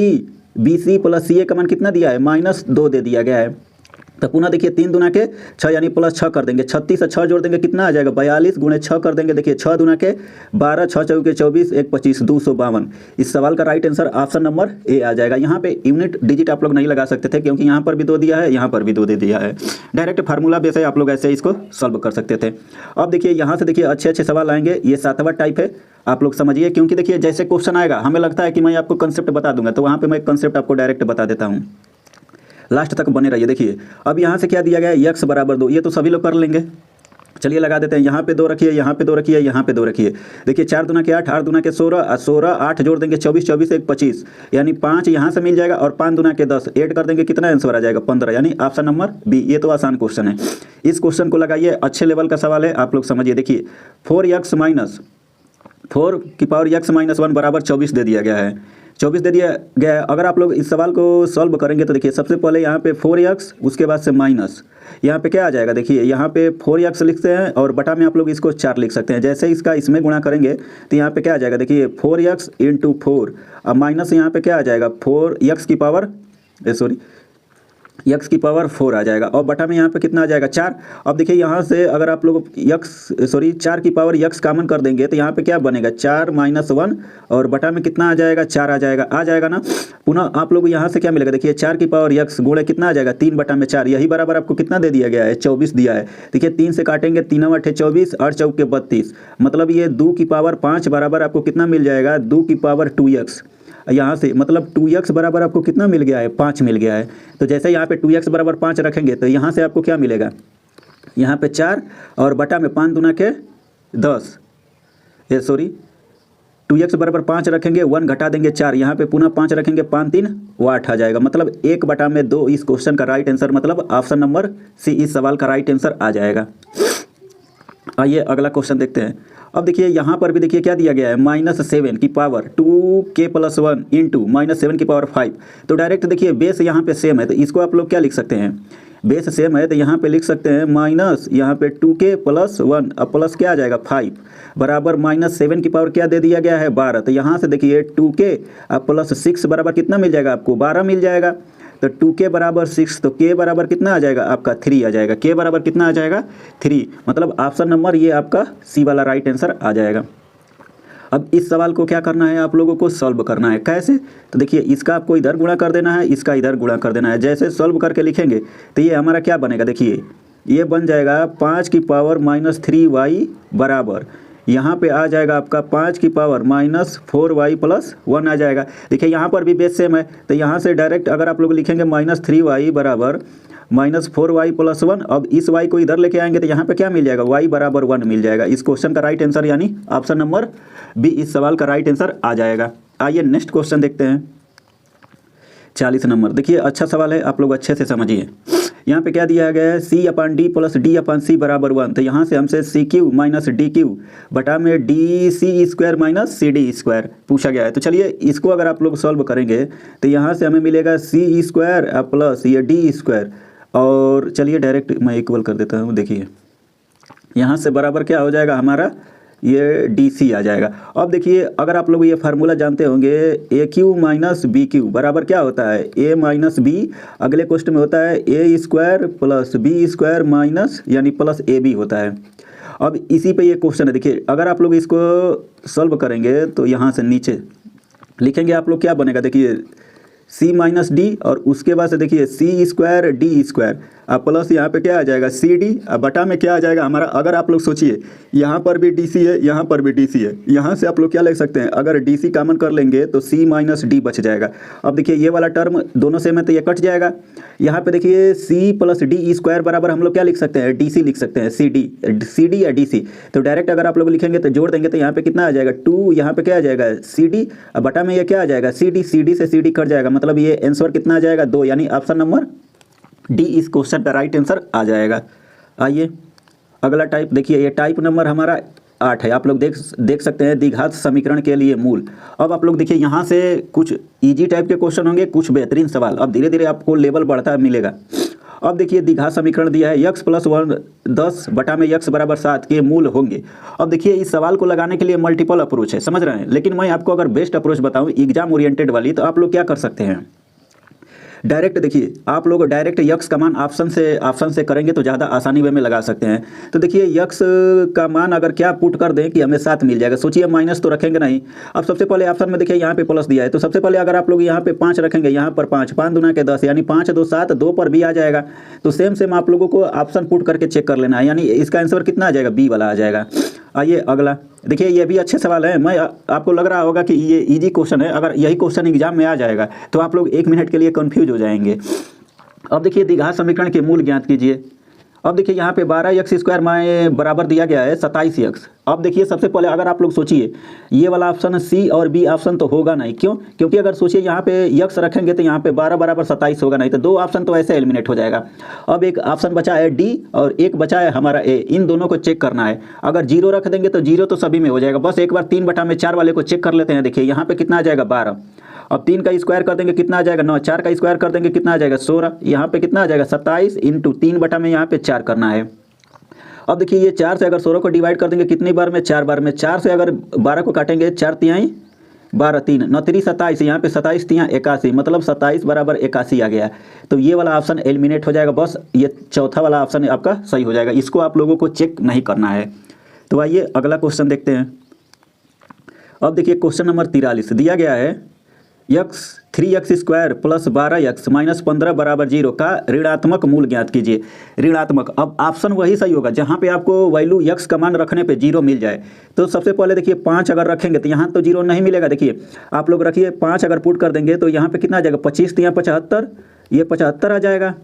bc + ca का मान कितना दिया है, -2 दे दिया गया है। तो पुनः देखिए 3 दूना के 6 यानी +6 कर देंगे, 36 से 6 जोड़ देंगे कितना आ जाएगा, 42 × 6 कर देंगे। देखिए 6 दूना के 12, 6 चौके 24, 1 25, 252। इस सवाल का right answer option number A आ जाएगा। यहाँ पे यूनिट डिजिट आप लोग नहीं लगा सकते थे क्योंकि यहाँ पर भी 2 दिया है, यहाँ पर भी 2 दे दिया है। डायरेक्ट फार्मूला बेस है, आप लोग ऐसे इसको सॉल्व कर सकते थे। अब देखिए यहाँ से देखिए अच्छे अच्छे सवाल आएंगे, ये 7वां टाइप है, आप लोग समझिए। क्योंकि देखिए जैसे क्वेश्चन आएगा हमें लगता है कि मैं आपको कंसेप्ट बता दूंगा, तो वहाँ पर मैं कंसेप्ट आपको डायरेक्ट बता देता हूँ, लास्ट तक बने रहिए। देखिए अब यहाँ से क्या दिया गया है, x = 2, ये तो सभी लोग कर लेंगे। चलिए लगा देते हैं, यहाँ पे 2 रखिए, यहाँ पे 2 रखिए, यहाँ पे 2 रखिए। देखिए 4 दूना के 8, 8 दूना के 16, 16 8 जोड़ देंगे 24, 24 1 25 यानी 5 यहाँ से मिल जाएगा और 5 दूना के 10 ऐड कर देंगे, कितना आंसर आ जाएगा 15 यानी ऑप्शन नंबर बी। ये तो आसान क्वेश्चन है, इस क्वेश्चन को लगाइए, अच्छे लेवल का सवाल है, आप लोग समझिए। देखिए 4x - 4 की पावर x माइनस 1 बराबर 24 दे दिया गया है। 24 दे दिया गया है। अगर आप लोग इस सवाल को सॉल्व करेंगे तो देखिए सबसे पहले यहाँ पे 4x, उसके बाद से माइनस, यहाँ पे क्या आ जाएगा, देखिए यहाँ पे 4x लिखते हैं और बटा में आप लोग इसको 4 लिख सकते हैं। जैसे इसका इसमें गुणा करेंगे तो यहाँ पे क्या आ जाएगा, देखिए 4x इंटू 4, अब माइनस यहाँ पे क्या आ जाएगा, 4x की पावर x की पावर 4 आ जाएगा और बटा में यहाँ पे कितना आ जाएगा, 4। अब देखिए यहाँ से अगर आप लोग 4 की पावर x कॉमन कर देंगे तो यहाँ पे क्या बनेगा, 4 माइनस 1 और बटा में कितना आ जाएगा, 4 आ जाएगा ना। पुनः आप लोग यहाँ से क्या मिलेगा, देखिए 4 की पावर x गुणे कितना आ जाएगा, 3 बटा में 4, यही बराबर आपको कितना दे दिया गया है, 24 दिया है। देखिए 3 से काटेंगे, 3 8 24 और 4 के 32, मतलब ये 2 की पावर 5 बराबर आपको कितना मिल जाएगा, 2 की पावर 2x। यहाँ से मतलब 2x बराबर आपको कितना मिल गया है, 5 मिल गया है। तो जैसे यहाँ पे 2x बराबर 5 रखेंगे तो यहाँ से आपको क्या मिलेगा, यहाँ पे 4 और बटा में 5 दूना के 10, 2x बराबर 5 रखेंगे, 1 घटा देंगे 4, यहाँ पे पुनः 5 रखेंगे, 5 3 वो 8 आ जाएगा। मतलब 1 बटा में 2 इस क्वेश्चन का राइट आंसर, मतलब ऑप्शन नंबर सी इस सवाल का राइट आंसर आ जाएगा। आइए अगला क्वेश्चन देखते हैं। अब देखिए यहाँ पर भी देखिए क्या दिया गया है, -7 की पावर 2k + 1 इंटू -7 की पावर 5। तो डायरेक्ट देखिए बेस यहाँ पे सेम है तो इसको आप लोग क्या लिख सकते हैं, बेस सेम है तो यहाँ पे लिख सकते हैं माइनस यहाँ पे 2k + 1, अब प्लस क्या आ जाएगा 5 बराबर -7 की पावर क्या दे दिया गया है, 12। तो यहाँ से देखिए 2k अब + 6 बराबर कितना मिल जाएगा आपको, 12 मिल जाएगा। तो 2k बराबर 6, तो k बराबर कितना आ जाएगा आपका, 3 आ जाएगा। k बराबर कितना आ जाएगा, 3, मतलब ऑप्शन नंबर ये आपका सी वाला राइट आंसर आ जाएगा। अब इस सवाल को क्या करना है, आप लोगों को सॉल्व करना है। कैसे, तो देखिए इसका आपको इधर गुणा कर देना है, इसका इधर गुणा कर देना है। जैसे सॉल्व करके लिखेंगे तो ये हमारा क्या बनेगा, देखिए ये बन जाएगा 5 की पावर -3y बराबर, यहाँ पे आ जाएगा आपका 5 की पावर -4y + 1 आ जाएगा। देखिए यहाँ पर भी बेस सेम है तो यहाँ से डायरेक्ट अगर आप लोग लिखेंगे -3y बराबर -4y + 1, अब इस y को इधर लेके आएंगे तो यहाँ पे क्या मिल जाएगा, y बराबर 1 मिल जाएगा। इस क्वेश्चन का राइट आंसर यानी ऑप्शन नंबर बी इस सवाल का राइट आंसर आ जाएगा। आइए नेक्स्ट क्वेश्चन देखते हैं, 40 नंबर। देखिए अच्छा सवाल है, आप लोग अच्छे से समझिए। यहाँ पे क्या दिया गया है, C/D + D/C बराबर 1। तो यहाँ से हमसे CQ - DQ बटा में DC² - CD² पूछा गया है। तो चलिए इसको अगर आप लोग सॉल्व करेंगे तो यहाँ से हमें मिलेगा C² प्लस ये D², और चलिए डायरेक्ट मैं इक्वल कर देता हूँ। देखिए यहाँ से बराबर क्या हो जाएगा हमारा, ये DC आ जाएगा। अब देखिए अगर आप लोग ये फार्मूला जानते होंगे, AQ - BQ बराबर क्या होता है, A - B, अगले क्वेश्चन में होता है A² + B² माइनस यानी प्लस AB होता है। अब इसी पे ये क्वेश्चन है। देखिए अगर आप लोग इसको सॉल्व करेंगे तो यहाँ से नीचे लिखेंगे आप लोग क्या बनेगा, देखिए C - D और उसके बाद से देखिए C² D², अब प्लस यहाँ पे क्या आ जाएगा CD, अब बटा में क्या आ जाएगा हमारा, अगर आप लोग सोचिए यहाँ पर भी DC है, यहाँ पर भी DC है, यहाँ से आप लोग क्या लिख सकते हैं, अगर DC कॉमन कर लेंगे तो C - D बच जाएगा। अब देखिए ये वाला टर्म दोनों सेम है तो ये कट जाएगा। यहाँ पे देखिए C + D² बराबर हम लोग क्या लिख सकते हैं, DC लिख सकते हैं, CD या DC। तो डायरेक्ट अगर आप लोग लिखेंगे तो जोड़ देंगे तो यहाँ पे कितना आ जाएगा 2, यहाँ पे क्या आ जाएगा CD, अब बटा में ये क्या आ जाएगा CD से CD कट जाएगा, मतलब ये आंसर कितना आ जाएगा 2, यानी ऑप्शन नंबर डी इस क्वेश्चन का राइट आंसर आ जाएगा। आइए अगला टाइप देखिए, ये टाइप नंबर हमारा 8 है। आप लोग देख सकते हैं द्विघात समीकरण के लिए मूल। अब आप लोग देखिए यहाँ से कुछ इजी टाइप के क्वेश्चन होंगे, कुछ बेहतरीन सवाल। अब धीरे धीरे आपको लेवल बढ़ता मिलेगा। अब देखिए द्विघात समीकरण दिया है, x + 1 10 बटा में x बराबर 7 के मूल होंगे। अब देखिए इस सवाल को लगाने के लिए मल्टीपल अप्रोच है, समझ रहे हैं, लेकिन मैं आपको अगर बेस्ट अप्रोच बताऊं एग्जाम ओरिएंटेड वाली, तो आप लोग क्या कर सकते हैं, डायरेक्ट देखिए आप लोग डायरेक्ट यक्स का मान ऑप्शन से करेंगे तो ज़्यादा आसानी वे में लगा सकते हैं। तो देखिए यक्स का मान अगर क्या पुट कर दें कि हमें 7 मिल जाएगा, सोचिए माइनस तो रखेंगे नहीं। अब सबसे पहले ऑप्शन में देखिए यहाँ पे प्लस दिया है, तो सबसे पहले अगर आप लोग यहाँ पे 5 रखेंगे, यहाँ पर 5 दूना के 10 यानी 5 2 7, 2 पर भी आ जाएगा। तो सेम आप लोगों को ऑप्शन पुट करके चेक कर लेना है, यानी इसका आंसर कितना आ जाएगा, बी वाला आ जाएगा। आइए अगला देखिए, ये भी अच्छे सवाल है। मैं आपको लग रहा होगा कि ये इजी क्वेश्चन है, अगर यही क्वेश्चन एग्जाम में आ जाएगा तो आप लोग 1 मिनट के लिए कंफ्यूज हो जाएंगे। अब देखिए द्विघात समीकरण के मूल ज्ञात कीजिए। अब देखिए यहाँ पे 12x² में बराबर दिया गया है 27x। अब देखिए सबसे पहले अगर आप लोग सोचिए ये वाला ऑप्शन सी और बी ऑप्शन तो होगा नहीं, क्यों? क्योंकि अगर सोचिए यहाँ पे x रखेंगे तो यहाँ पे 12 बराबर 27 होगा नहीं, तो दो ऑप्शन तो ऐसे एलिमिनेट हो जाएगा। अब एक ऑप्शन बचा है डी और एक बचा है हमारा ए, इन दोनों को चेक करना है। अगर 0 रख देंगे तो 0 तो सभी में हो जाएगा, बस एक बार 3/4 वाले को चेक कर लेते हैं। देखिए यहाँ पे कितना आ जाएगा 12, अब 3 का स्क्वायर कर देंगे कितना आ जाएगा 9, 4 का स्क्वायर कर देंगे कितना आ जाएगा 16, यहाँ पे कितना आ जाएगा 27 इंटू 3 में यहाँ पे 4 करना है। अब देखिए ये 4 से अगर 16 को डिवाइड कर देंगे कितनी बार में, 4 बार में। 4 से अगर 12 को काटेंगे 4 तिहाई 12, 3 9 3 27, यहाँ पे 27 तिहाई 81, मतलब 27 बराबर 81 आ गया। तो ये वाला ऑप्शन एलिमिनेट हो जाएगा, बस ये चौथा वाला ऑप्शन आपका सही हो जाएगा। इसको आप लोगों को चेक नहीं करना है। तो आइए अगला क्वेश्चन देखते हैं। अब देखिए क्वेश्चन नंबर 43 दिया गया है 3x² प्लस 12x माइनस 15 बराबर 0 का ऋणात्मक मूल ज्ञात कीजिए। ऋणात्मक, अब ऑप्शन वही सही होगा जहाँ पे आपको वैल्यू x का मान रखने पे 0 मिल जाए। तो सबसे पहले देखिए 5 अगर रखेंगे तो यहाँ तो 0 नहीं मिलेगा। देखिए आप लोग रखिए 5 अगर पुट कर देंगे तो यहाँ पे कितना आ जाएगा 25 यहाँ 75, ये 75 आ जाएगा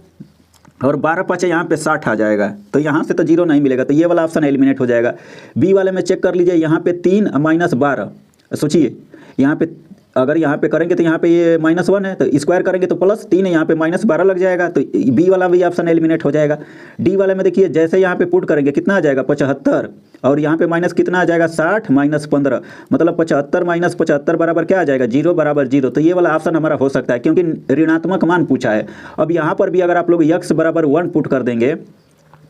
और 12 5 यहाँ पे 60 आ जाएगा। तो यहाँ से तो 0 नहीं मिलेगा, तो ये वाला ऑप्शन एलिमिनेट हो जाएगा। बी वाले में चेक कर लीजिए, यहाँ पे 3 माइनस 12, सोचिए यहाँ पे अगर यहाँ पे करेंगे तो यहाँ पे ये -1 है, तो स्क्वायर करेंगे तो +3 है, यहाँ पे -12 लग जाएगा, तो बी वाला भी ऑप्शन एलिमिनेट हो जाएगा। डी वाले में देखिए जैसे यहाँ पे पुट करेंगे कितना आ जाएगा 75 और यहाँ पे माइनस कितना आ जाएगा 60 माइनस 15, मतलब 75 माइनस 75 बराबर क्या आ जाएगा 0 बराबर 0। तो ये वाला ऑप्शन हमारा हो सकता है क्योंकि ऋणात्मक मान पूछा है। अब यहाँ पर भी अगर आप लोग x बराबर 1 पुट कर देंगे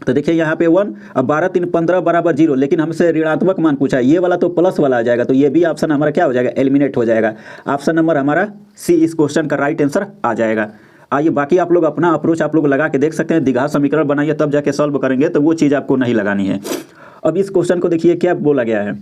तो देखिए यहाँ पे 1, अब 12 3 15 बराबर 0, लेकिन हमसे ऋणात्मक मान पूछा है, ये वाला तो प्लस वाला आ जाएगा, तो ये भी ऑप्शन हमारा क्या हो जाएगा एलिमिनेट हो जाएगा। ऑप्शन नंबर हमारा सी इस क्वेश्चन का राइट आंसर आ जाएगा। आइए बाकी आप लोग अपना अप्रोच आप लोग लगा के देख सकते हैं, द्विघात समीकरण बनाइए तब जाके सॉल्व करेंगे, तो वो चीज़ आपको नहीं लगानी है। अब इस क्वेश्चन को देखिए क्या बोला गया है,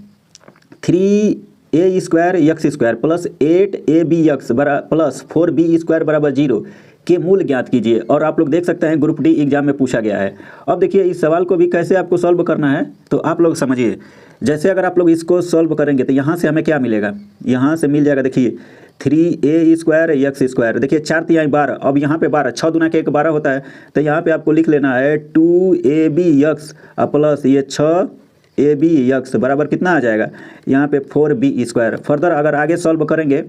3a² x² plus 8abx plus 4b² बराबर 0 के मूल ज्ञात कीजिए। और आप लोग देख सकते हैं ग्रुप डी एग्जाम में पूछा गया है। अब देखिए इस सवाल को भी कैसे आपको सॉल्व करना है तो आप लोग समझिए। जैसे अगर आप लोग इसको सॉल्व करेंगे तो यहाँ से हमें क्या मिलेगा, यहाँ से मिल जाएगा देखिए 3a² x², देखिए 4 तिहाई 12, अब यहाँ पे 12, 6 दूना के 1 12 होता है, तो यहाँ पे आपको लिख लेना है 2abx प्लस ये 6abx बराबर कितना आ जाएगा यहाँ पे 4b²। फर्दर अगर आगे सॉल्व करेंगे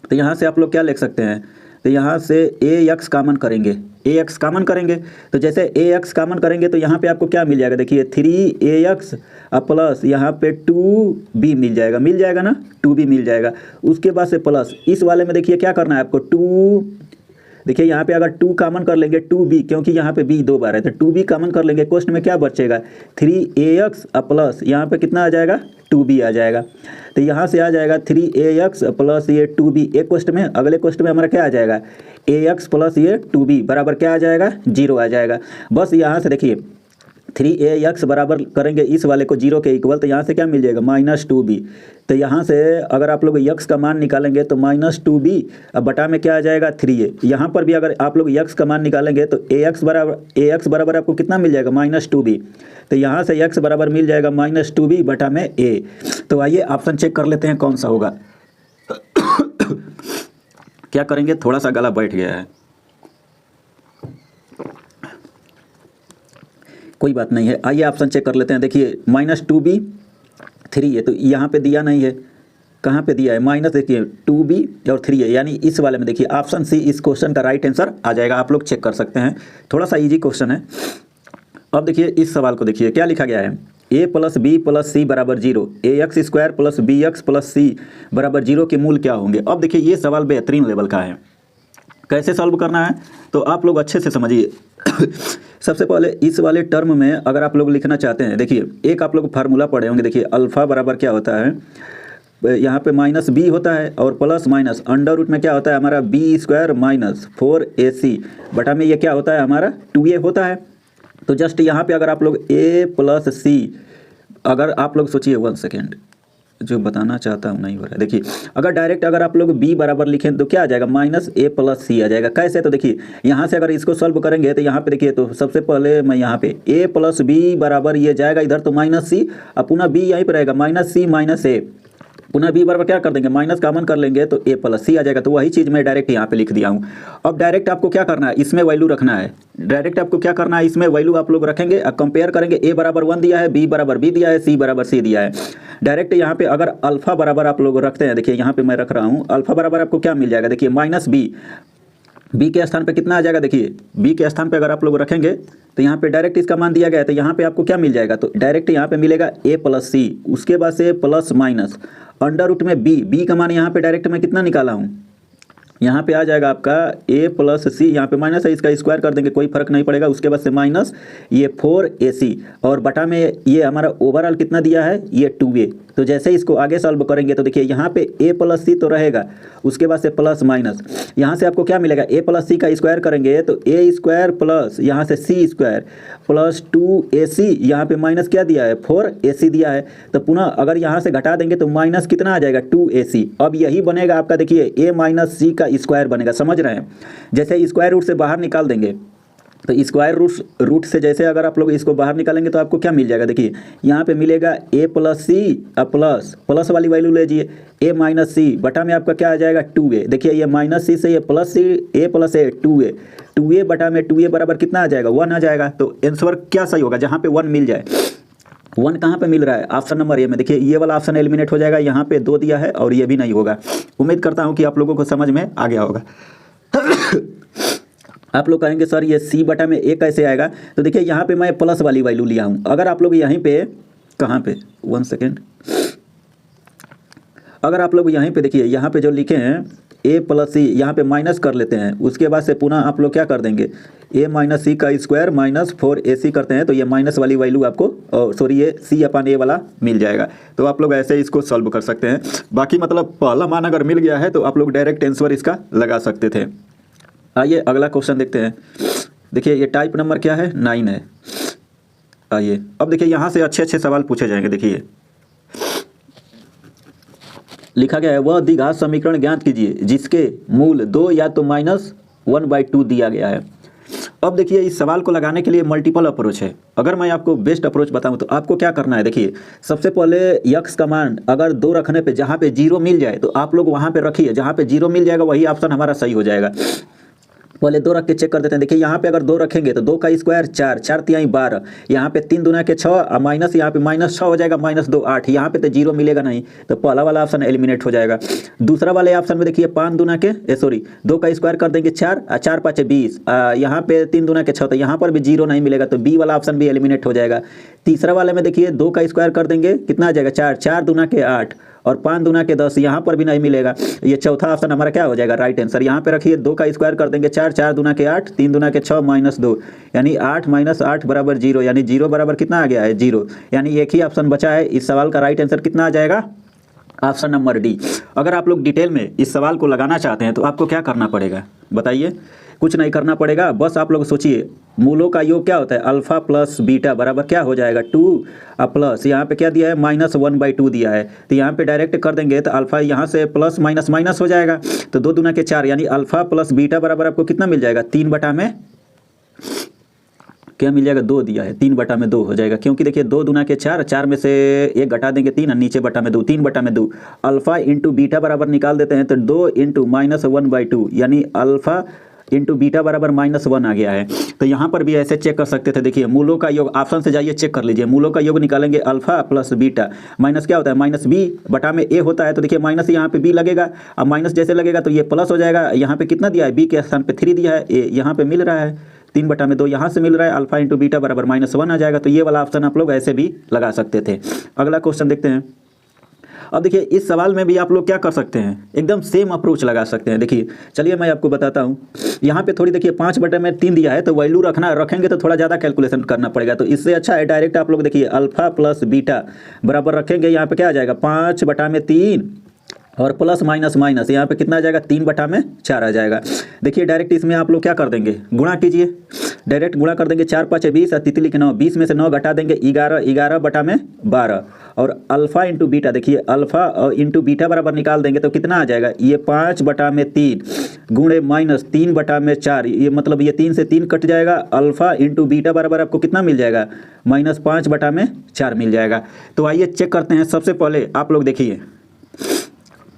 तो यहाँ से आप लोग क्या लिख सकते हैं, तो यहाँ से ax कॉमन करेंगे, ax कॉमन करेंगे, तो जैसे ax कॉमन करेंगे तो यहाँ पे आपको क्या मिल जाएगा, देखिए 3ax प्लस यहाँ पे 2b मिल जाएगा ना, 2b मिल जाएगा। उसके बाद से प्लस इस वाले में देखिए क्या करना है आपको 2, देखिए यहाँ पे अगर 2 कॉमन कर लेंगे 2b, क्योंकि यहाँ पे b 2 बार है, तो 2b कॉमन कर लेंगे, क्वेश्चन में क्या बचेगा 3ax प्लस यहाँ पे कितना आ जाएगा 2b आ जाएगा। तो यहाँ से आ जाएगा 3ax प्लस ये 2b, एक क्वेश्चन में, अगले क्वेश्चन में हमारा क्या आ जाएगा ax प्लस ये 2b बराबर क्या आ जाएगा 0 आ जाएगा। बस यहाँ से देखिए 3ax बराबर करेंगे इस वाले को 0 के इक्वल, तो यहाँ से क्या मिल जाएगा -2b। तो यहाँ से अगर आप लोग x का मान निकालेंगे तो -2b, अब बटा में क्या आ जाएगा 3a। यहाँ पर भी अगर आप लोग x का मान निकालेंगे तो ax बराबर आपको कितना मिल जाएगा -2b, तो यहाँ से x बराबर मिल जाएगा -2b बटा में a। तो आइए ऑप्शन चेक कर लेते हैं कौन सा होगा। क्या करेंगे, थोड़ा सा गला बैठ गया है, कोई बात नहीं है। आइए ऑप्शन चेक कर लेते हैं। देखिए -2b 3 है, तो यहाँ पे दिया नहीं है, कहाँ पे दिया है माइनस, देखिए 2b और 3 है, यानी इस वाले में देखिए ऑप्शन सी इस क्वेश्चन का राइट आंसर आ जाएगा। आप लोग चेक कर सकते हैं, थोड़ा सा इजी क्वेश्चन है। अब देखिए इस सवाल को देखिए क्या लिखा गया है, a प्लस बी प्लस सी बराबर 0, ax² प्लस bx प्लस सी बराबर 0 के मूल क्या होंगे। अब देखिए ये सवाल बेहतरीन लेवल का है, कैसे सॉल्व करना है तो आप लोग अच्छे से समझिए। सबसे पहले इस वाले टर्म में अगर आप लोग लिखना चाहते हैं, देखिए एक आप लोग फार्मूला पढ़े होंगे, देखिए अल्फ़ा बराबर क्या होता है, यहाँ पे -b होता है और प्लस माइनस अंडर रूट में क्या होता है हमारा b² माइनस 4ac बटा में ये क्या होता है हमारा 2a होता है। तो जस्ट यहाँ पे अगर आप लोग a प्लस सी, अगर आप लोग सोचिए 1 सेकेंड, जो बताना चाहता हूँ नहीं हो रहा है। देखिए अगर डायरेक्ट अगर आप लोग b बराबर लिखें तो क्या आ जाएगा -a प्लस सी आ जाएगा। कैसे, तो देखिए यहाँ से अगर इसको सॉल्व करेंगे तो यहाँ पे देखिए, तो सबसे पहले मैं यहाँ पे a प्लस बी बराबर ये जाएगा इधर तो -c, अब पुनः b यहीं पर रहेगा -c -a, पुनः b बराबर क्या कर देंगे, माइनस कॉमन कर लेंगे तो a प्लस सी आ जाएगा। तो वही चीज़ मैं डायरेक्ट यहाँ पे लिख दिया हूँ। अब डायरेक्ट आपको क्या करना है, इसमें वैल्यू रखना है। डायरेक्ट आपको क्या करना है, इसमें वैल्यू आप लोग रखेंगे, कंपेयर करेंगे। a बराबर 1 दिया है, b बराबर b दिया है, c बराबर c दिया है। डायरेक्ट यहाँ पे अगर अल्फा बराबर आप लोग रखते हैं, देखिए यहाँ पे मैं रख रहा हूँ, अल्फा बराबर आपको क्या मिल जाएगा, देखिए माइनस b, बी के स्थान पे कितना आ जाएगा, देखिए बी के स्थान पे अगर आप लोग रखेंगे तो यहाँ पे डायरेक्ट इसका मान दिया गया है, तो यहाँ पे आपको क्या मिल जाएगा, तो डायरेक्ट यहाँ पे मिलेगा a प्लस सी, उसके बाद से प्लस माइनस अंडर रूट में b का मान यहाँ पे डायरेक्ट मैं कितना निकाला हूँ, यहाँ पे आ जाएगा आपका a प्लस सी, यहाँ पे माइनस है, इसका स्क्वायर कर देंगे कोई फर्क नहीं पड़ेगा। उसके बाद से माइनस ये 4ac और बटा में ये हमारा ओवरऑल कितना दिया है, ये 2a। तो जैसे इसको आगे सॉल्व करेंगे तो देखिए यहाँ पे a प्लस सी तो रहेगा, उसके बाद से प्लस माइनस यहाँ से आपको क्या मिलेगा, a प्लस सी का स्क्वायर करेंगे तो a स्क्वायर प्लस यहाँ से c स्क्वायर प्लस 2ac, यहाँ पे माइनस क्या दिया है, 4ac दिया है। तो पुनः अगर यहाँ से घटा देंगे तो माइनस कितना आ जाएगा, 2ac। अब यही बनेगा आपका, देखिए a माइनस सी का स्क्वायर बनेगा, समझ रहे हैं। जैसे स्क्वायर रूट से बाहर निकाल देंगे तो स्क्वायर रूट से जैसे अगर आप लोग इसको बाहर निकालेंगे तो आपको क्या मिल जाएगा, देखिए यहाँ पे मिलेगा a प्लस सी प्लस वाली वैल्यू लीजिए, a माइनस सी बटा में आपका क्या आ जाएगा 2a। देखिए ये माइनस सी से ये plus C, a plus A 2a बटा में 2a बराबर कितना आ जाएगा, 1 आ जाएगा। तो आंसर क्या सही होगा, जहाँ पे 1 मिल जाए। 1 कहाँ पे मिल रहा है, ऑप्शन नंबर ए में। देखिए ये वाला ऑप्शन एलिमिनेट हो जाएगा, यहाँ पे 2 दिया है और ये भी नहीं होगा। उम्मीद करता हूँ कि आप लोगों को समझ में आ गया होगा। आप लोग कहेंगे सर ये c बटा में a कैसे आएगा, तो देखिए यहाँ पे मैं प्लस वाली वैल्यू लिया हूँ। अगर आप लोग यहीं पे, कहाँ पे, 1 सेकेंड, अगर आप लोग यहीं पे देखिए, यहाँ पे जो लिखे हैं a प्लस सी, यहाँ पे माइनस कर लेते हैं। उसके बाद से पुनः आप लोग क्या कर देंगे, a माइनस सी का स्क्वायर माइनस 4ac करते हैं तो ये माइनस वाली वैल्यू आपको, सॉरी ये c अपन a वाला मिल जाएगा। तो आप लोग ऐसे इसको सॉल्व कर सकते हैं। बाकी मतलब पहला मान अगर मिल गया है तो आप लोग डायरेक्ट आंसर इसका लगा सकते थे। आइए अगला क्वेश्चन देखते हैं। देखिए ये टाइप नंबर क्या है, 9 है। आइए अब देखिए यहाँ से अच्छे अच्छे सवाल पूछे जाएंगे। देखिए लिखा गया है, वह द्विघात समीकरण ज्ञात कीजिए जिसके मूल 2 या तो -1/2 दिया गया है। अब देखिए इस सवाल को लगाने के लिए मल्टीपल अप्रोच है। अगर मैं आपको बेस्ट अप्रोच बताऊं तो आपको क्या करना है, देखिए सबसे पहले यक्स का मान अगर 2 रखने पे जहाँ पे 0 मिल जाए तो आप लोग वहाँ पे रखिए, जहाँ पे 0 मिल जाएगा वही ऑप्शन हमारा सही हो जाएगा। पहले 2 रख के चेक कर देते हैं। देखिए यहाँ पे अगर 2 रखेंगे तो 2 का स्क्वायर 4, 4 तिहाई 12, यहाँ पे 3 दूना के 6 माइनस, यहाँ पे -6 हो जाएगा, -2 8, यहाँ पे तो 0 मिलेगा नहीं, तो पहला वाला ऑप्शन एलिमिनेट हो जाएगा। दूसरा वाले ऑप्शन में देखिए 5 दूना के 2 का स्क्वायर कर देंगे 4, 4 5 20, यहाँ पे 3 दूना के 6, तो यहाँ पर भी 0 नहीं मिलेगा, तो बी वाला ऑप्शन भी एलिमिनेट हो जाएगा। तीसरा वाले में देखिए 2 का स्क्वायर कर देंगे, कितना आ जाएगा 4, 4 दूना के 8 और 5 दूना के 10, यहाँ पर भी नहीं मिलेगा। ये चौथा ऑप्शन हमारा क्या हो जाएगा, राइट आंसर। यहाँ पे रखिए 2 का स्क्वायर कर देंगे 4, 4 दूना के 8, 3 दूना के 6 -2, यानी 8 - 8 बराबर 0, यानी 0 बराबर कितना आ गया है 0, यानी एक ही ऑप्शन बचा है। इस सवाल का राइट आंसर कितना आ जाएगा, ऑप्शन नंबर डी। अगर आप लोग डिटेल में इस सवाल को लगाना चाहते हैं तो आपको क्या करना पड़ेगा बताइए, कुछ नहीं करना पड़ेगा, बस आप लोग सोचिए मूलों का योग क्या होता है, अल्फा प्लस बीटा बराबर क्या हो जाएगा 2 प्लस यहाँ पे क्या दिया है -1/2 दिया है, तो यहाँ पे डायरेक्ट कर देंगे तो अल्फा यहाँ से प्लस माइनस माइनस हो जाएगा, तो 2 दूना के 4, यानी अल्फा प्लस बीटा बराबर आपको कितना मिल जाएगा 3 बटा में क्या मिल जाएगा, 2 दिया है, 3 बटा में 2 हो जाएगा। क्योंकि देखिए 2 दूना के 4, 4 में से 1 घटा देंगे 3 और नीचे बटा में 2, 3 बटा में 2। अल्फा इंटू बीटा बराबर निकाल देते हैं तो 2 इंटू -1/2, यानी अल्फा इंटू बीटा बराबर -1 आ गया है। तो यहाँ पर भी ऐसे चेक कर सकते थे। देखिए मूलों का योग, ऑप्शन से जाइए चेक कर लीजिए, मूलों का योग निकालेंगे अल्फा प्लस बीटा, माइनस क्या होता है -b बटा में a होता है, तो देखिए माइनस यहाँ पे b लगेगा, अब माइनस जैसे लगेगा तो ये प्लस हो जाएगा। यहाँ पे कितना दिया है, b के स्थान पे 3 दिया है, a यहाँ पे मिल रहा है 3 बटा में 2, यहाँ से मिल रहा है अल्फा इंटू बीटा बराबर -1 आ जाएगा। तो ये वाला ऑप्शन आप लोग ऐसे भी लगा सकते थे। अगला क्वेश्चन देखते हैं। अब देखिए इस सवाल में भी आप लोग क्या कर सकते हैं, एकदम सेम अप्रोच लगा सकते हैं। देखिए चलिए मैं आपको बताता हूँ। यहाँ पे थोड़ी देखिए 5 बटे में 3 दिया है, तो वैल्यू रखेंगे तो थोड़ा ज़्यादा कैलकुलेशन करना पड़ेगा, तो इससे अच्छा है डायरेक्ट आप लोग देखिए अल्फा प्लस बीटा बराबर रखेंगे, यहाँ पे क्या आ जाएगा 5 बटा में 3 और प्लस माइनस माइनस, यहाँ पे कितना आ जाएगा 3 बटा में 4 आ जाएगा। देखिए डायरेक्ट इसमें आप लोग क्या कर देंगे, गुणा कीजिए, डायरेक्ट गुणा कर देंगे 4 5 20 और तितली के 9, 20 में से 9 घटा देंगे 11, 11 बटा में 12 और अल्फा इंटू बीटा, देखिए अल्फा और इंटू बीटा बराबर निकाल देंगे तो कितना आ जाएगा, ये 5 बटा में 3 गुणे माइनस 3 बटा में 4, ये मतलब ये 3 से 3 कट जाएगा, अल्फा इंटू बीटा बराबर आपको कितना मिल जाएगा -5 बटा में 4 मिल जाएगा। तो आइए चेक करते हैं। सबसे पहले आप लोग देखिए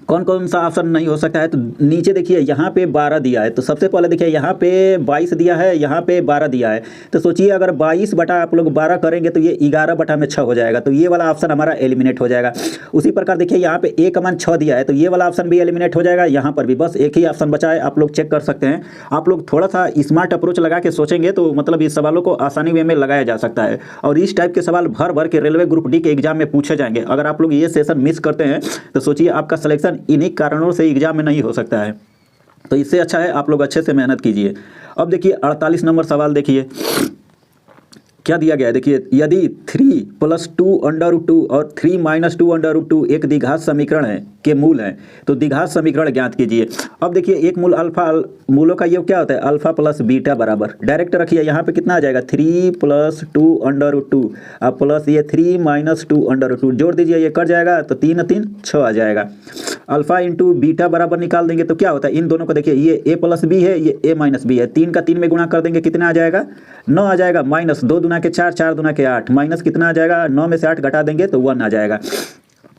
कौन कौन सा ऑप्शन नहीं हो सकता है, तो नीचे देखिए यहाँ पे 12 दिया है, तो सबसे पहले देखिए यहाँ पे 22 दिया है, यहाँ पे 12 दिया है, तो सोचिए अगर 22 बटा आप लोग 12 करेंगे तो ये 11 बटा में 6 हो जाएगा, तो ये वाला ऑप्शन हमारा एलिमिनेट हो जाएगा। उसी प्रकार देखिए यहाँ पे ए का मान 6 दिया है, तो ये वाला ऑप्शन भी एलिमिनेट हो जाएगा। यहाँ पर भी बस एक ही ऑप्शन बचा है, आप लोग चेक कर सकते हैं। आप लोग थोड़ा सा स्मार्ट अप्रोच लगा के सोचेंगे तो मतलब इस सवालों को आसानी वे में लगाया जा सकता है, और इस टाइप के सवाल भर भर के रेलवे ग्रुप डी के एग्जाम में पूछे जाएंगे। अगर आप लोग ये सेशन मिस करते हैं तो सोचिए आपका सिलेक्शन इन्हीं कारणों से एग्जाम में नहीं हो सकता है। तो इससे अच्छा है आप लोग अच्छे से मेहनत कीजिए। अब देखिए 48 नंबर सवाल देखिए क्या दिया गया है। देखिए यदि 3 + 2 अंडर रूट 2 और 3 - 2 अंडर रूट 2 एक द्विघात समीकरण है के मूल हैं तो द्विघात समीकरण ज्ञात कीजिए। अब देखिए एक मूल अल्फा, मूलों का योग क्या होता है अल्फा प्लस बीटा बराबर, डायरेक्ट रखिए यहाँ पे कितना आ जाएगा 3 + 2 अंडर रूट 2 अब प्लस ये 3 - 2 अंडर रूट 2 जोड़ दीजिए, ये कट जाएगा तो 3 3 6 आ जाएगा। अल्फा इंटू बीटा बराबर निकाल देंगे तो क्या होता है इन दोनों को देखिए, ये a + b है, ये a - b है, 3 का 3 में गुणा कर देंगे कितना आ जाएगा 9 आ जाएगा, माइनस 2 दूना के 4, 4 दूना के 8, माइनस कितना आ जाएगा 9 में से 8 घटा देंगे तो 1 आ जाएगा।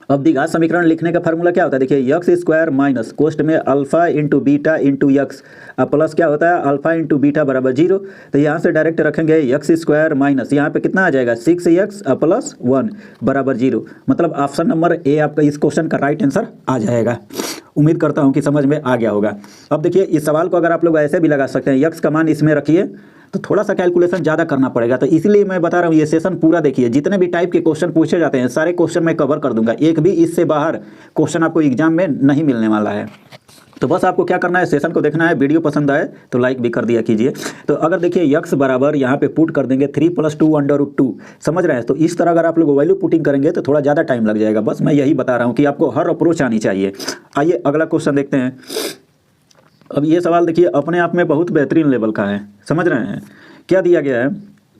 अब द्विघात समीकरण लिखने का फार्मूला क्या होता है, देखिए एक्स स्क्वायर माइनस कोष्ठ में alpha into beta into x plus क्या होता है अल्फा इंटू बीटा बराबर 0, तो यहाँ से डायरेक्ट रखेंगे एक्स स्क्वायर माइनस यहाँ पे कितना आ जाएगा 6x प्लस 1 बराबर 0, मतलब ऑप्शन नंबर ए आपका इस क्वेश्चन का राइट आंसर आ जाएगा। उम्मीद करता हूँ कि समझ में आ गया होगा। अब देखिए इस सवाल को अगर आप लोग ऐसे भी लगा सकते हैं, एक्स का मान इसमें रखिए तो थोड़ा सा कैलकुलेशन ज़्यादा करना पड़ेगा, तो इसलिए मैं बता रहा हूँ ये सेशन पूरा देखिए। जितने भी टाइप के क्वेश्चन पूछे जाते हैं सारे क्वेश्चन मैं कवर कर दूंगा, एक भी इससे बाहर क्वेश्चन आपको एग्जाम में नहीं मिलने वाला है। तो बस आपको क्या करना है सेशन को देखना है, वीडियो पसंद आए तो लाइक भी कर दिया कीजिए। तो अगर देखिए x बराबर यहाँ पे पुट कर देंगे 3 + 2 अंडर रूट 2, समझ रहे हैं, तो इस तरह अगर आप लोग वैल्यू पुटिंग करेंगे तो थोड़ा ज़्यादा टाइम लग जाएगा। बस मैं यही बता रहा हूँ कि आपको हर अप्रोच आनी चाहिए। आइए अगला क्वेश्चन देखते हैं। अब ये सवाल देखिए अपने आप में बहुत बेहतरीन लेवल का है, समझ रहे हैं क्या दिया गया है,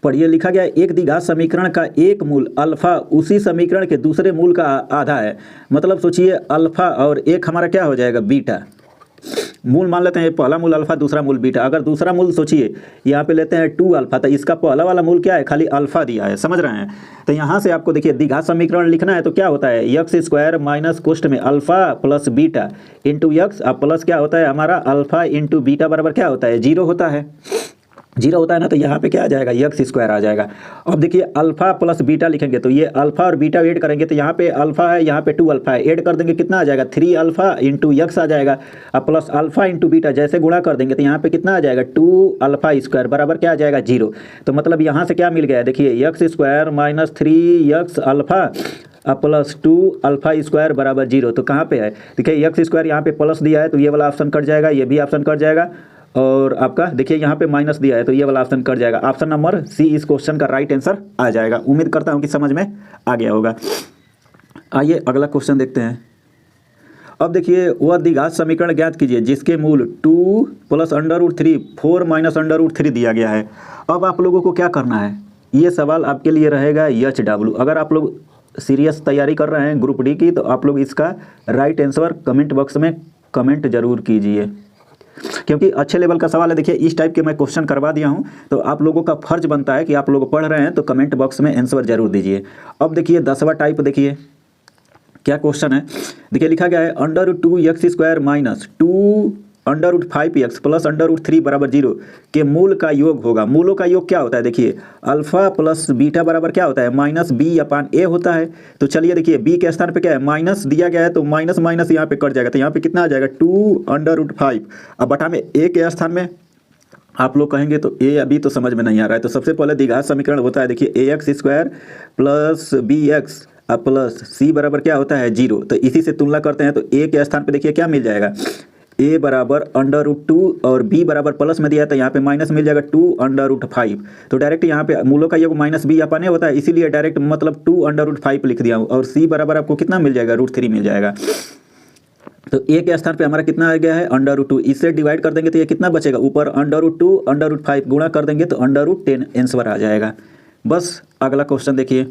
पढ़िए। लिखा गया है एक द्विघात समीकरण का एक मूल अल्फा उसी समीकरण के दूसरे मूल का आधा है, मतलब सोचिए अल्फा और एक हमारा क्या हो जाएगा बीटा, मूल मान लेते हैं पहला मूल अल्फा दूसरा मूल बीटा। अगर दूसरा मूल सोचिए यहाँ पे लेते हैं 2 अल्फा, तो इसका पहला वाला मूल क्या है खाली अल्फा दिया है, समझ रहे हैं। तो यहाँ से आपको देखिए द्विघात समीकरण लिखना है तो क्या होता है एक्स स्क्वायर माइनस कोष्ठ में alpha plus beta into x, अब प्लस क्या होता है हमारा अल्फा इंटू बीटा बराबर क्या होता है 0 होता है, 0 होता है ना, तो यहाँ पे क्या आ जाएगा एक्स स्क्वायर आ जाएगा। अब देखिए अल्फा प्लस बीटा लिखेंगे तो ये अल्फा और बीटा ऐड करेंगे तो यहाँ पे अल्फा है यहाँ पे 2 अल्फा है, ऐड कर देंगे कितना आ जाएगा 3 अल्फा इंटू एक्स आ जाएगा, अब प्लस अल्फा इंटू बीटा जैसे गुणा कर देंगे तो यहाँ पे कितना आ जाएगा 2 अल्फा स्क्वायर बराबर क्या आ जाएगा 0। तो मतलब यहाँ से क्या मिल गया देखिए X square minus 3x alpha plus 2 alpha square बराबर 0। तो कहाँ पे है देखिए एक्स स्क्वायर यहाँ पे प्लस दिया है तो ये वाला ऑप्शन कट जाएगा, ये भी ऑप्शन कट जाएगा, और आपका देखिए यहाँ पे माइनस दिया है तो ये वाला ऑप्शन कट जाएगा। ऑप्शन नंबर सी इस क्वेश्चन का राइट आंसर आ जाएगा। उम्मीद करता हूँ कि समझ में आ गया होगा। आइए अगला क्वेश्चन देखते हैं। अब देखिए वह द्विघात समीकरण ज्ञात कीजिए जिसके मूल 2 + अंडर रूट 3 4 - अंडर रूट 3 दिया गया है। अब आप लोगों को क्या करना है, ये सवाल आपके लिए रहेगा HW। अगर आप लोग सीरियस तैयारी कर रहे हैं ग्रुप डी की तो आप लोग इसका राइट आंसर कमेंट बॉक्स में कमेंट जरूर कीजिए, क्योंकि अच्छे लेवल का सवाल है। देखिए इस टाइप के मैं क्वेश्चन करवा दिया हूं तो आप लोगों का फर्ज बनता है कि आप लोग पढ़ रहे हैं तो कमेंट बॉक्स में आंसर जरूर दीजिए। अब देखिए 10वां टाइप देखिए क्या क्वेश्चन है। देखिए लिखा गया है √2x² माइनस 2 √5x प्लस √3 बराबर 0 के मूल का योग होगा। मूलों का योग क्या होता है देखिए अल्फा प्लस बीटा बराबर क्या होता है -b/a होता है। तो चलिए देखिए b के स्थान पे क्या है माइनस दिया गया है तो माइनस माइनस यहाँ पे कट जाएगा, तो यहाँ पे कितना आ जाएगा 2 √5। अब बटा में a के स्थान में आप लोग कहेंगे तो a अभी तो समझ में नहीं आ रहा है, तो सबसे पहले द्विघात समीकरण होता है देखिए ax² plus bx plus c बराबर क्या होता है 0। तो इसी से तुलना करते हैं तो a के स्थान पे देखिए क्या मिल जाएगा a बराबर √2 और b बराबर प्लस में दिया है तो यहाँ पे माइनस मिल जाएगा 2 √5। तो डायरेक्ट यहाँ पे मूलों का योग -b/a होता है, इसीलिए डायरेक्ट मतलब 2 √5 लिख दिया हूँ, और c बराबर आपको कितना मिल जाएगा √3 मिल जाएगा। तो a के स्थान पे हमारा कितना आ गया है √2, इससे डिवाइड कर देंगे तो ये कितना बचेगा ऊपर √2 √5 गुणा कर देंगे तो √10 आंसर आ जाएगा। बस अगला क्वेश्चन देखिए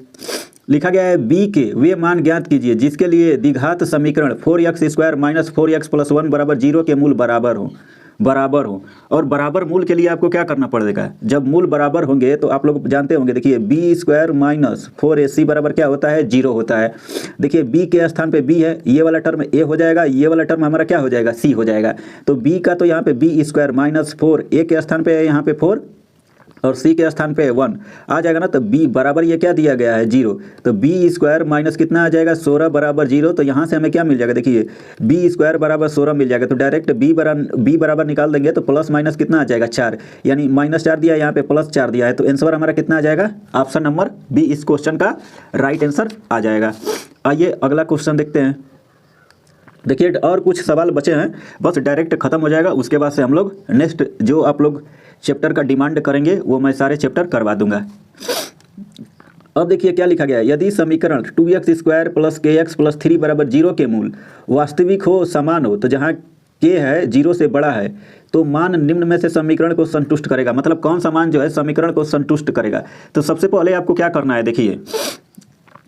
लिखा गया है b के वे मान ज्ञात कीजिए जिसके लिए द्विघात समीकरण 4x² - 4x + 1 बराबर 0 के मूल बराबर हो। बराबर हो। और बराबर मूल के लिए आपको क्या करना पड़ेगा, जब मूल बराबर होंगे तो आप लोग जानते होंगे, देखिए बी स्क्वायर माइनस 4ac बराबर क्या होता है, 0 होता है। देखिए बी के स्थान पे बी है, ये वाला टर्म ए हो जाएगा, ये वाला टर्म हमारा क्या हो जाएगा, सी हो जाएगा। तो बी का तो यहाँ पे बी स्क्वायर माइनस 4, ए के स्थान पे है यहाँ पे 4 और सी के स्थान पे 1 आ जाएगा ना। तो बी बराबर ये क्या दिया गया है, 0। तो बी स्क्वायर माइनस कितना आ जाएगा, 16 बराबर 0। तो यहाँ से हमें क्या मिल जाएगा, देखिए बी स्क्वायर बराबर 16 मिल जाएगा। तो डायरेक्ट बी बराबर निकाल देंगे तो प्लस माइनस कितना आ जाएगा, 4, यानी -4 दिया है, यहाँ पे +4 दिया है। तो आंसर हमारा कितना आ जाएगा, ऑप्शन नंबर बी इस क्वेश्चन का राइट आंसर आ जाएगा। आइए अगला क्वेश्चन देखते हैं। देखिए और कुछ सवाल बचे हैं, बस डायरेक्ट खत्म हो जाएगा, उसके बाद से हम लोग नेक्स्ट जो आप लोग चैप्टर का डिमांड करेंगे वो मैं सारे चैप्टर करवा दूंगा। अब देखिए क्या लिखा गया है, यदि समीकरण 2x square plus kx plus 3 बराबर 0 के मूल वास्तविक हो, समान हो, तो जहाँ k है 0 से बड़ा है तो मान निम्न में से समीकरण को संतुष्ट करेगा। मतलब कौन सा मान जो है समीकरण को संतुष्ट करेगा। तो सबसे पहले आपको क्या करना है, देखिए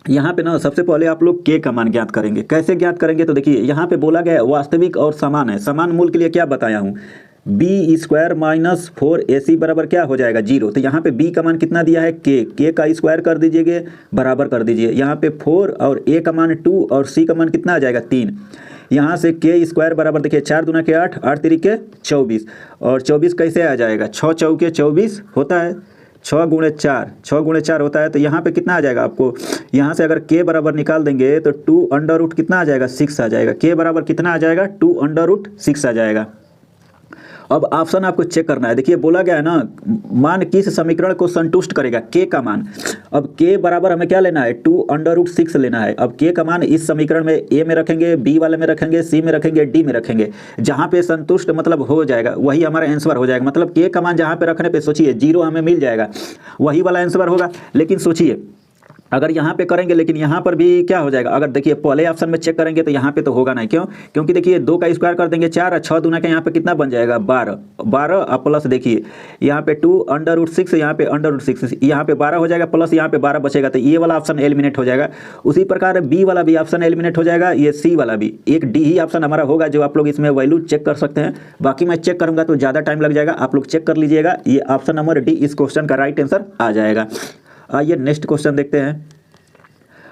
यहाँ पे ना सबसे पहले आप लोग के का मान ज्ञात करेंगे। कैसे ज्ञात करेंगे, तो देखिए यहाँ पे बोला गया है वास्तविक और समान है। समान मूल के लिए क्या बताया हूँ, बी स्क्वायर माइनस 4ac बराबर क्या हो जाएगा, 0। तो यहाँ पे बी का मान कितना दिया है, के का स्क्वायर कर दीजिएगा, बराबर कर दीजिए। यहाँ पे 4 और ए का मान 2 और सी का मान कितना आ जाएगा, 3। यहाँ से के स्क्वायर बराबर देखिए 4 दूना के 8, 8 तिरिके 24 और 24 कैसे आ जाएगा, 6 चौके 24 होता है, 6 गुणे 4 होता है। तो यहाँ पे कितना आ जाएगा आपको, यहाँ से अगर के बराबर निकाल देंगे तो 2√, कितना आ जाएगा, 6 आ जाएगा। के बराबर कितना आ जाएगा, 2√6 आ जाएगा। अब ऑप्शन आपको चेक करना है। देखिए बोला गया है ना, मान किस समीकरण को संतुष्ट करेगा, के का मान। अब के बराबर हमें क्या लेना है, 2√6 लेना है। अब के का मान इस समीकरण में ए में रखेंगे, बी वाले में रखेंगे, सी में रखेंगे, डी में रखेंगे। जहाँ पे संतुष्ट मतलब हो जाएगा वही हमारा आंसर हो जाएगा। मतलब के का मान जहाँ पे रखने पे सोचिए 0 हमें मिल जाएगा, वही वाला आंसर होगा। लेकिन सोचिए अगर यहाँ पे करेंगे, लेकिन यहाँ पर भी क्या हो जाएगा, अगर देखिए पहले ऑप्शन में चेक करेंगे तो यहाँ पे तो होगा नहीं। क्यों, क्योंकि देखिए 2 का स्क्वायर कर देंगे 4 और 6 दूना के यहाँ पे कितना बन जाएगा, 12 और प्लस देखिए यहाँ पे 2√6, यहाँ पे √6, यहाँ पे 12 हो जाएगा, प्लस यहाँ पे 12 बचेगा। तो ये वाला ऑप्शन एलिमिनेट हो जाएगा। उसी प्रकार बी वाला भी ऑप्शन एलिमिनेट हो जाएगा, ये सी वाला भी। एक डी ही ऑप्शन हमारा होगा जो आप लोग इसमें वैल्यू चेक कर सकते हैं। बाकी मैं चेक करूँगा तो ज़्यादा टाइम लग जाएगा, आप लोग चेक कर लीजिएगा। ये ऑप्शन नंबर डी इस क्वेश्चन का राइट आंसर आ जाएगा। आइए नेक्स्ट क्वेश्चन देखते हैं।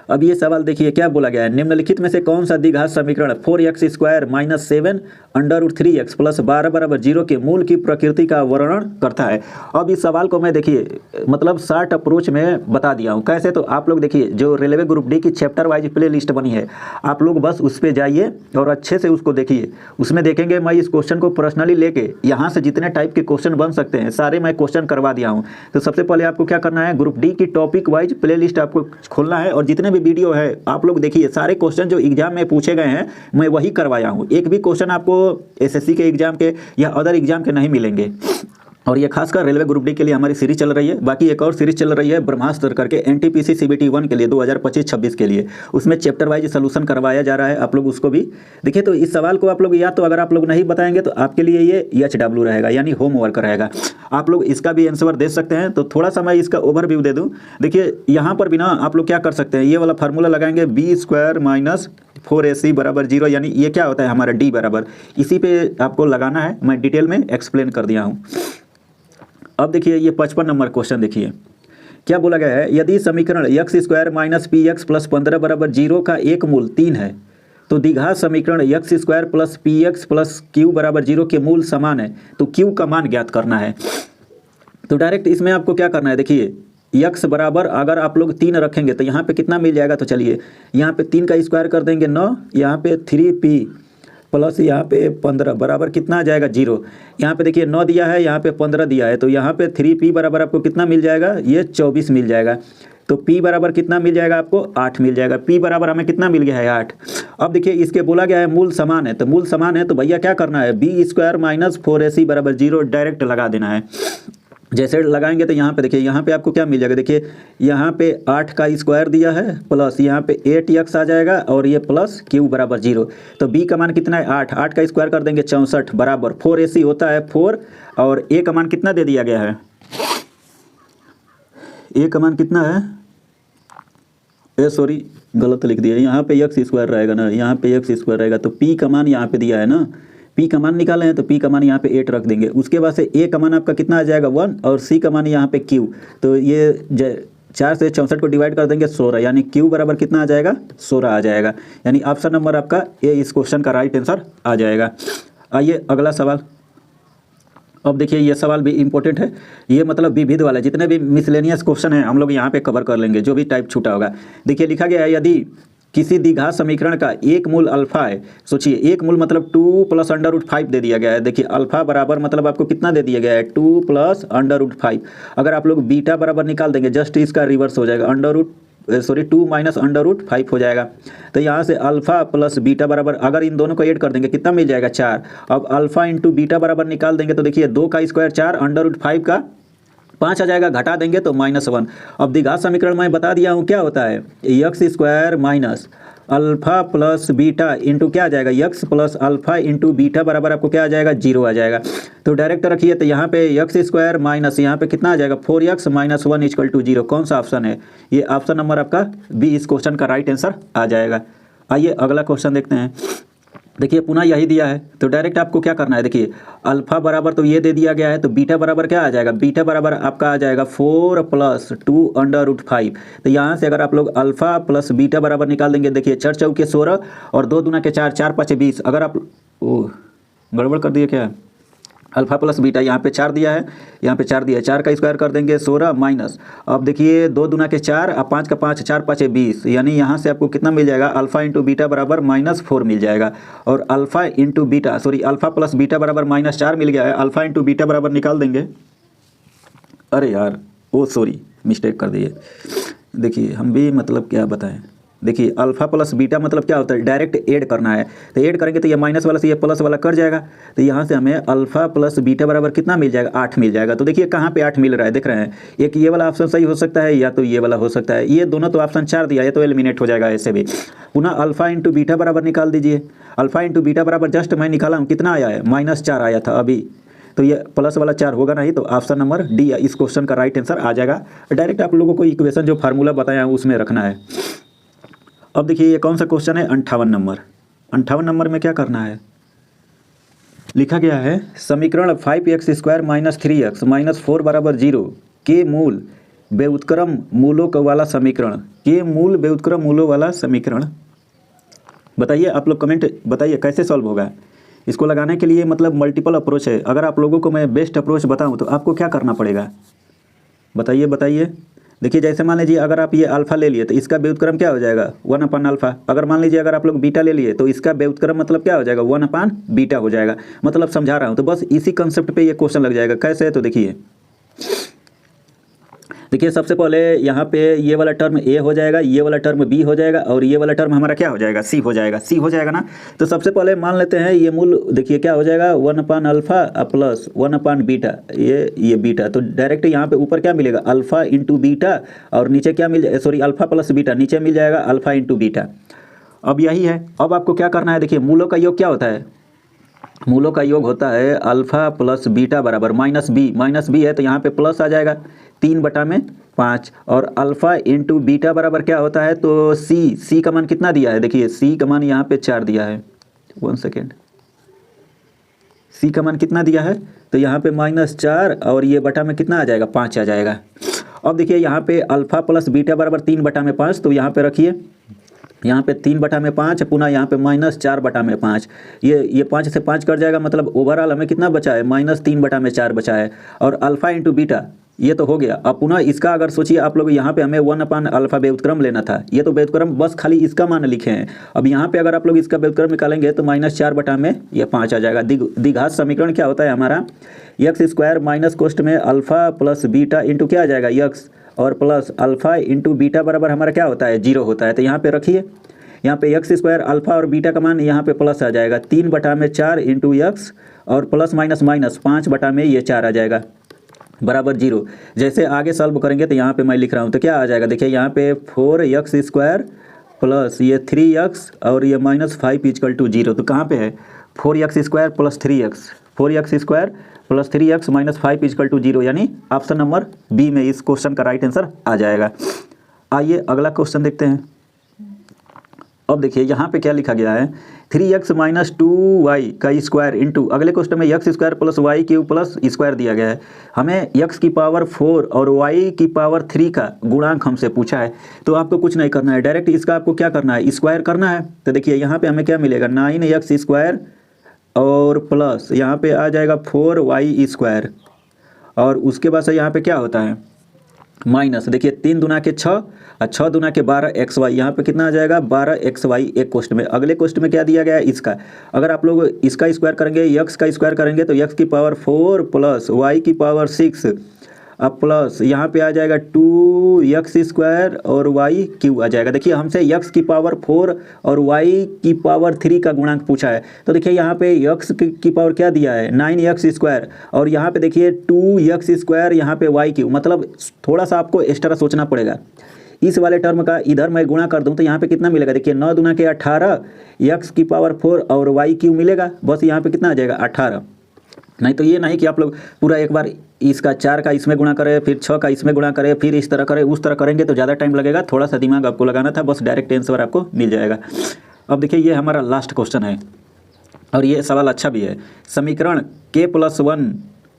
अब ये सवाल देखिए क्या बोला गया है, निम्नलिखित में से कौन सा द्विघात समीकरण 4x square minus 7 √3x plus 12 बराबर 0 के मूल की प्रकृति का वर्णन करता है। अब इस सवाल को मैं देखिए मतलब शॉर्ट अप्रोच में बता दिया हूँ। कैसे, तो आप लोग देखिए जो रेलवे ग्रुप डी की चैप्टर वाइज प्ले लिस्ट बनी है, आप लोग बस उस पर जाइए और अच्छे से उसको देखिए। उसमें देखेंगे मैं इस क्वेश्चन को पर्सनली लेके यहाँ से जितने टाइप के क्वेश्चन बन सकते हैं सारे मैं क्वेश्चन करवा दिया हूँ। तो सबसे पहले आपको क्या करना है, ग्रुप डी की टॉपिक वाइज प्ले लिस्ट आपको खोलना है और जितने वीडियो है आप लोग देखिए। सारे क्वेश्चन जो एग्जाम में पूछे गए हैं मैं वही करवाया हूं। एक भी क्वेश्चन आपको एसएससी के एग्जाम के या अदर एग्जाम के नहीं मिलेंगे। और ये खासकर रेलवे ग्रुप डी के लिए हमारी सीरीज चल रही है। बाकी एक और सीरीज चल रही है ब्रह्मास्त्र करके एनटीपीसी सीबीटी 1 के लिए 2025-26 के लिए, उसमें चैप्टर वाइज सोल्यूशन करवाया जा रहा है। आप लोग उसको भी देखिए। तो इस सवाल को आप लोग या तो अगर आप लोग नहीं बताएंगे तो आपके लिए ये HW रहेगा, यानी होमवर्क रहेगा। आप लोग इसका भी आंसर दे सकते हैं। तो थोड़ा सा मैं इसका ओवरव्यू दे दूँ। देखिए यहाँ पर भी ना आप लोग क्या कर सकते हैं, ये वाला फार्मूला लगाएंगे बी स्क्वायर माइनस 4ac बराबर 0, यानी ये क्या होता है हमारा डी बराबर, इसी पे आपको लगाना है। मैं डिटेल में एक्सप्लेन कर दिया हूँ। अब देखिए ये 55 नंबर क्वेश्चन देखिए क्या बोला गया है, यदि समीकरण x square minus px plus 15 बराबर 0 का एक मूल 3 है तो द्विघात समीकरण x square plus px plus q बराबर 0 के मूल समान है, तो q का मान ज्ञात करना है। तो डायरेक्ट इसमें आपको क्या करना है, देखिए x बराबर अगर आप लोग 3 रखेंगे तो यहाँ पे कितना मिल जाएगा। तो चलिए यहाँ पे 3 का स्क्वायर कर देंगे 9, यहाँ पे 3p प्लस यहाँ पे 15 बराबर कितना आ जाएगा 0। यहाँ पे देखिए 9 दिया है, यहाँ पे 15 दिया है, तो यहाँ पे 3p बराबर आपको कितना मिल जाएगा, ये 24 मिल जाएगा। तो p बराबर कितना मिल जाएगा आपको, 8 मिल जाएगा। p बराबर हमें कितना मिल गया है 8। अब देखिए इसके बोला गया है मूल समान है, तो मूल समान है तो भैया क्या करना है, बी स्क्वायर माइनस 4ac बराबर 0 डायरेक्ट लगा देना है। जैसे लगाएंगे तो यहाँ पे देखिए यहाँ पे आपको क्या मिल जाएगा, देखिए यहाँ पे 8 का स्क्वायर दिया है प्लस यहाँ पे 8x आ जाएगा और ये प्लस q बराबर 0। तो b का मान कितना है 8, 8 का स्क्वायर कर देंगे 64 बराबर 4ac होता है 4 और a का मान कितना दे दिया गया है, a का मान कितना है, सॉरी गलत लिख दिया, यहाँ पे x स्क्वायर रहेगा ना, यहाँ पे x स्क्वायर रहेगा। तो p का मान यहाँ पे दिया है ना, पी का मान निकाले हैं तो पी का मान यहाँ पे 8 रख देंगे। उसके बाद से ए का मान आपका कितना आ जाएगा 1 और सी का मान यहाँ पे क्यू, तो ये 4 से 64 को डिवाइड कर देंगे 16, यानी क्यू बराबर कितना आ जाएगा 16 आ जाएगा। यानी ऑप्शन नंबर आपका ए इस क्वेश्चन का राइट आंसर आ जाएगा। आइए अगला सवाल। अब देखिए ये सवाल भी इम्पोर्टेंट है, ये मतलब विविध वाला, जितने भी मिसलेनियस क्वेश्चन हैं हम लोग यहाँ पे कवर कर लेंगे, जो भी टाइप छूटा होगा। देखिए लिखा गया है, यदि किसी द्विघात समीकरण का एक मूल अल्फा है, सोचिए एक मूल मतलब 2 + √5 दे दिया गया है। देखिए अल्फा बराबर मतलब आपको कितना दे दिया गया है 2 + √5। अगर आप लोग बीटा बराबर निकाल देंगे, जस्ट इसका रिवर्स हो जाएगा, 2 - √5 हो जाएगा। तो यहाँ से अल्फा प्लस बीटा बराबर, अगर इन दोनों को ऐड कर देंगे कितना मिल जाएगा 4। अब अल्फा इंटू बीटा बराबर निकाल देंगे तो देखिए 2 का स्क्वायर 4, √5 का 5 आ जाएगा, घटा देंगे तो -1। अब द्विघात समीकरण मैं बता दिया हूँ क्या होता है, x² minus alpha plus beta into क्या आ जाएगा x plus alpha into beta बराबर आपको क्या आ जाएगा 0 आ जाएगा। तो डायरेक्ट रखिए, तो यहाँ पे x² माइनस यहाँ पे कितना आ जाएगा 4x - 1 = 0। कौन सा ऑप्शन है, ये ऑप्शन नंबर आपका बी इस क्वेश्चन का राइट आंसर आ जाएगा। आइए अगला क्वेश्चन देखते हैं। देखिए पुनः यही दिया है, तो डायरेक्ट आपको क्या करना है, देखिए अल्फा बराबर तो ये दे दिया गया है, तो बीटा बराबर क्या आ जाएगा, बीटा बराबर आपका आ जाएगा 4 + 2 √5। तो यहाँ से अगर आप लोग अल्फा प्लस बीटा बराबर निकाल देंगे, देखिए 4 चौके 16 और 2 दूना के 4, 4 × 5 = 20। अगर आप गड़बड़ कर दिए क्या, अल्फा प्लस बीटा यहाँ पे 4 दिया है, यहाँ पे 4 दिया है, 4 का स्क्वायर कर देंगे 16 माइनस, अब देखिए 2 दूना के 4 और 5 का 5, 4 × 5 = 20। यानी यहाँ से आपको कितना मिल जाएगा, अल्फा इंटू बीटा बराबर -4 मिल जाएगा। और alpha into beta alpha plus beta बराबर -4 मिल गया है। अल्फा इंटू बीटा बराबर निकाल देंगे, अरे यार मिस्टेक कर दिए। देखिए हम भी मतलब क्या बताएं, देखिए अल्फा प्लस बीटा मतलब क्या होता है, डायरेक्ट ऐड करना है, तो ऐड करेंगे तो ये माइनस वाला से ये प्लस वाला कट जाएगा। तो यहाँ से हमें अल्फा प्लस बीटा बराबर कितना मिल जाएगा 8 मिल जाएगा। तो देखिए कहाँ पे 8 मिल रहा है, देख रहे हैं, एक ये वाला ऑप्शन सही हो सकता है या तो ये वाला हो सकता है, ये दोनों तो ऑप्शन 4 दिया है तो एलिमिनेट हो जाएगा ऐसे भी। पुनः अल्फा इंटू बीटा बराबर निकाल दीजिए, अल्फा इंटू बीटा बराबर जस्ट मैं निकाला हूँ, कितना आया है -4 आया था अभी, तो ये प्लस वाला 4 होगा नहीं, तो ऑप्शन नंबर डी इस क्वेश्चन का राइट आंसर आ जाएगा। डायरेक्ट आप लोगों को इक्वेशन जो फार्मूला बताया हूँ उसमें रखना है। अब देखिए ये कौन सा क्वेश्चन है, 58 नंबर। 58 नंबर में क्या करना है, लिखा गया है समीकरण 5x² - 3x - 4 = 0 के मूल व्युत्क्रम मूलों वाला समीकरण, के मूल व्युत्क्रम मूलों वाला समीकरण। बताइए आप लोग कमेंट बताइए कैसे सॉल्व होगा। इसको लगाने के लिए मतलब मल्टीपल अप्रोच है। अगर आप लोगों को मैं बेस्ट अप्रोच बताऊं तो आपको क्या करना पड़ेगा, बताइए। देखिए जैसे मान लीजिए अगर आप ये अल्फा ले लिए तो इसका व्युत्क्रम क्या हो जाएगा 1/α। अगर मान लीजिए अगर आप लोग बीटा ले लिए तो इसका व्युत्क्रम मतलब क्या हो जाएगा 1/β हो जाएगा। मतलब समझा रहा हूँ, तो बस इसी कंसेप्ट पे ये क्वेश्चन लग जाएगा। कैसे है तो देखिए सबसे पहले यहाँ पे ये वाला टर्म ए हो जाएगा, ये वाला टर्म बी हो जाएगा और ये वाला टर्म हमारा क्या हो जाएगा सी हो जाएगा ना। तो सबसे पहले मान लेते हैं ये मूल, देखिए क्या हो जाएगा 1/α प्लस 1/β, ये बीटा। तो डायरेक्ट यहाँ पे ऊपर क्या मिलेगा अल्फा इंटू बीटा और नीचे क्या मिल जाएगा, अल्फा प्लस बीटा, नीचे मिल जाएगा अल्फा इंटू बीटा। अब यही है, अब आपको क्या करना है, देखिए मूलों का योग क्या होता है, मूलों का योग होता है अल्फा प्लस बीटा बराबर -b है तो यहाँ पे प्लस आ जाएगा 3/5 और अल्फा इंटू बीटा बराबर क्या होता है तो सी का मान कितना दिया है, देखिए सी का मान यहाँ पे 4 दिया है, 1 सेकेंड, सी का मान कितना दिया है तो यहाँ पे -4 और ये बटा में कितना आ जाएगा 5 आ जाएगा। अब देखिए यहाँ पे अल्फा प्लस बीटा बराबर 3/5, तो यहाँ पे रखिए, यहाँ पे 3/5 पुनः यहाँ पे -4/5, ये 5 से 5 कट जाएगा, मतलब ओवरऑल हमें कितना बचा है -3/4 बचा है। और अल्फा इंटू बीटा ये तो हो गया। अब पुनः इसका अगर सोचिए आप लोग, यहाँ पे हमें 1/α व्युत्क्रम लेना था, ये तो व्युत्क्रम बस खाली इसका मान लिखे हैं। अब यहाँ पे अगर आप लोग इसका व्युत्क्रम निकालेंगे तो -4/5 आ जाएगा। द्विघात समीकरण क्या होता है हमारा, x² माइनस कोष्ठ में अल्फा प्लस बीटा इंटू क्या आ जाएगा x और प्लस अल्फा इंटू बीटा बराबर हमारा क्या होता है 0 होता है। तो यहाँ पे रखिए, यहाँ पे x² अल्फा और बीटा का मान यहाँ पे प्लस आ जाएगा 3/4 इंटू x और प्लस माइनस 5/4 आ जाएगा बराबर 0। जैसे आगे सॉल्व करेंगे तो यहाँ पे मैं लिख रहा हूँ तो क्या आ जाएगा, देखिए यहाँ पे 4x² प्लस ये 3x और ये -5 = 0। तो कहाँ पे है 4x² plus 3x, 4x² plus 3x -5 = 0, यानी ऑप्शन नंबर बी में इस क्वेश्चन का राइट आंसर आ जाएगा। आइए अगला क्वेश्चन देखते हैं। अब देखिए यहाँ पे क्या लिखा गया है, 3x माइनस 2y का स्क्वायर इंटू, अगले क्वेश्चन में x square plus Y cube plus square दिया गया है। हमें x की पावर 4 और y की पावर 3 का गुणांक हमसे पूछा है। तो आपको कुछ नहीं करना है, डायरेक्ट इसका आपको क्या करना है, स्क्वायर करना है। तो देखिए यहाँ पे हमें क्या मिलेगा, 9x स्क्वायर और प्लस यहाँ पे आ जाएगा 4y स्क्वायर, और उसके बाद से यहाँ पे क्या होता है माइनस, देखिए 3 दूना के 6 और 6 दूना के 12xy, यहाँ पे कितना आ जाएगा 12xy एक क्वेश्चन में। अगले क्वेश्चन में क्या दिया गया है इसका, अगर आप लोग इसका स्क्वायर करेंगे, x का स्क्वायर करेंगे तो x की पावर 4 प्लस y की पावर 6 अब प्लस यहाँ पे आ जाएगा 2x स्क्वायर और y क्यूब आ जाएगा। देखिए हमसे x की पावर 4 और y की पावर 3 का गुणांक पूछा है। तो देखिए यहाँ पे x की पावर क्या दिया है 9x स्क्वायर, और यहाँ पे देखिए 2x स्क्वायर, यहाँ पे y क्यूब, मतलब थोड़ा सा आपको एक्स्ट्रा सोचना पड़ेगा। इस वाले टर्म का इधर मैं गुणा कर दूं तो यहाँ पे कितना मिलेगा, देखिए 9 दूना के 18, x की पावर 4 और y क्यूब मिलेगा, बस यहाँ पे कितना आ जाएगा 18। नहीं तो ये नहीं कि आप लोग पूरा एक बार इसका 4 का इसमें गुणा करें, फिर 6 का इसमें गुणा करें, फिर इस तरह करें, उस तरह करेंगे तो ज़्यादा टाइम लगेगा। थोड़ा सा दिमाग आपको लगाना था, बस डायरेक्ट आंसर आपको मिल जाएगा। अब देखिए ये हमारा लास्ट क्वेश्चन है और ये सवाल अच्छा भी है। समीकरण k+1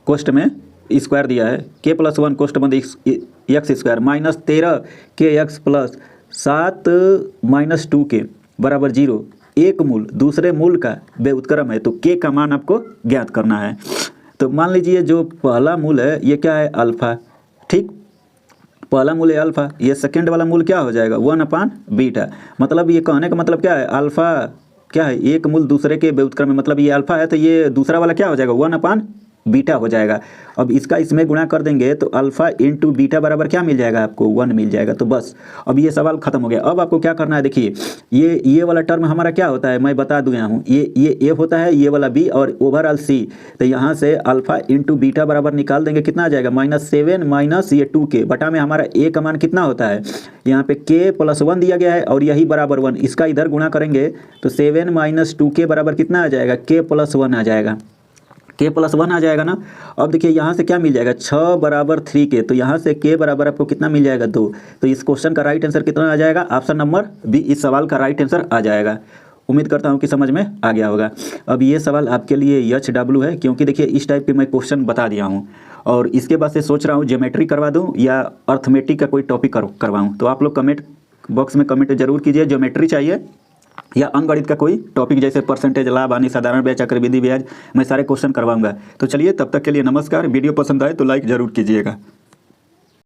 कोष्ठ में स्क्वायर दिया है, k+1 कोष्ठ में x square minus 13kx plus 7 minus 2k बराबर 0, एक मूल दूसरे मूल का व्युत्क्रम है। तो k का मान आपको ज्ञात करना है। तो मान लीजिए जो पहला मूल है ये क्या है अल्फ़ा, ठीक, पहला मूल है अल्फ़ा, ये सेकेंड वाला मूल क्या हो जाएगा 1/बीटा। मतलब ये कहने का मतलब क्या है, अल्फ़ा क्या है एक मूल दूसरे के व्युत्क्रम में, मतलब ये अल्फ़ा है तो ये दूसरा वाला क्या हो जाएगा 1/बीटा हो जाएगा। अब इसका इसमें गुणा कर देंगे तो अल्फ़ा इंटू बीटा बराबर क्या मिल जाएगा आपको 1 मिल जाएगा। तो बस अब ये सवाल खत्म हो गया। अब आपको क्या करना है, देखिए ये वाला टर्म हमारा क्या होता है मैं बता दूँ हूँ, ये ए होता है, ये वाला बी और ओवरऑल सी। तो यहाँ से अल्फ़ा इंटू बीटा बराबर निकाल देंगे, कितना आ जाएगा -7 माइनस ये 2k बटा में हमारा ए का मान कितना होता है, यहाँ पे k+1 दिया गया है और यही बराबर 1, इसका इधर गुणा करेंगे तो 7 माइनस 2k बराबर कितना आ जाएगा k+1 आ जाएगा, k+1 आ जाएगा ना। अब देखिए यहाँ से क्या मिल जाएगा 6 बराबर 3k, तो यहाँ से k बराबर आपको कितना मिल जाएगा 2। तो इस क्वेश्चन का राइट आंसर कितना आ जाएगा, ऑप्शन नंबर बी इस सवाल का राइट आंसर आ जाएगा। उम्मीद करता हूँ कि समझ में आ गया होगा। अब ये सवाल आपके लिए HW है, क्योंकि देखिए इस टाइप के मैं क्वेश्चन बता दिया हूँ और इसके बाद से सोच रहा हूँ ज्योमेट्री करवा दूँ या अर्थमेटिक का कोई टॉपिक करवाऊँ। तो आप लोग कमेंट बॉक्स में कमेंट जरूर कीजिए, ज्योमेट्री चाहिए या अंकगणित का कोई टॉपिक जैसे परसेंटेज, लाभ, हानि, साधारण ब्याज, चक्रवृद्धि ब्याज, मैं सारे क्वेश्चन करवाऊंगा। तो चलिए तब तक के लिए नमस्कार। वीडियो पसंद आए तो लाइक ज़रूर कीजिएगा।